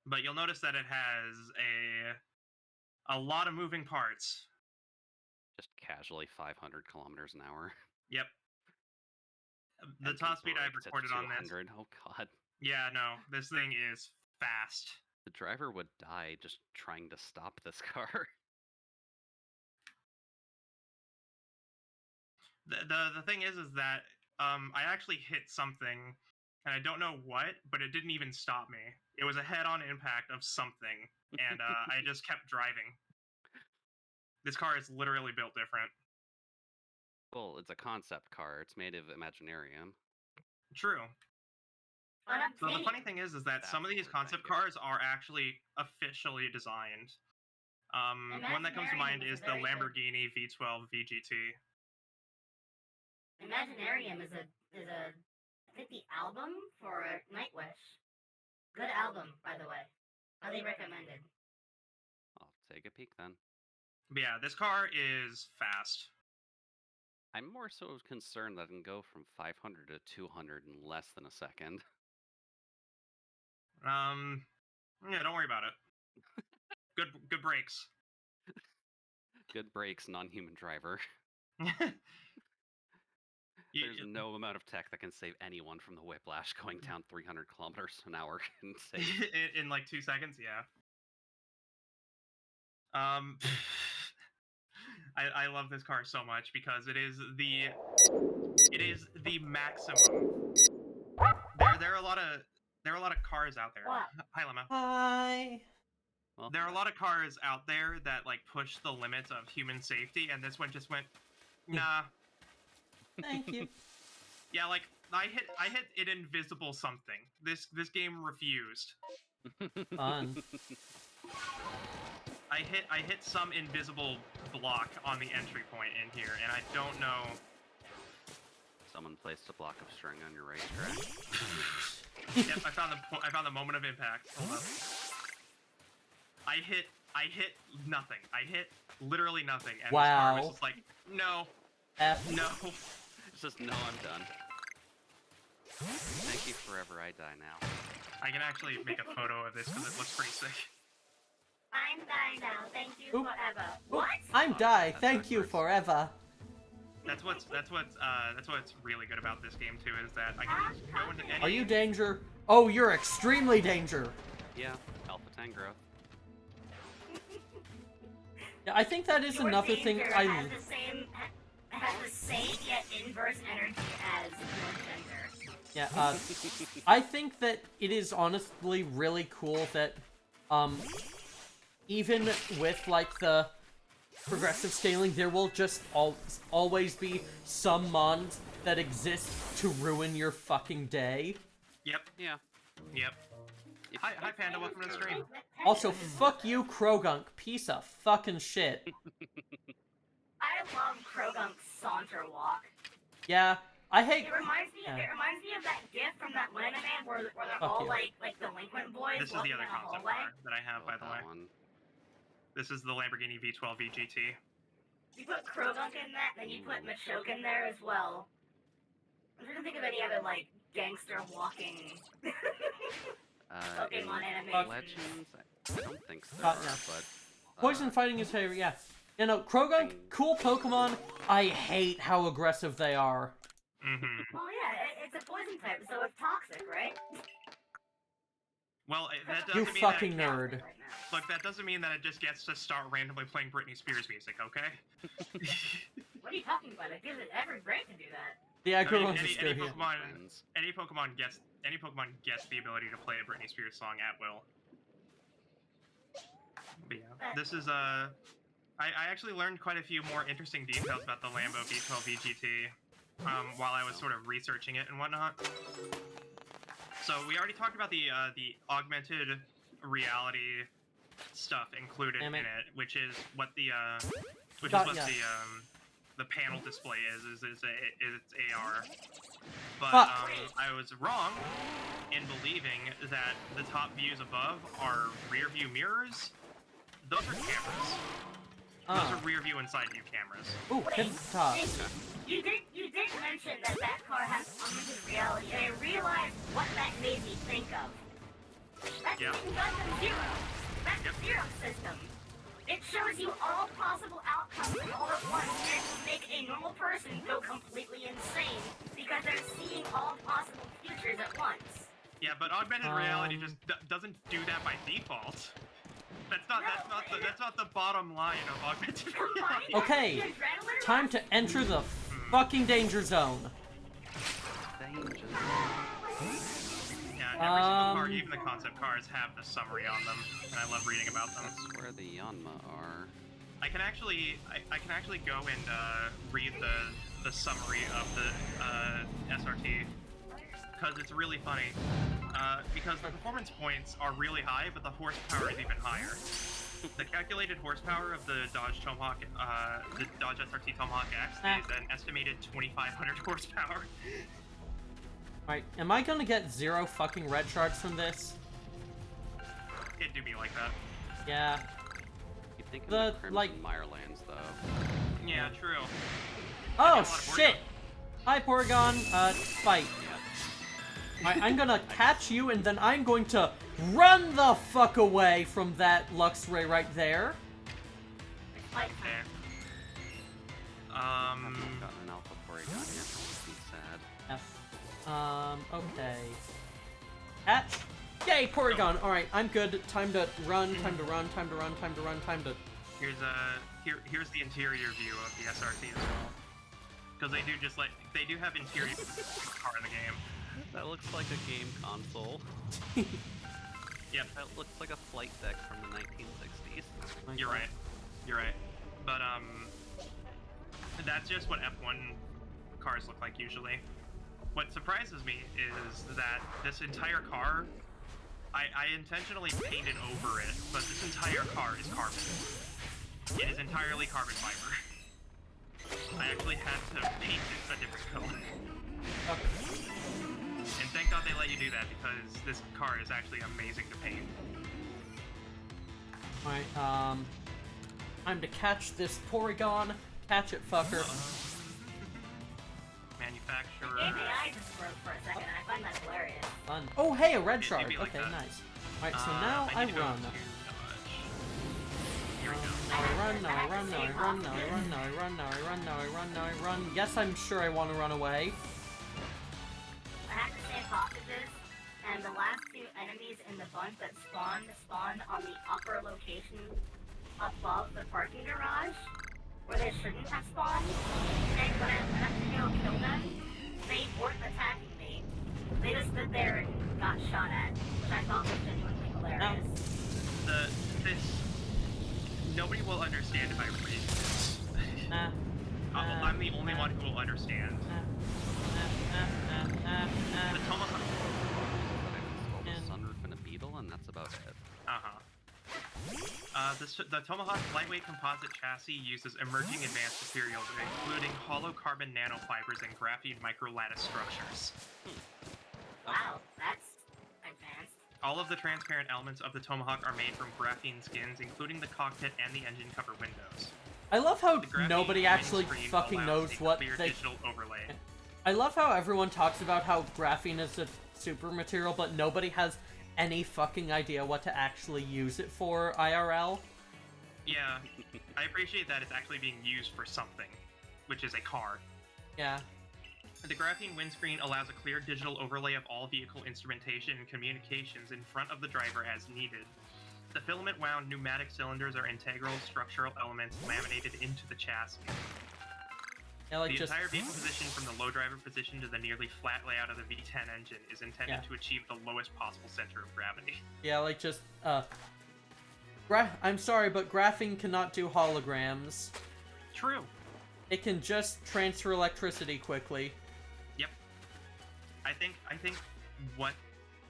But you'll notice that it has a lot of moving parts. Just casually 500 kilometers an hour. Yep. The top speed I've recorded on this. Oh god. Yeah, no, this thing is fast. The driver would die just trying to stop this car. The thing is that I actually hit something, and I don't know what, but it didn't even stop me. It was a head-on impact of something, and I just kept driving. This car is literally built different. Well, it's a concept car. It's made of Imaginarium. True. So the funny thing is that some of these concept cars are actually officially designed. One that comes to mind is the Lamborghini V12 VGT. Imaginarium is a I think the album for Nightwish. Good album, by the way. Highly recommended. I'll take a peek then. But yeah, this car is fast. I'm more so concerned that I can go from 500 to 200 in less than a second. Yeah, don't worry about it. Good brakes. Good brakes, non-human driver. There's no amount of tech that can save anyone from the whiplash going down 300 kilometers an hour can save. in like 2 seconds, yeah. I love this car so much because it is the maximum. There are a lot of cars out there. What? Hi, Lemma. Hi. Well, There are a lot of cars out there that like push the limits of human safety, and this one just went, nah. Thank you. Yeah, like I hit an invisible something. This game refused. Fun. I hit some invisible block on the entry point in here, and I don't know. Someone placed a block of string on your racetrack. Yep, I found the moment of impact. Hold up. I hit nothing. I hit literally nothing, and this car was just like, no, no. It's just no, I'm done. Thank you forever. I die now. I can actually make a photo of this because it looks pretty sick. I'm dying now. Thank you Oop. forever. Oop, What? I'm die. That's Thank you backwards. forever. That's what's really good about this game too, is that I can just go into any. Are you danger? Oh, you're extremely danger. Yeah, Alpha 10 growth. Yeah, I think that is Your another thing danger I. has the same yet inverse energy as your gender. Yeah, I think that it is honestly really cool that, even with, like, the progressive scaling, there will just always be some mons that exist to ruin your fucking day. Yep. Yeah. Yep. Hi Panda, welcome to the stream. Also, fuck you, Krogunk, piece of fucking shit. I love Krogunk's saunter walk. Yeah, I hate. It reminds me Yeah. of that gif from that one anime where they're Fuck all you. like delinquent boys This is walking the other down a concept hallway. car that I have, by the way. That one. This is the Lamborghini V12 VGT. You put Krogunk in that, then you put Machoke in there as well. I'm trying to think of any other like gangster walking In Pokemon animation. Legends, I don't think so, Yeah. but... Poison fighting is favorite, yeah. You know, Krogan, cool Pokemon. I hate how aggressive they are. Mm-hmm. Well, yeah, it's a poison type, so it's toxic, right? Well, that You doesn't mean fucking that nerd. Right now. look, that doesn't mean that it just gets to start randomly playing Britney Spears music, okay? What are you talking about? It gives it every right to do that. The I mean, aggro any is good. Pokemon gets the ability to play a Britney Spears song at will. But yeah, this is I actually learned quite a few more interesting details about the Lambo V12 VGT while I was sort of researching it and whatnot. So we already talked about the augmented reality stuff included in it, which is what the panel display is it's AR. But I was wrong in believing that the top views above are rear view mirrors. Those are cameras. Those are rear view and side view cameras. Ooh, hidden top. You did mention that car has augmented reality, and I realized what that made me think of. That's in Gundam Zero. That's the Zero system. It shows you all possible outcomes all at once, and will make a normal person go completely insane because they're seeing all possible futures at once. Yeah, but augmented reality just doesn't do that by default. That's not the bottom line of augmented reality. Okay, time to enter the fucking danger zone. Yeah, every single car, even the concept cars, have the summary on them, and I love reading about them. That's where the Yanma are. I can actually go and read the summary of the SRT because it's really funny. Because the performance points are really high, but the horsepower is even higher. The calculated horsepower of the Dodge Tomahawk, the Dodge SRT Tomahawk X is an estimated 2,500 horsepower. Right, am I gonna get 0 fucking red shards from this? It do be like that. Yeah. You think of the Crimson Mirelands, though. Yeah, true. Oh, shit! Hi, Porygon. Fight. Alright, I'm gonna catch you, and then I'm going to run the fuck away from that Luxray right there. Okay. I've gotten an Alpha Porygon yet. That would be sad. F. Okay. Catch. Yay, Porygon! Alright, I'm good. Time to run, time to run, time to run, time to run, time to... Here's the interior view of the SRT as well. Because they do have interior car in the game. That looks like a game console. Yep. That looks like a flight deck from the 1960s. You're right. You're right. But, that's just what F1 cars look like usually. What surprises me is that this entire car, I intentionally painted over it, but this entire car is carbon. It is entirely carbon fiber. I actually had to paint it a different color. Okay. And thank God they let you do that, because this car is actually amazing to paint. Alright, time to catch this Porygon. Catch it, fucker. Manufacturer. API just broke for a second, and I find that hilarious. Fun. Oh, hey, a red shard. Like Okay, that. nice. Alright, so now I need to go run. to Dodge. Here we go. Now I run, now I run, now I run, now I run, now I run, now I run, now I run, now I run. Yes, I'm sure I want to run away. I have to save hostages, and the last two enemies in the bunch that spawned on the upper location above the parking garage, where they shouldn't have spawned. And when I went to go kill them, they weren't attacking me. They just stood there and got shot at, which I thought was genuinely hilarious. Nobody will understand if I read this. I'm the only one who will understand. The Tomahawk. A sunroof and a beetle, and that's about it. The Tomahawk lightweight composite chassis uses emerging advanced materials, including hollow carbon nanofibers and graphene microlattice structures. Wow, that's advanced. All of the transparent elements of the Tomahawk are made from graphene skins, including the cockpit and the engine cover windows. I love how The graphene nobody windscreen actually fucking allows knows a what clear they... digital overlay. I love how everyone talks about how graphene is a super material, but nobody has any fucking idea what to actually use it for IRL. Yeah, I appreciate that it's actually being used for something, which is a car. Yeah. The graphene windscreen allows a clear digital overlay of all vehicle instrumentation and communications in front of the driver as needed. The filament-wound pneumatic cylinders are integral structural elements laminated into the chassis. Yeah, like The just... entire vehicle position from the low driver position to the nearly flat layout of the V10 engine is intended to achieve the lowest possible center of gravity. Yeah, like just, I'm sorry, but graphene cannot do holograms. True. It can just transfer electricity quickly. Yep. I think what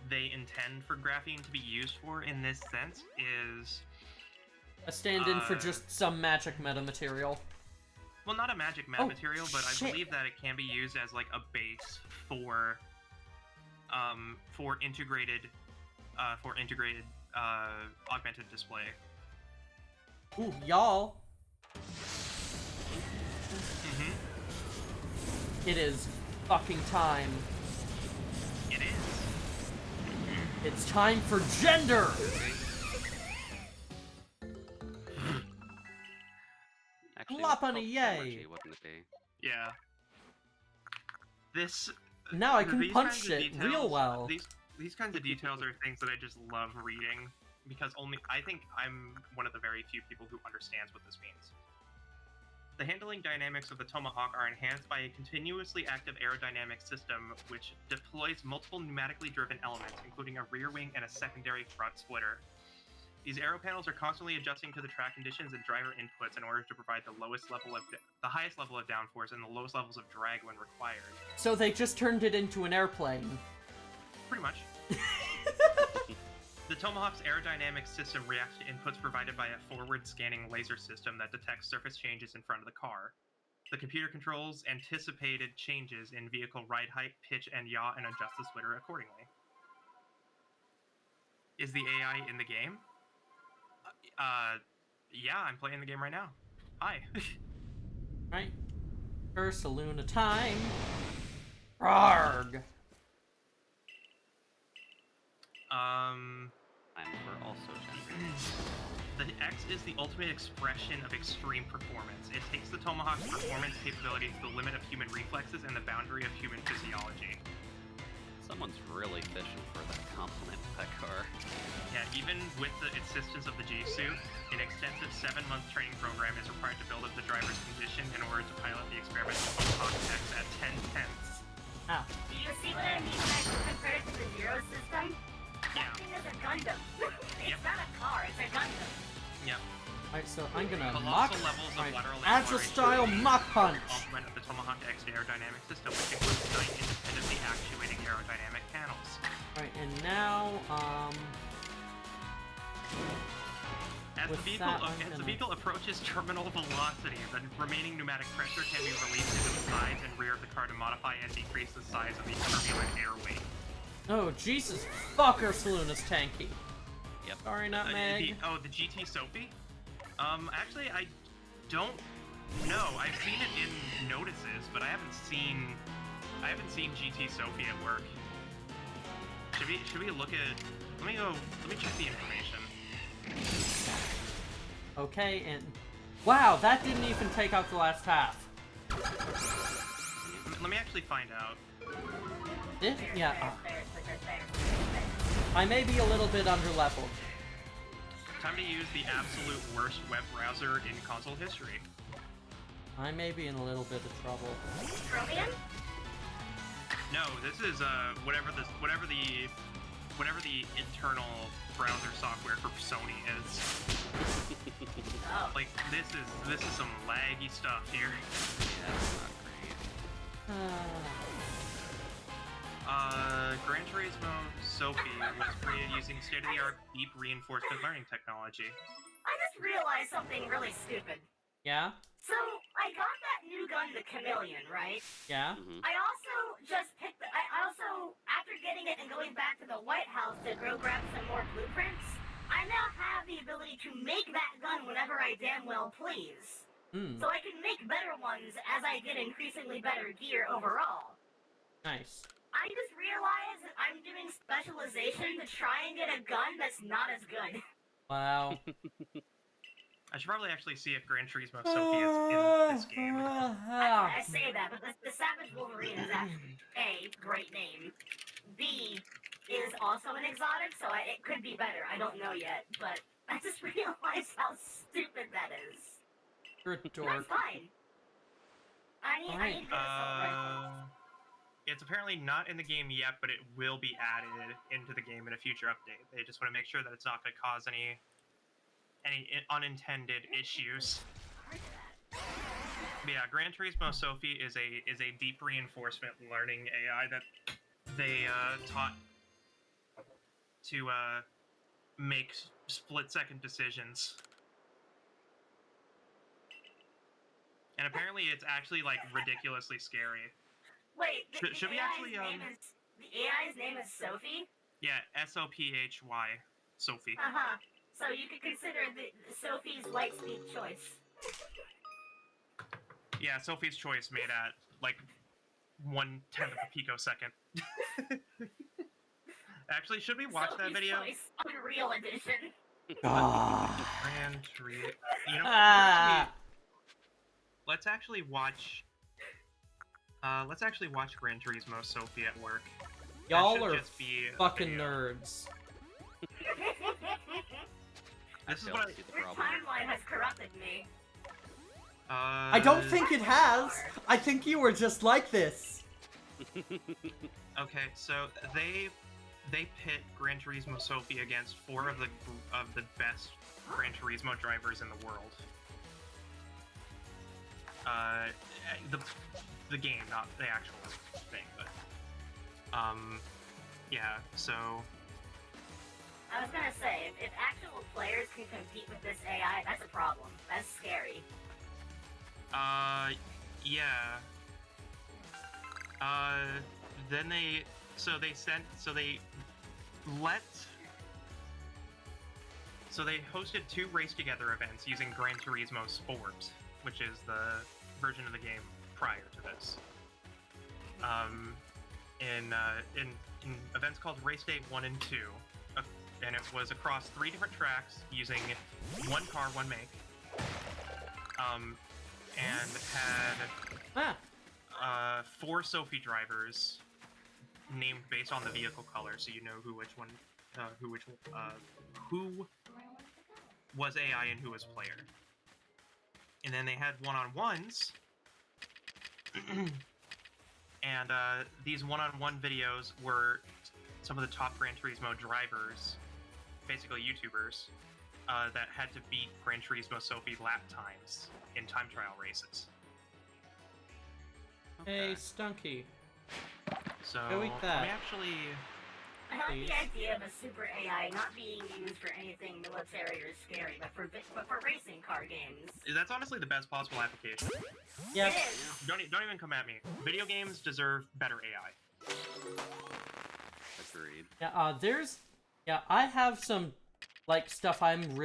they intend for graphene to be used for in this sense is... A stand-in for just some magic metamaterial. Well, not a magic material, but I believe that it can be used as like a base for integrated augmented display. Ooh, y'all. Mm-hmm. It is fucking time. It is. It's time for gender! Actually, Flop on a it's yay. called energy, wouldn't it be? Yeah. This. Now I can these punch kinds of shit details- real well. These kinds of details are things that I just love reading because I think I'm one of the very few people who understands what this means. The handling dynamics of the Tomahawk are enhanced by a continuously active aerodynamic system which deploys multiple pneumatically driven elements, including a rear wing and a secondary front splitter. These aero panels are constantly adjusting to the track conditions and driver inputs in order to provide the highest level of downforce and the lowest levels of drag when required. So they just turned it into an airplane. Pretty much. The Tomahawk's aerodynamic system reacts to inputs provided by a forward-scanning laser system that detects surface changes in front of the car. The computer controls anticipated changes in vehicle ride height, pitch, and yaw and adjusts the splitter accordingly. Is the AI in the game? Yeah, I'm playing the game right now. Hi. Right? First saloon of time. Arg! And we're also gender. The X is the ultimate expression of extreme performance. It takes the Tomahawk's performance capability to the limit of human reflexes and the boundary of human physiology. Someone's really fishing for that compliment with that car. Yeah, even with the assistance of the G-suit, an extensive 7-month training program is required to build up the driver's condition in order to pilot the experimental Tomahawk X at 10/10. Ah. Do you see what I mean when I compare it to the Zero system? Yeah. That thing is a Gundam. It's Yep. not a car, it's a Gundam. Yep. Alright, so I'm gonna Colossal mock... levels of Alright, lateral Agile-style acceleration mock punch! complement of the Tomahawk X aerodynamic system, which includes 9 independently actuating aerodynamic panels. Alright, and now, As With the that, I'm vehicle, gonna- vehicle approaches terminal velocity, the remaining pneumatic pressure can be released into the sides and rear of the car to modify and decrease the size of the turbulent airway. oh, Jesus fucker, Saloon is tanky. Yep. Sorry, Nutmeg. The GT Sophie? Actually, I don't know. I've seen it in notices, but I haven't seen GT Sophie at work. Should we look at? Let me check the information. Okay, and... Wow, that didn't even take out the last half. Let me actually find out. Yeah, There. I may be a little bit underleveled. Time to use the absolute worst web browser in console history. I may be in a little bit of trouble. Chromium? No, this is whatever the internal browser software for Sony is. Oh. Like this is some laggy stuff here. Yeah, that's not great. Gran Turismo Sophie was created using state-of-the-art deep reinforcement learning technology. I just realized something really stupid. Yeah? So, I got that new gun, the Chameleon, right? Yeah? Mm-hmm. I also after getting it and going back to the White House to go grab some more blueprints, I now have the ability to make that gun whenever I damn well please. Hmm. So I can make better ones as I get increasingly better gear overall. Nice. I just realized that I'm doing specialization to try and get a gun that's not as good. Wow. I should probably actually see if Gran Turismo Sophie is in this game. I say that, but the Savage Wolverine is actually A, great name. B, is also an exotic, so it could be better. I don't know yet, but I just realized how stupid that is. You're a That's dork. fine. I need to get assault rifle. It's apparently not in the game yet, but it will be added into the game in a future update. They just want to make sure that it's not going to cause any unintended issues. But yeah, Gran Turismo Sophie is a deep reinforcement learning AI that they taught to make split-second decisions. And apparently it's actually like ridiculously scary. Wait, Should we actually the AI's name is Sophie? Yeah, Sophy, Sophie. So you could consider Sophie's Lightspeed choice. Yeah, Sophie's choice made at like 1/10 of a picosecond. Actually, should we watch that video? Choice, Unreal Edition. Gran Turismo. You know, let's actually watch. Let's actually watch Gran Turismo Sophie at work. Y'all are just be fucking nerds. This is what Your timeline has corrupted me. I don't think it has. I think you were just like this. Okay, so they pit Gran Turismo Sophie against 4 of the best Gran Turismo drivers in the world. The game, not the actual thing, but yeah. So I was gonna say, if actual players can compete with this AI, that's a problem. That's scary. Yeah. Then they hosted 2 Race Together events using Gran Turismo Sport, which is the version of the game prior to this. In events called Race Day 1 and 2, and it was across 3 different tracks using 1 car, 1 make, and had 4 Sophie drivers named based on the vehicle color, so you know who was AI and who was player. And then they had one-on-ones, and these one-on-one videos were some of the top Gran Turismo drivers, basically YouTubers, that had to beat Gran Turismo Sophie lap times in time trial races. Hey, Stunky. So, Go eat that. I like the idea of a super AI not being used for anything military or scary, but for racing car games. That's honestly the best possible application. Yes. It is. Don't even come at me. Video games deserve better AI. Agreed. Yeah, I have some, like, stuff I've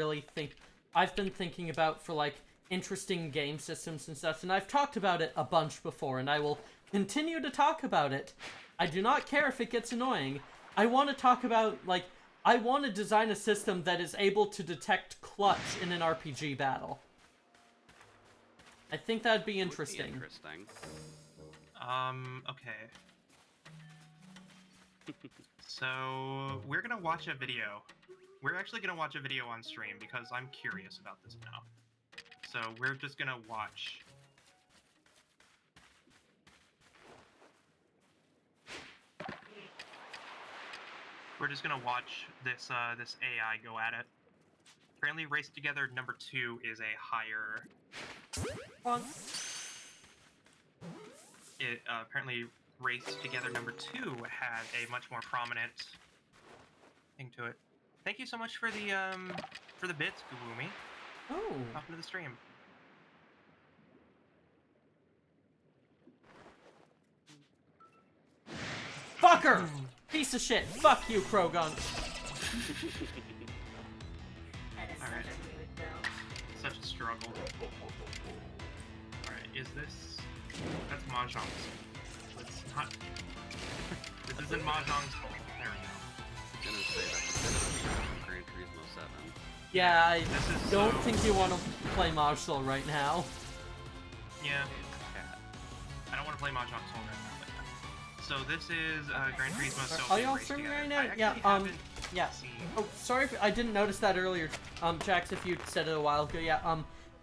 been thinking about for, like, interesting game systems and stuff, and I've talked about it a bunch before, and I will continue to talk about it. I do not care if it gets annoying. I want to talk about, like, I want to design a system that is able to detect clutch in an RPG battle. I think that'd be interesting. Okay. So, we're gonna watch a video. We're actually gonna watch a video on stream because I'm curious about this now. So, we're just gonna watch. We're just gonna watch this this AI go at it. Apparently, Race Together number 2 is a higher. It apparently Race Together number 2 had a much more prominent thing to it. Thank you so much for the bits, Gulumi. Oh. Welcome to the stream. Fucker! Piece of shit. Fuck you, Krogan. That is Alright. such a mood, though. Such a struggle. Alright, is this... That's Mahjong. Let's not isn't Mahjong's fault. There we go. I'm gonna say that's a bit of Gran Turismo 7. Yeah, I This is don't so- think you want to play Marshall right now. Yeah. Cat. I don't want to play Mahjong Soul right now. But, so this is Gran Turismo. So Are they y'all race streaming together. right now? I actually Yeah, haven't yeah. seen- Oh, sorry if I didn't notice that earlier, Jax, if you said it a while ago. Yeah,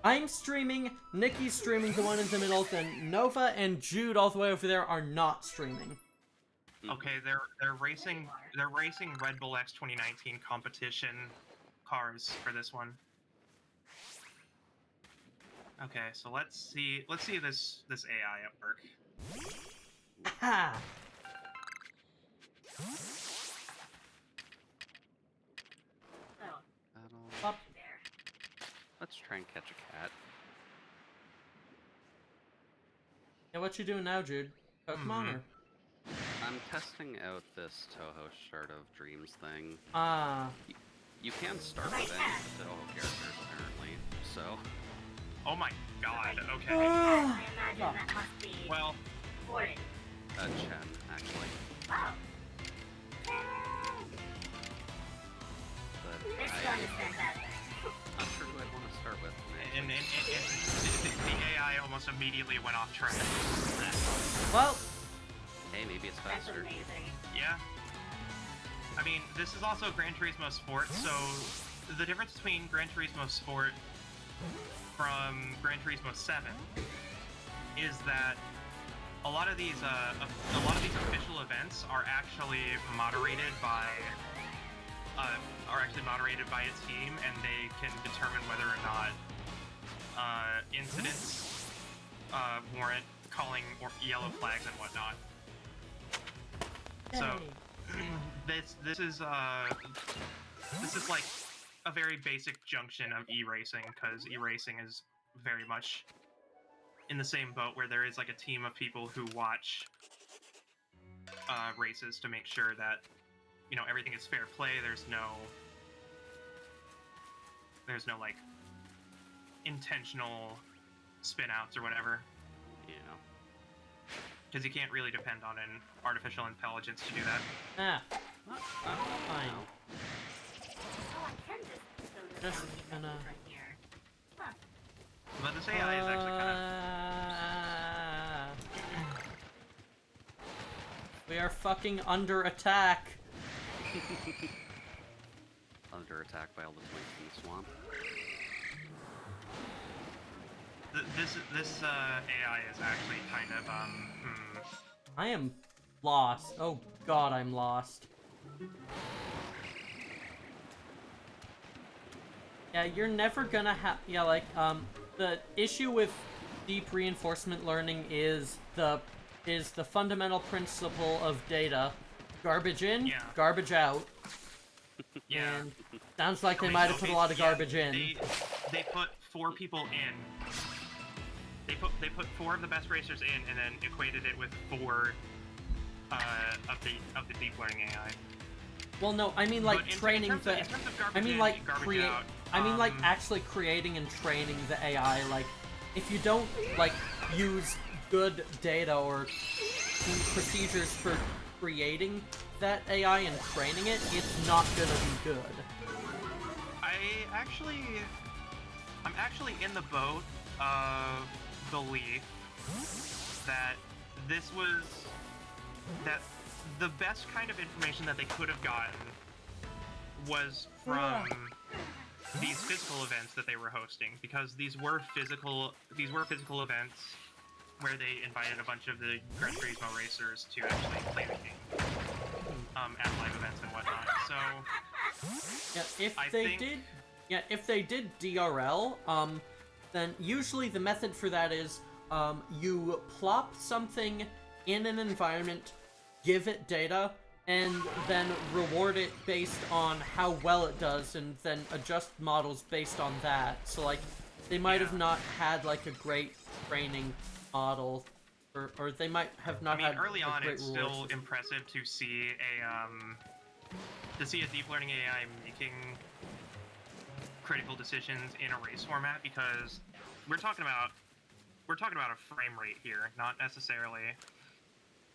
I'm streaming, Nikki's streaming, the one in the middle, then Nova and Jude all the way over there are not streaming. Okay, they're racing Red Bull X 2019 competition cars for this one. Okay, so let's see this AI at work. Ha! Oh, Battle. Up. there. Let's try and catch a cat. Yeah, what you doing now, Jude? Pokemon or? I'm testing out this Toho Shard of Dreams thing. Ah. You can start with any Toho characters, apparently, so... Oh my god, okay. I imagine that must be Well, Gordon. Chen, actually. Oh. But Makes you I'm understand that. not sure who I'd want to start with. and the AI almost immediately went off track. Well, Hey, maybe it's That's faster. amazing. Yeah. I mean, this is also Gran Turismo Sport, so the difference between Gran Turismo Sport from Gran Turismo 7 is that a lot of these official events are actually moderated by a team, and they can determine whether or not incidents warrant calling or yellow flags and whatnot. So this is like a very basic junction of e-racing, because e-racing is very much in the same boat where there is like a team of people who watch races to make sure that, you know, everything is fair play. There's no like intentional spin outs or whatever, Yeah. because you can't really depend on an artificial intelligence to do that. fine. Oh, I can just Just gonna. right here. Huh. But this AI is actually kind of We are fucking under attack. Under attack by all the twinks in the swamp. this AI is actually kind of I am lost. Oh god, I'm lost. Yeah, you're never gonna have. Yeah, like, the issue with deep reinforcement learning is the fundamental principle of data: garbage in, Yeah. garbage out. yeah. And sounds like they Okay, might have so put a lot of yeah, garbage in. They put 4 people in. They put 4 of the best racers in, and then equated it with 4 of the deep learning AI. Well, no, I mean like But in training terms the. of garbage I mean in, like garbage create. out, I mean like actually creating and training the AI. Like, if you don't like use good data or procedures for creating that AI and training it, it's not gonna be good. I'm actually in the boat of belief that that the best kind of information that they could have gotten was from these physical events that they were hosting, because these were physical events where they invited a bunch of the Gran Turismo racers to actually play the game at live events and whatnot. So Yeah, if they did DRL, then usually the method for that is you plop something in an environment, give it data, and then reward it based on how well it does, and then adjust models based on that. So like, they might have not had like a great training model, or they might have not had. Early a on, great it's reward still system. impressive to see a deep learning AI making critical decisions in a race format, because we're talking about a frame rate here, not necessarily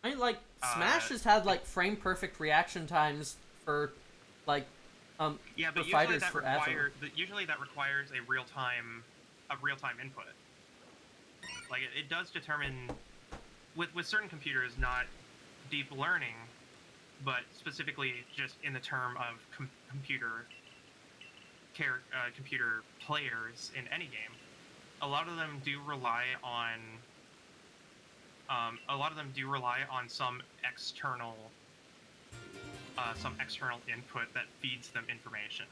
I mean, like, Smash has had, like, frame-perfect reaction times for, like, yeah, but for fighters forever. usually that requires a real-time input. Like, it does determine, with certain computers, not deep learning, but specifically just in the term of computer players in any game, a lot of them do rely on some external input that feeds them information.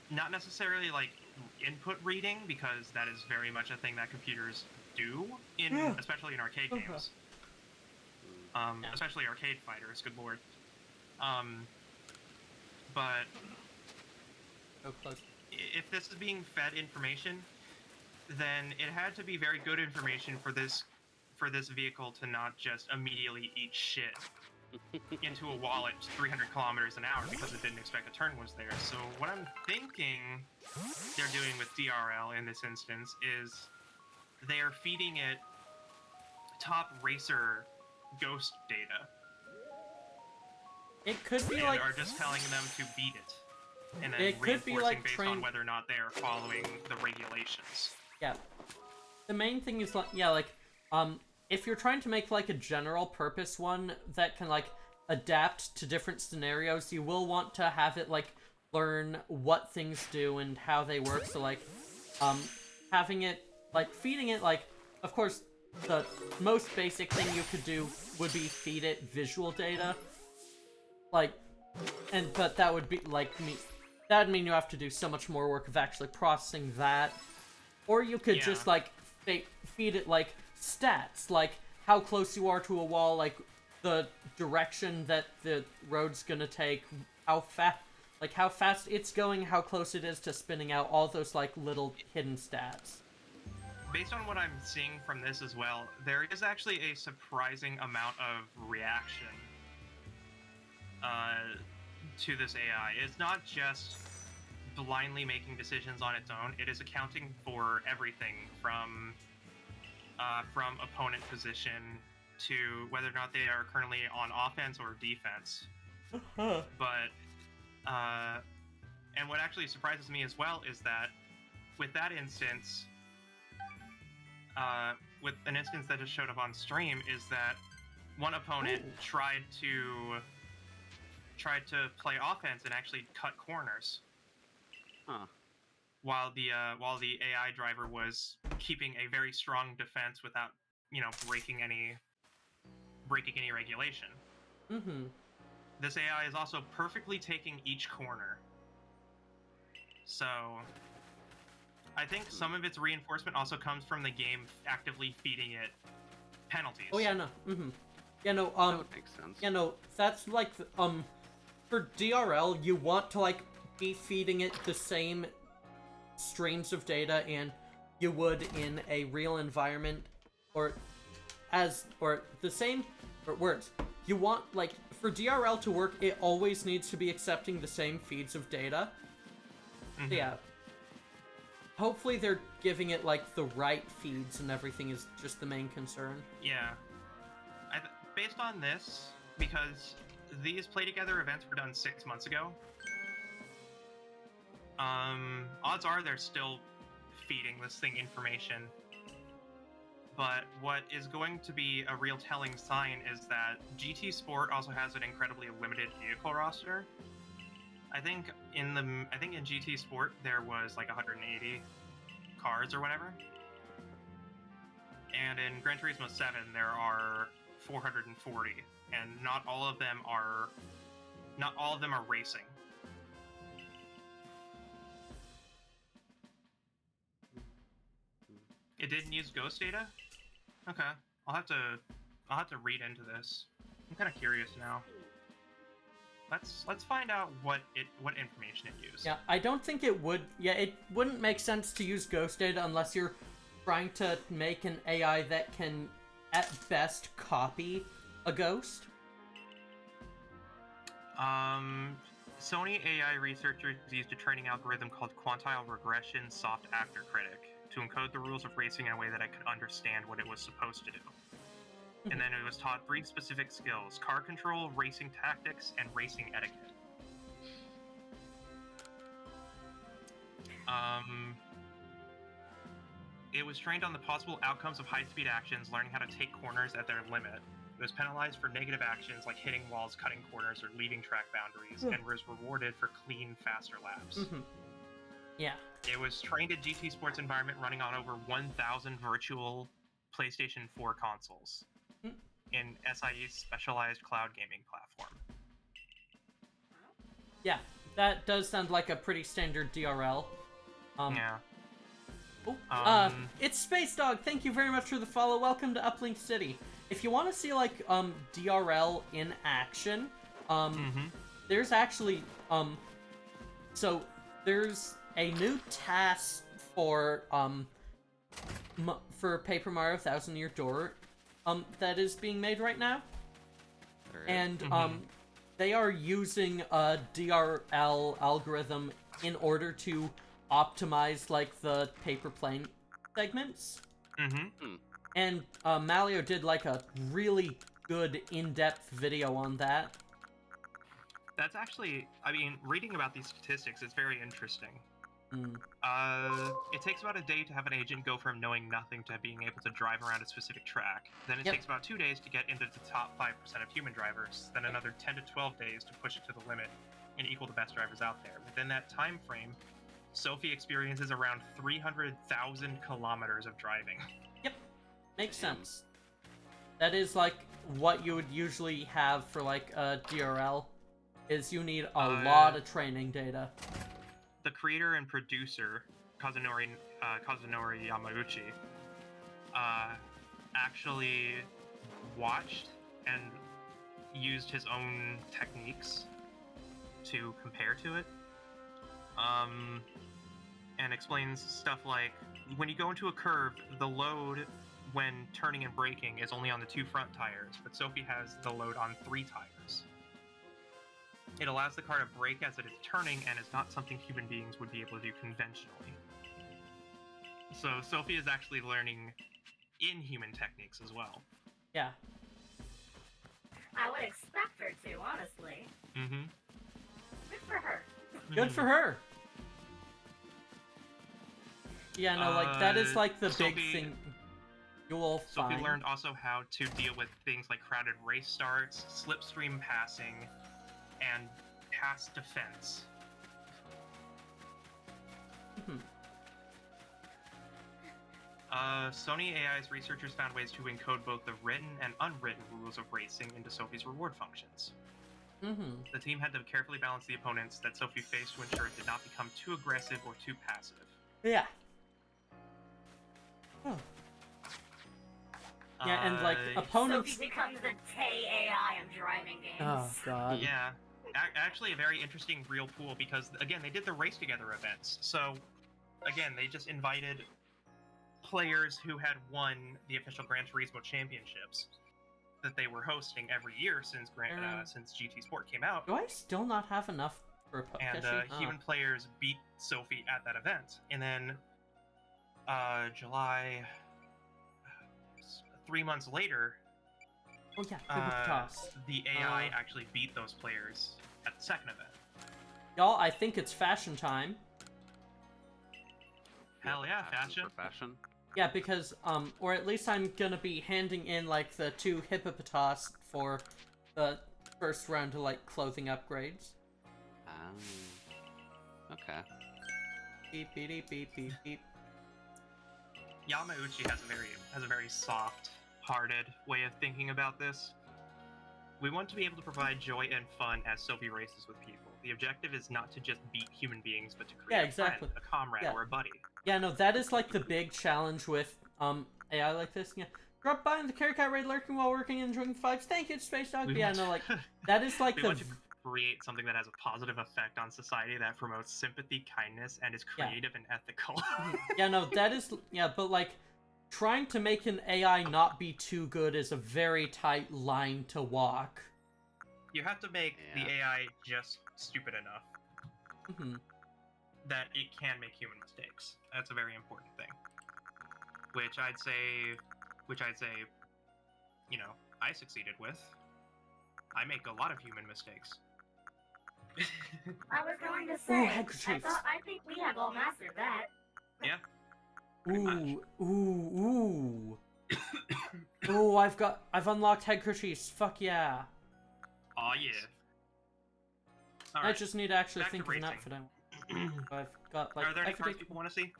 Not necessarily like input reading, because that is very much a thing that computers do especially in arcade games. Especially arcade fighters, good lord. But So close. if this is being fed information, then it had to be very good information for this vehicle to not just immediately eat shit into a wall at 300 kilometers an hour because it didn't expect a turn was there. So what I'm thinking they're doing with DRL in this instance is they are feeding it top racer ghost data. It could be and like... are just telling them to beat it. And then it could be reinforcing like based on whether or not they are following the regulations. Yeah. The main thing is, like, yeah, like, if you're trying to make, like, a general purpose one that can, like, adapt to different scenarios, you will want to have it, like, learn what things do and how they work. So, like, having it, like, feeding it, like, of course, the most basic thing you could do would be feed it visual data. Like, but that would be, like, that'd mean you have to do so much more work of actually processing that. Or you could just, like, feed it, like, stats, like, how close you are to a wall, like, the direction that the road's gonna take, how fast it's going, how close it is to spinning out, all those, like, little hidden stats. Based on what I'm seeing from this as well, there is actually a surprising amount of reaction to this AI. It's not just blindly making decisions on its own. It is accounting for everything from opponent position to whether or not they are currently on offense or defense. But and what actually surprises me as well is that with that instance, with an instance that just showed up on stream, is that one opponent tried to play offense and actually cut corners. Huh. While the AI driver was keeping a very strong defense without, breaking any regulation. Mm-hmm. This AI is also perfectly taking each corner. So I think some of its reinforcement also comes from the game actively feeding it penalties. Oh yeah, no. Mm-hmm. Yeah, no. That would make sense. Yeah, no. That's like for DRL, you want to, like, be feeding it the same streams of data and you would in a real environment, or the same words. You want, like, for DRL to work, it always needs to be accepting the same feeds of data. Mm-hmm. So yeah. Hopefully they're giving it, like, the right feeds and everything is just the main concern. Yeah. Based on this, because these play together events were done 6 months ago, odds are they're still feeding this thing information. But what is going to be a real telling sign is that GT Sport also has an incredibly limited vehicle roster. I think in GT Sport there was like 180 cars or whatever. And in Gran Turismo 7 there are 440, and not all of them are racing. It didn't use ghost data? Okay. I'll have to read into this. I'm kind of curious now. Let's find out what information it used. Yeah, I don't think it would. Yeah, it wouldn't make sense to use ghost data unless you're trying to make an AI that can, at best, copy a ghost. Sony AI researchers used a training algorithm called quantile regression soft actor critic to encode the rules of racing in a way that I could understand what it was supposed to do. And then it was taught 3 specific skills: car control, racing tactics, and racing etiquette. It was trained on the possible outcomes of high-speed actions, learning how to take corners at their limit. It was penalized for negative actions like hitting walls, cutting corners, or leaving track boundaries, and was rewarded for clean, faster laps. Yeah. It was trained in GT Sports environment, running on over 1,000 virtual PlayStation 4 consoles in SIE's specialized cloud gaming platform. Yeah, that does sound like a pretty standard DRL. Yeah. It's Space Dog. Thank you very much for the follow. Welcome to Uplink City. If you want to see like DRL in action, there's actually so there's a new task for Paper Mario Thousand Year Door that is being made right now, and they are using a DRL algorithm in order to optimize like the paper plane segments. And Malio did like a really good in-depth video on that. That's actually, I mean, reading about these statistics is very interesting. It takes about a day to have an agent go from knowing nothing to being able to drive around a specific track. Then it takes about 2 days to get into the top 5% of human drivers. Then another 10 to 12 days to push it to the limit and equal the best drivers out there. Within that time frame, Sophie experiences around 300,000 kilometers of driving. Yep, makes sense. That is like what you would usually have for like a DRL, is you need a lot of training data. The creator and producer, Kazunori Yamauchi, actually watched and used his own techniques to compare to it. And explains stuff like, when you go into a curve, the load when turning and braking is only on the 2 front tires, but Sophie has the load on 3 tires. It allows the car to brake as it is turning, and is not something human beings would be able to do conventionally. So Sophie is actually learning inhuman techniques as well. Yeah. I would expect her to, honestly. Good for her. Good for her. Yeah, no, like, that is, like, the big thing you will find. Sophie learned also how to deal with things like crowded race starts, slipstream passing, and pass defense. Sony AI's researchers found ways to encode both the written and unwritten rules of racing into Sophie's reward functions. The team had to carefully balance the opponents that Sophie faced to ensure it did not become too aggressive or too passive. Yeah. Yeah, and like opponents. Sophie becomes the Tay AI of driving games. Oh god. Yeah, actually a very interesting real pool, because again they did the Race Together events. So again, they just invited players who had won the official Gran Turismo championships that they were hosting every year since since GT Sport came out. Do I still not have enough for a And human players beat Sophie at that event, and then July. 3 months later, the AI actually beat those players at the second event. Y'all, I think it's fashion time. Hell yeah, fashion. Yeah, because, or at least I'm gonna be handing in, like, the 2 hippopotas for the first round of, like, clothing upgrades. Okay. Beep, beep, beep, beep, beep, beep. Yamauchi has a very soft-hearted way of thinking about this. We want to be able to provide joy and fun as Sophie races with people. The objective is not to just beat human beings, but to create a friend, a comrade, or a buddy. Yeah, no, that is like the big challenge with AI like this. Yeah, drop by in the Carry Cat raid, lurking while working and enjoying the vibes. Thank you, Space Dog. Yeah, no, like that is like want to create something that has a positive effect on society, that promotes sympathy, kindness, and is creative and ethical. Yeah, no, that is but like trying to make an AI not be too good is a very tight line to walk. You have to make the AI just stupid enough that it can make human mistakes. That's a very important thing. Which I'd say I succeeded with. I make a lot of human mistakes. I was going to Ooh, say, handkerchiefs. I think we have all mastered that. Yeah. Ooh. Ooh, I've unlocked handkerchiefs. Fuck yeah. Aw, yeah. All I right. just need to actually back to think of an racing. outfit I want. I've got like Are there any cars everyday. people want to see?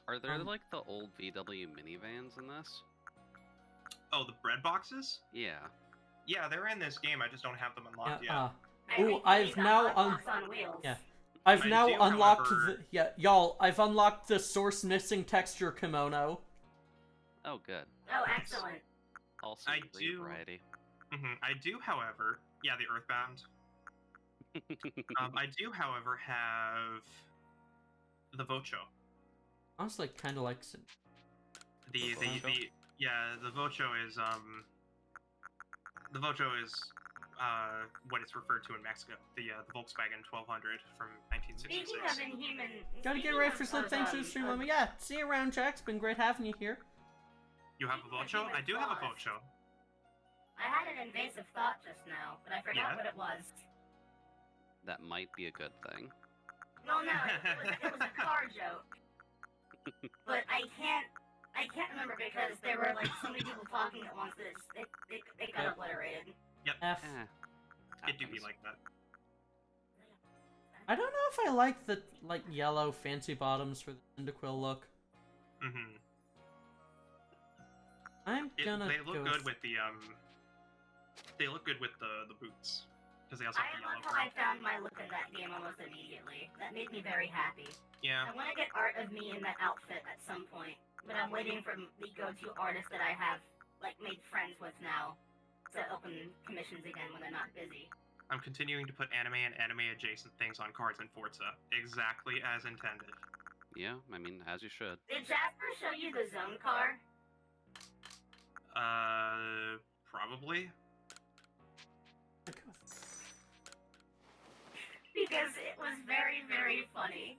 Are there like the old VW minivans in this? Oh, the bread boxes? Yeah. Yeah, they're in this game. I just don't have them unlocked Yeah, yet. I Ooh, think I've we got now hot box on wheels. Yeah. I've I now do, unlocked however- y'all, I've unlocked the source missing texture kimono. Oh, good. Oh, excellent. Also, I great do- variety. I do, however, yeah, the Earthbound. I do, however, have the Vocho. Honestly, kind of likes it. The Vocho is what it's referred to in Mexico. The Volkswagen 1200 from 1966. Speaking of inhuman... Gotta get speaking ready of- for slip. of, Thanks for the stream, Lemmy. Yeah, see you around, Jack. It's been great having you here. You have a Vocho? I do have a Vocho. I had an invasive thought just now, but I forgot Yeah? what it was. That might be a good thing. Well, no, it was a car joke. But I can't remember because there were like so many people talking at once that it got Yep. obliterated. F. It do be Happens. like that. I don't know if I like the yellow fancy bottoms for the Cyndaquil look. Mm-hmm. I'm gonna They go look good with the They look good with the boots because they also I have the love yellow how I grill. found my look in that game almost immediately. That made me very happy. Yeah. I want to get art of me in that outfit at some point, but I'm waiting for the go-to artist that I have like made friends with now to open commissions again when they're not busy. I'm continuing to put anime and anime-adjacent things on cards in Forza, exactly as intended. Yeah, I mean, as you should. Did Jasper show you the zone car? Probably. Because it was very, very funny.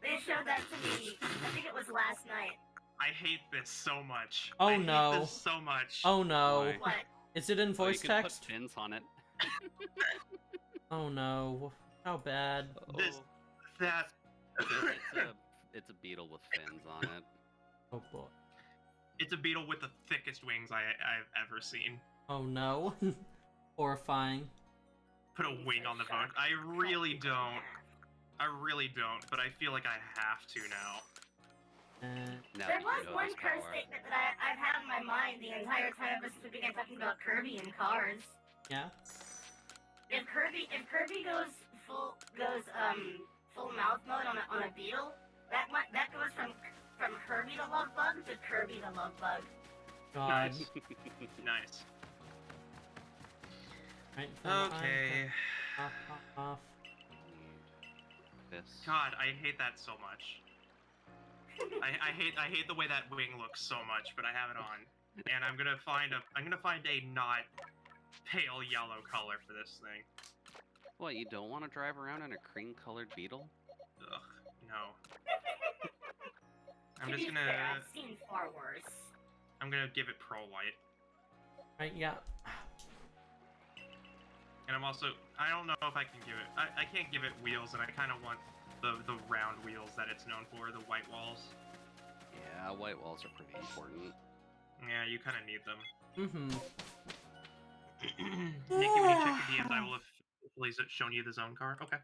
They showed that to me, I think it was last night. I hate this so much. Oh, I hate no. this so much. Oh no. Why? What? Is it in Oh, voice you can text? put pins on it. Oh no. How bad. This- Oh. That. It's a beetle with fins on it. Oh boy. It's a beetle with the thickest wings I've ever seen. Oh no. Horrifying. Put a wing on the boat. I really don't. But I feel like I have to now. Now There that was you know one this curse power. statement that I've had in my mind the entire time ever since we began talking about Kirby and cars. Yeah. If Kirby goes full mouth mode on a beetle, that goes from Herbie the Love Bug to Kirby the Love Bug. God. Nice. Right, then Okay. off. This. God, I hate that so much. I hate the way that wing looks so much, but I have it on, and I'm gonna find a not pale yellow color for this thing. What, you don't want to drive around in a cream-colored beetle? Ugh, no. I'm To just be gonna fair, I've seen far worse. I'm gonna give it pro white, Right, yeah. and I'm also I don't know if I can give it I can't give it wheels, and I kind of want the round wheels that it's known for, the white walls. Yeah, white walls are pretty important. Yeah, you kind of need them. Mm-hmm. Nikki, when you check the DMs, I will have please shown you the zone car. Okay.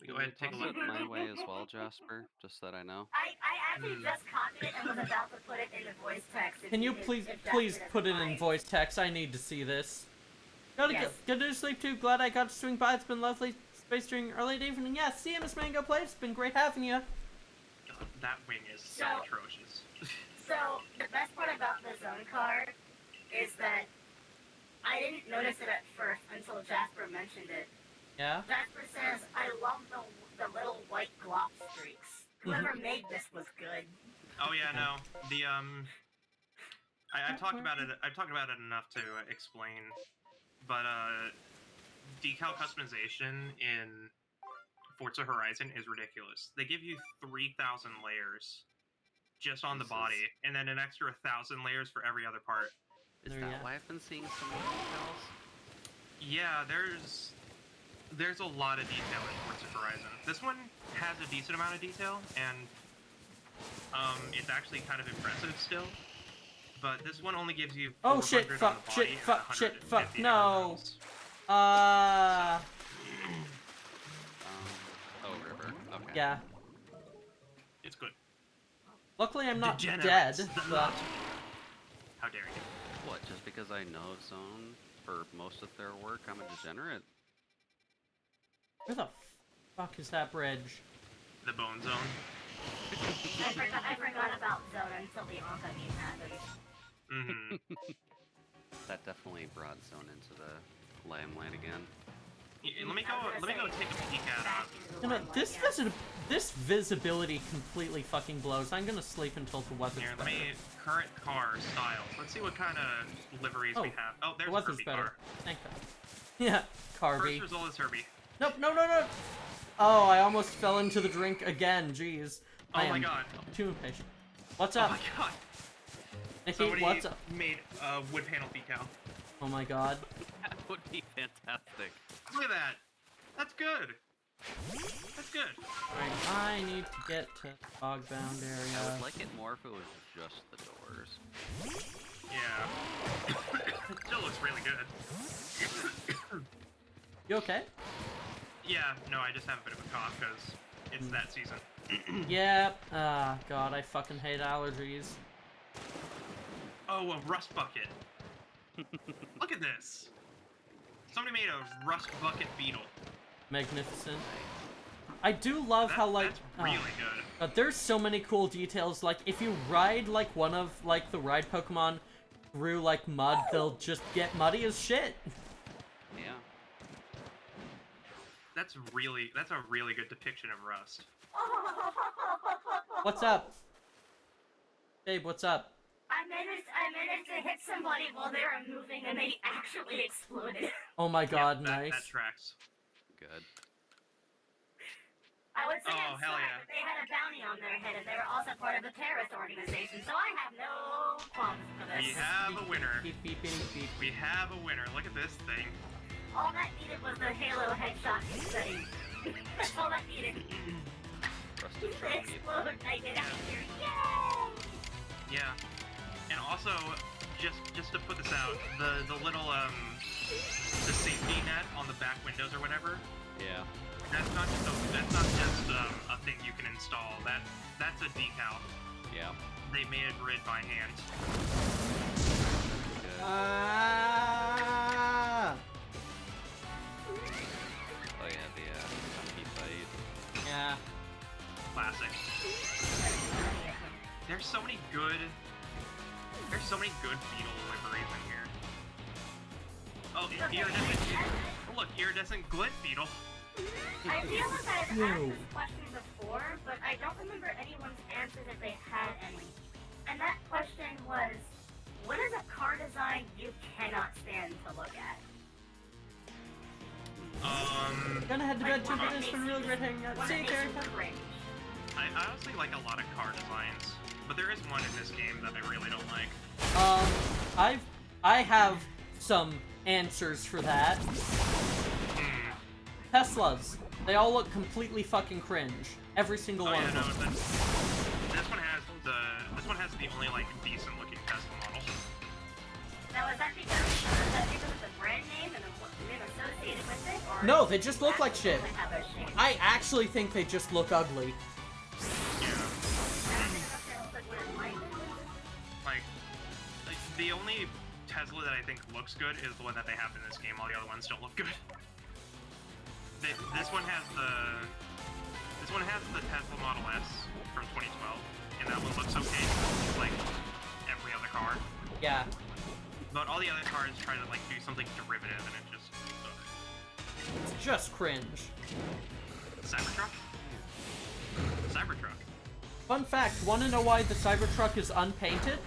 We go Can ahead and take a toss look. it my way as well, Jasper, just so that I know. I actually just copied it and was about to put it in the voice text. Can you please put it in voice text? I need to see this. Gotta Yes. go to sleep too. Glad I got to swing by. It's been lovely space during early evening. Yeah, see you, Miss Mango Plate. It's been great having you. That wing is so So- atrocious. So, the best part about the zone car is that I didn't notice it at first until Jasper mentioned it. Yeah? Jasper says, I love the little white glop streaks. Whoever made this was good. Oh yeah, no. The I've talked about it. I've talked about it enough to explain, but decal customization in Forza Horizon is ridiculous. They give you 3,000 layers just on the Jesus. body, and then an extra 1,000 layers for every other part. Is There that you go. why I've been seeing so many details? Yeah, there's a lot of detail in Forza Horizon. This one has a decent amount of detail, and it's actually kind of impressive still. But this one only gives you 400 Oh shit, on fuck, the body shit, and fuck, shit, fuck, 150 no. arrows. Oh, river. Okay. Yeah. It's good. Luckily I'm not Degenerates, dead, the but... lot. How dare you? What? Just because I know Zone for most of their work, I'm a degenerate? Where the fuck is that bridge? The Bone Zone. I forgot about Zone until the Anka meme happened. Mm-hmm. That definitely brought Zone into the limelight again. Let me go take a peek at You know, this visibility completely fucking blows. I'm gonna sleep until the weather's Here, better. let me current car styles. Let's see what kind of liveries we have. Oh, there's the a weather's Herbie better. car. Thank God. Yeah, Carby. First result is Herbie. Nope, no, no, no! Oh, I almost fell into the drink again, jeez. Oh I my am god. too impatient. What's Oh up? my god. Nikki, Somebody what's up? made a wood panel decal. Oh my god. That would be fantastic. Look at that. That's good. That's good. Alright, I need to get to the fog-bound I area. would like it more if it was just the doors. Yeah. It still looks really good. You okay? Yeah, no, I just have a bit of a cough because it's that season. Yep. Ah, God, I fucking hate allergies. Oh, a rust bucket. Look at this. Somebody made a rust bucket beetle. Magnificent. I do love how, like, that's really good. but there's so many cool details. Like, if you ride, like, one of, like, the ride Pokemon through, like, mud, they'll just get muddy as shit. Yeah. That's a really good depiction of rust. What's up? Babe, what's up? I managed to hit somebody while they were moving and they actually exploded. Oh my god, Yep, nice. That tracks. Good. I would say Oh, I'm hell sorry, yeah. but they had a bounty on their head and they were also part of a terrorist organization, so I have no qualms for We this. have a winner. Beep, beep, beep, beep. We have a winner. Look at this thing. All that needed was the Halo headshot study. That's all that needed. Rusted To Trophy. explode, I get out here. Yay! Yeah. And also, just to put this out, the little the safety net on the back windows or whatever. Yeah. That's not just a thing you can install. That's a decal. Yeah. They made it rid by hand. Good. Ah! Oh yeah, the monkey fight. Yeah. Classic. There's so many good beetle liveries in here. Oh, iridescent glint beetle. I feel like I've No. asked this question before, but I don't remember anyone's answers if they had any. And that question was, what is a car design you cannot stand to look at? Gonna head to bed too, Like, but what it's been makes really you- great hanging out. what See you, makes Carrie. you cringe? I honestly like a lot of car designs, but there is one in this game that I really don't like. I have some answers for that. Teslas. They all look completely fucking cringe. Every single Oh one yeah, of no, them. this one has the only like decent looking Tesla model. Now, is that because of the brand name and the name associated with it? Or No, they just look like shit. they have a shape? I actually think they just look ugly. Yeah. I don't think that's gonna look like what it might be. Like the only Tesla that I think looks good is the one that they have in this game. All the other ones don't look good. This one has the Tesla Model S from 2012, and that one looks okay, just like every other car. Yeah. But all the other cars try to like do something derivative, and it just It's just cringe. Cybertruck. Cybertruck. Fun fact, wanna know why the Cybertruck is unpainted?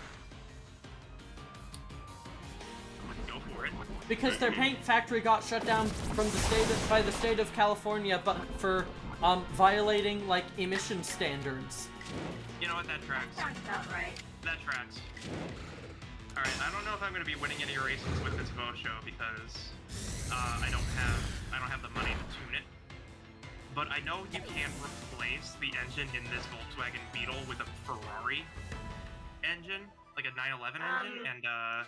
Go for it. Because their paint factory got shut down from by the state of California, but for violating, like, emission standards. You know what, that tracks. Sounds about right. That tracks. Alright, I don't know if I'm gonna be winning any races with this Vo show because I don't have the money to tune it. But I know you can replace the engine in this Volkswagen Beetle with a Ferrari engine, like a 911 engine, and I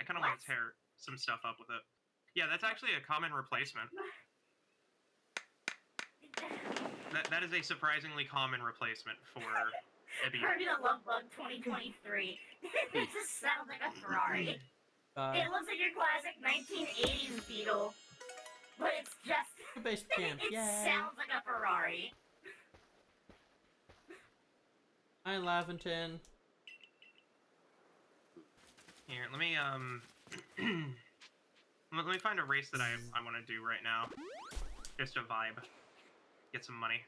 kind of want to tear some stuff up with it. Yeah, that's actually a common replacement. That is a surprisingly common replacement for a Beetle. Formula Love Bug 2023. It just sounds like a Ferrari. It looks like your classic 1980s Beetle, but it's just... Base camp, it yay. sounds like a Ferrari. Hi, Laventon. Here, let me let me find a race that I want to do right now. Just a vibe. Get some money.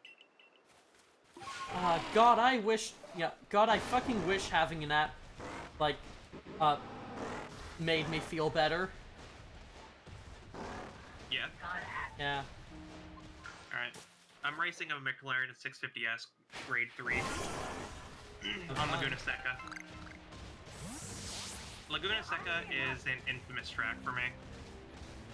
God, I wish... Yeah, God, I fucking wish having an app, like, made me feel better. Yeah? Yeah. Alright. I'm racing a McLaren 650S Grade 3 on Laguna Seca. Laguna Seca is an infamous track for me.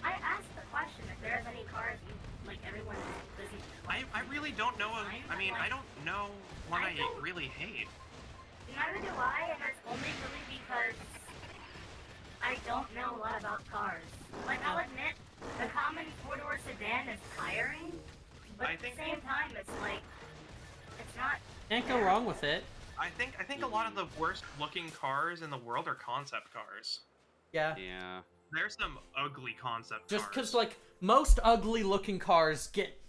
I asked the question if there's any cars you, like, everyone doesn't like. I really don't know. I mean, I don't know what I really hate. Neither do I, and it's only really because I don't know a lot about cars. Like, I'll admit, the common four-door sedan is tiring, but at the same time, it's like, it's not... Can't go wrong with it. I think a lot of the worst looking cars in the world are concept cars. Yeah. Yeah. There's some ugly concept Just cars. because, like, most ugly-looking cars get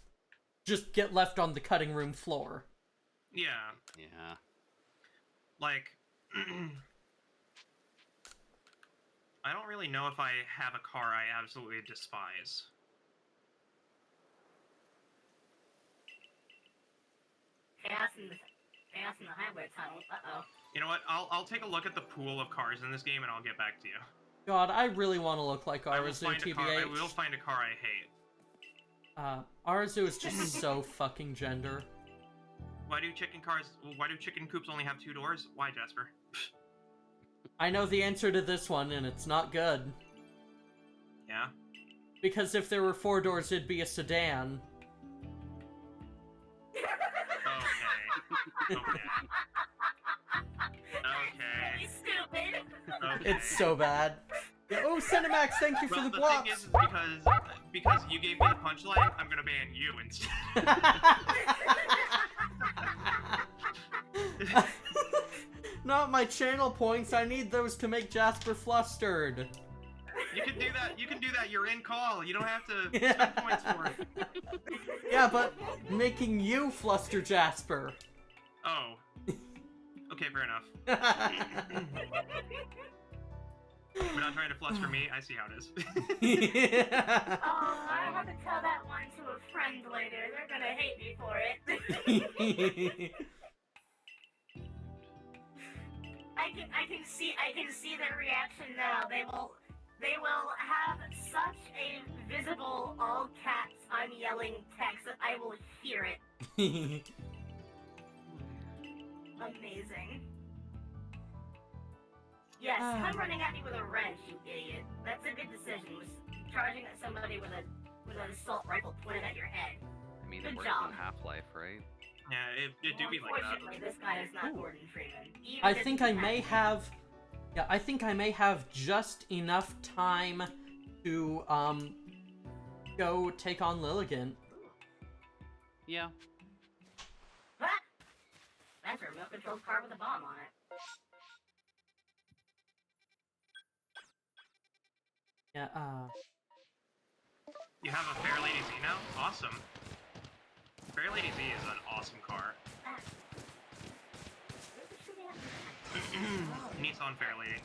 left on the cutting room floor. Yeah. Yeah. Like, I don't really know if I have a car I absolutely despise. Chaos in the highway tunnel. Uh-oh. You know what? I'll take a look at the pool of cars in this game and I'll get back to you. God, I really want to look like I will Arazu, find a car. I TBH. will find a car I hate. Arazu is just so fucking gender. Why do chicken coops only have 2 doors? Why, Jasper? I know the answer to this one, and it's not good. Yeah? Because if there were 4 doors, it'd be a sedan. Okay. Really stupid. Okay. It's so bad. Oh, Cinemax, thank you for Well, the the blocks! thing is because you gave me the punchline, I'm gonna ban you instead. Not my channel points, I need those to make Jasper flustered. You can do that. You can do that. You're in call. You don't have to spend points for it. Yeah, but making you fluster Jasper. Oh. Okay, fair enough. We're not trying to fluster me. I see how it is. Oh, I have to tell that one to a friend later. They're gonna hate me for it. I can see their reaction now. They will have such a visible all caps I'm yelling text that I will hear it. Amazing. Yes, come running at me with a wrench, you idiot. That's a good decision. Was charging at somebody with an assault rifle pointed at your head. I mean, Good it works job. in Half-Life, right? Yeah, it do be like that. Unfortunately, this guy is not Gordon Freeman. Even I if think he I had may to. have... Yeah, I think I may have just enough time to, go take on Lilligant. Yeah. Ah! That's a remote-controlled car with a bomb on it. Yeah, You have a Fair Lady Z now? Awesome. Fair Lady Z is an awesome car. Ah. Where's the shooting at? Nissan Fair Lady.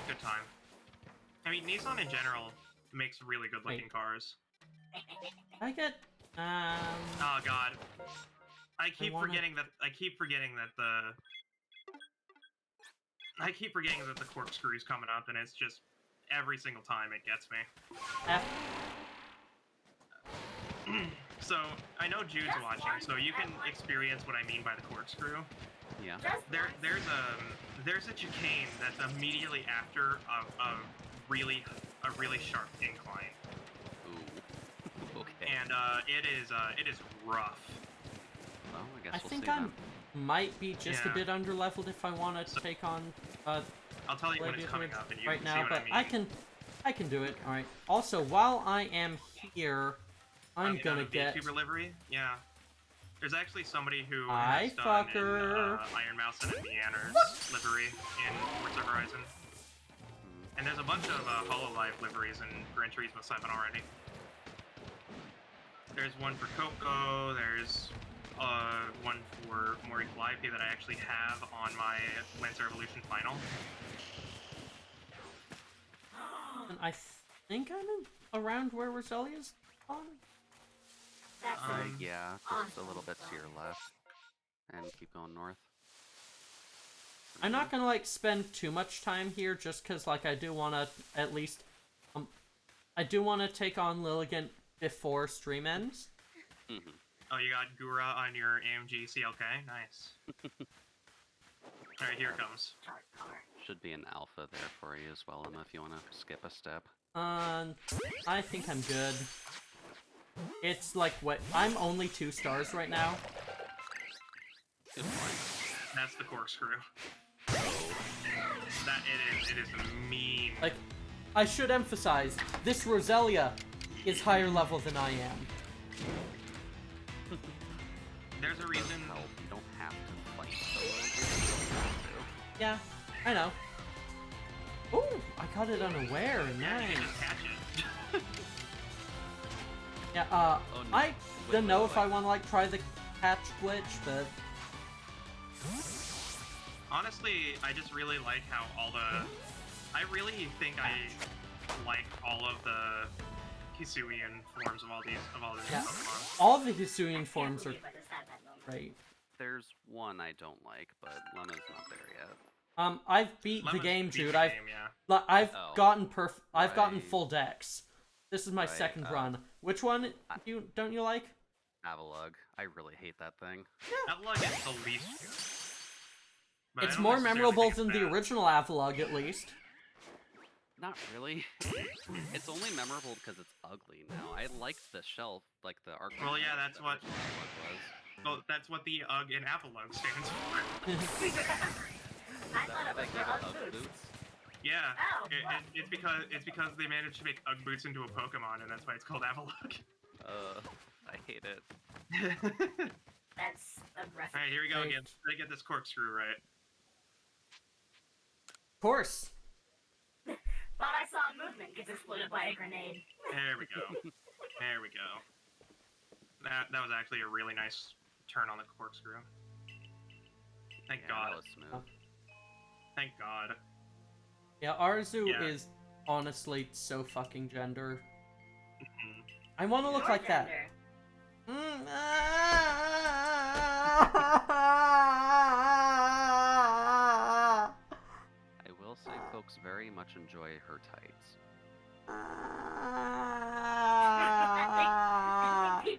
Good time. I mean, Nissan in general makes really good looking cars. I get, Oh god. I keep wanna- forgetting that the corkscrew's coming up, and it's just every single time it gets me. F. So I know Jude's watching, so you can experience what I mean by the corkscrew. Yeah. There's a chicane that's immediately after a really sharp incline. Ooh. Okay. And it is rough. Well, I guess I we'll think see I then. might be just a Yeah. bit under-leveled if I want to take on I'll tell you when it's Leviathan coming up, and you right can now, see what but I mean. I can do it. All right. Also, while I am here, I'm Coming gonna out of get. VTuber livery? Yeah. There's actually somebody who Hi, has done fucker. Iron Mouse and Neander's livery in Forza Horizon. And there's a bunch of Hololive liveries in Gran Turismo 7 already. There's one for Coco, there's one for Mori Calliope that I actually have on my Lancer Evolution Final. And I think I'm around where Roselia's on. That's Yeah, just a little bit to your left. And keep going north. I'm not gonna like spend too much time here, just cause like I do wanna at least, I do wanna take on Lilligant before stream ends. Mm-hmm. Oh, you got Gura on your AMG CLK? Nice. Alright, here it comes. Should be an alpha there for you as well, Emma, if you want to skip a step. I think I'm good. It's like what I'm only 2 stars right now. Good point. That's the corkscrew. That it is mean. Like, I should emphasize, this Roselia is higher level than I am. There's a reason. Help, you don't have to fight solo. Yeah, I know. Ooh, I got it unaware. Yeah, you Nice. can just catch it. Yeah, Oh, no. I don't know if I want to like try the catch glitch, but Honestly, I just really like how all the. I really think I like all of the Hisuian forms of all these yeah, Pokemon. all the Hisuian forms are great. There's one I don't like, but Lemma's not there yet. I've beat the Lemma's game, beat Jude. the I've game, yeah. I've Oh. gotten I've gotten Right. full decks. This is my Right, second run. Which one don't you like? Avalugg. I really hate that thing. Avalugg is the least good. But I It's don't more necessarily memorable think it's than the bad. original Avalugg, at least. Not really. It's only memorable because it's ugly now. I liked the shelf, like the arc. Well, yeah, that's what- was. Well, that's what the UGG in Avalugg stands for. I Is thought that why it they was gave for it Ugg Ugg boots. boots? Yeah, Oh, fuck. it's because they managed to make UGG boots into a Pokemon, and that's why it's called Avalugg. I hate it. That's aggressive. Alright, here we go Right. again. Gotta get this corkscrew right. Of course. Thought I saw a movement gets exploded by a grenade. There we go. There we go. That was actually a really nice turn on the corkscrew. Thank Yeah, God. that was smooth. Thank God. Yeah, Arzu Yeah. is honestly so fucking gender. Mhm. I want to look Your like that. gender. I will say folks very much enjoy her tights.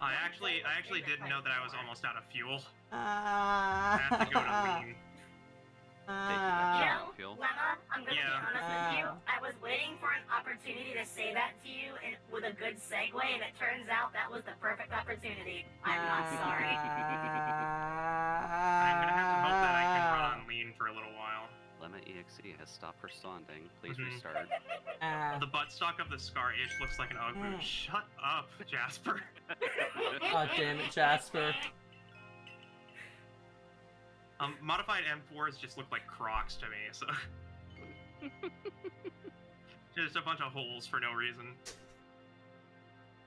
I actually didn't know that I was almost out of fuel. I I have to go to lean. You know, Feel? Lemma, I'm gonna Yeah. be honest with you. I was waiting for an opportunity to say that to you and with a good segue, and it turns out that was the perfect opportunity. I'm not sorry. I'm gonna have to hope that I can run on lean for a little while. Lemma EXE has stopped responding. Please Mhm. restart. The buttstock of the Scar Itch looks like an UGG boot. Shut up, Jasper. God damn it, Jasper. Modified M4s just look like Crocs to me, so... Just a bunch of holes for no reason.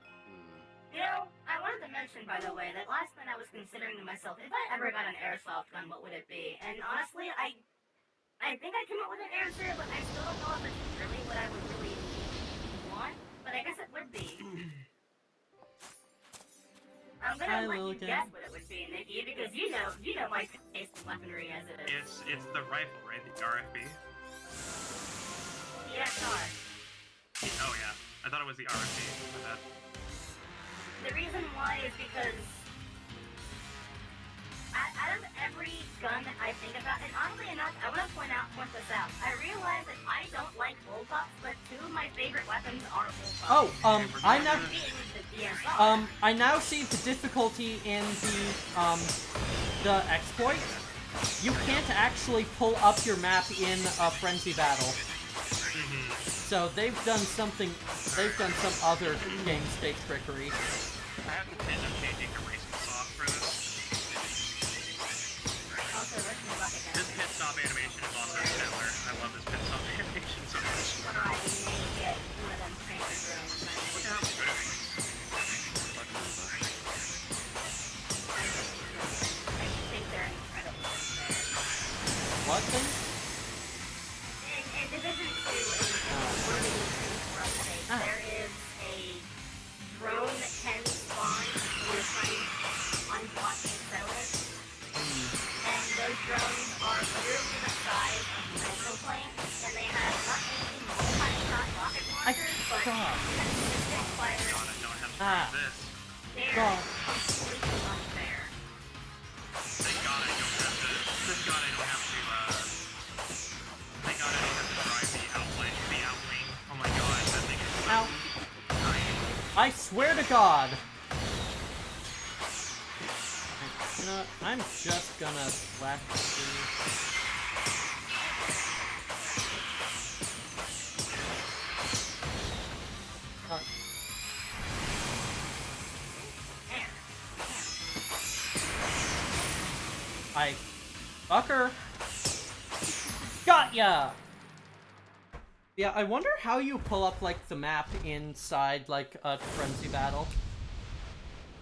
Hmm. You know, I wanted to mention, by the way, that last night I was considering to myself, if I ever got an airsoft gun, what would it be? And honestly, I think I came up with an answer, but I still don't know if it's really what I would really want. But I guess it would be. I'm Hi, gonna let you Lilligan. guess what it would be, Nikki, because you know my taste in weaponry as it is. It's the rifle, right? The RFB? ESR. Oh yeah. I thought it was the RFB. My bad. the reason why is because out of every gun that I think about, and oddly enough, I want to point this out. I realize that I don't like bullpups, but two of my favorite weapons are bullpups. Oh, Yeah. I now see the difficulty in the exploit. You can't actually pull up your map in a frenzy battle. So they've done some other game state trickery. I have to pin them changing to racing soft for this. Also, listen to Bucket This pit stop animation is also stellar. I love this pit stop animation so much. I may get one of them crazy drones. Look at how good it looks. I think they're incredibly unfair. What thing? In Division 2, one of the new things for updates, there is a drone that can spawn when you're trying unblocking settlers. And those drones are literally the size of microplanes, and they have not only multi-shot rocket launchers, but consistent fire. God, I don't have to try this. They're God. completely unfair. Thank God I don't have to. Thank God I don't have to. Thank God I don't have to drive the outwing. Oh my God, that thing is so Ow. tiny. I swear to God. You know what? I'm just gonna slash through. I fucker. Got ya. Yeah, I wonder how you pull up like the map inside like a frenzy battle.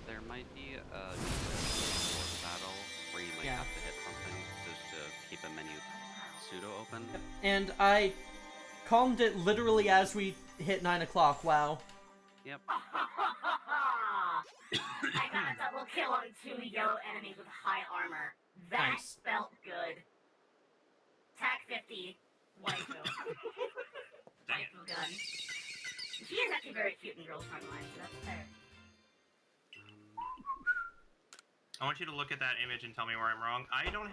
There might be a force battle where you might Yeah. have to hit something just to keep a menu pseudo open. And I calmed it literally as we hit 9 o'clock. Wow. Yep. I got a double kill on 2 yellow enemies with high armor. That Nice. felt good. TAC 50, waifu. Dang it. Waifu gun. She is actually very cute in Girls Frontline, so that's fair. I want you to look at that image and tell me where I'm wrong. I don't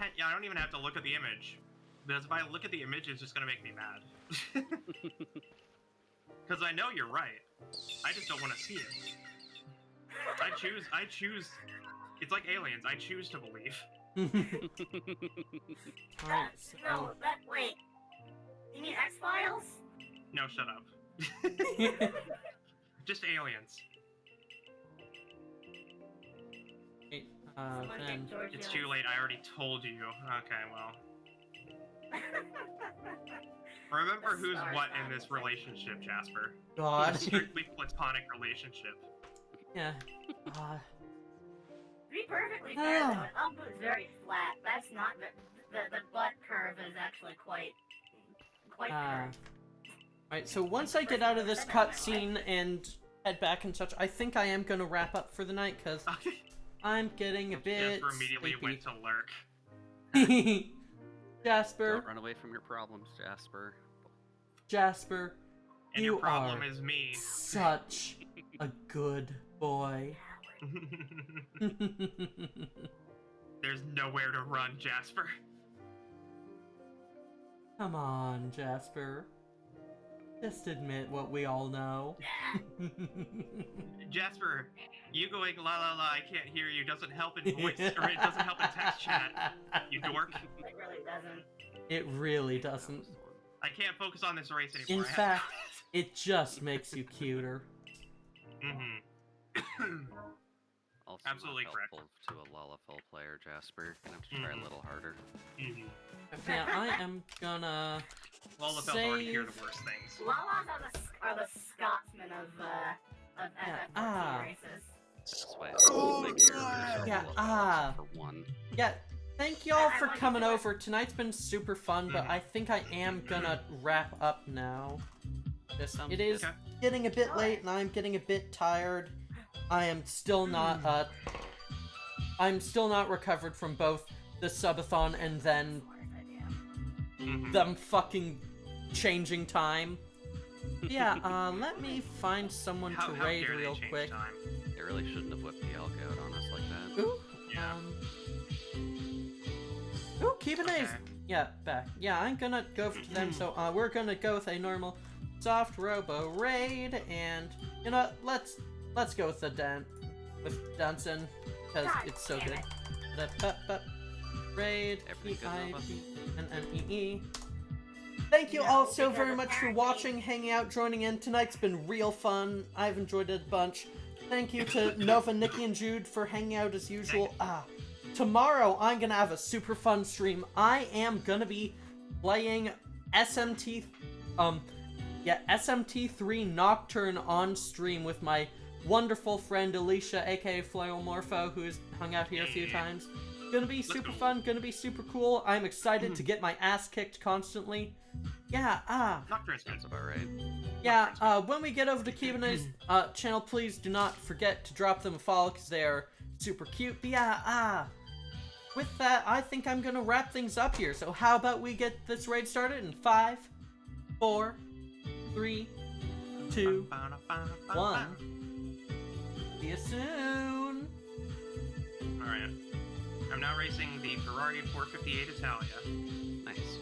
even have to look at the image. Because if I look at the image, it's just gonna make me mad. Because I know you're right. I just don't want to see it. I choose. It's like aliens. I choose to believe. Alright, so... No, wait. You mean X-Files? No, shut up. Just aliens. Wait, Someone then... get George It's Jones. too late. I already told you. Okay, well. Remember The who's stars what in found this us. relationship, Jasper. God. It's a strictly platonic relationship. Yeah. To be perfectly fair, though, an up is very flat. That's not the butt curve is actually quite curved. Alright, so once I get out of this cutscene and head back and such, I think I am gonna wrap up for the night, because I'm getting a bit Jasper immediately went to lurk. sleepy. Jasper, Don't run away from your problems, Jasper. Jasper, And you your problem are is me. such a good boy. There's nowhere to run, Jasper. Come on, Jasper. Just admit what we all know. Jasper, you going la la la, I can't hear you doesn't help in voice, or it doesn't help in text chat, you dork. It really doesn't. It really doesn't. I can't focus on this race In anymore. fact, it just makes you cuter. Also Absolutely not correct. helpful to a Lalafell player, Jasper. Gonna have to try a little harder. Yeah, I am gonna Lalafell's already hear save. the worst things. Lalas are the Scotsmen of FF14 races. That's why all my characters are Yeah, Lalafell except for one. Yeah, thank y'all for coming over. Tonight's been super fun, but I think I am gonna wrap up now. It is Okay. getting a bit late, and I'm getting a bit tired. I am still not, I'm still not recovered from both the subathon and then them fucking changing time. Yeah, let me find someone How to raid dare they real change quick. time? They're really shouldn't have whipped the elk out on us like that. Ooh. Yeah. Ooh, Keeban's. Okay. Yeah, back. Yeah, I'm gonna go to them. So we're gonna go with a normal soft robo raid, and you know what? Let's go with the Dunson because God it's so damn good. it. The raid Everything good, Nova? EIPNNEE. Thank you No, all so because very much for apparently- watching, hanging out, joining in. Tonight's been real fun. I've enjoyed it a bunch. Thank you to Nova, Nikki, and Jude for hanging out as usual. Tomorrow I'm gonna have a super fun stream. I am gonna be playing SMT3 Nocturne on stream with my wonderful friend Alicia, aka Flyomorpho, who's hung out here a few times. Gonna be super fun, gonna be super cool. I'm excited to get my ass kicked constantly. Yeah, Nocturne's good. That's about right. yeah, when we get over to Keeban's channel, please do not forget to drop them a follow because they are super cute. But yeah, with that, I think I'm gonna wrap things up here. So how about we get this raid started in 5, 4, 3, 2, 1. See you soon. Alright. I'm now racing the Ferrari 458 Italia. Nice.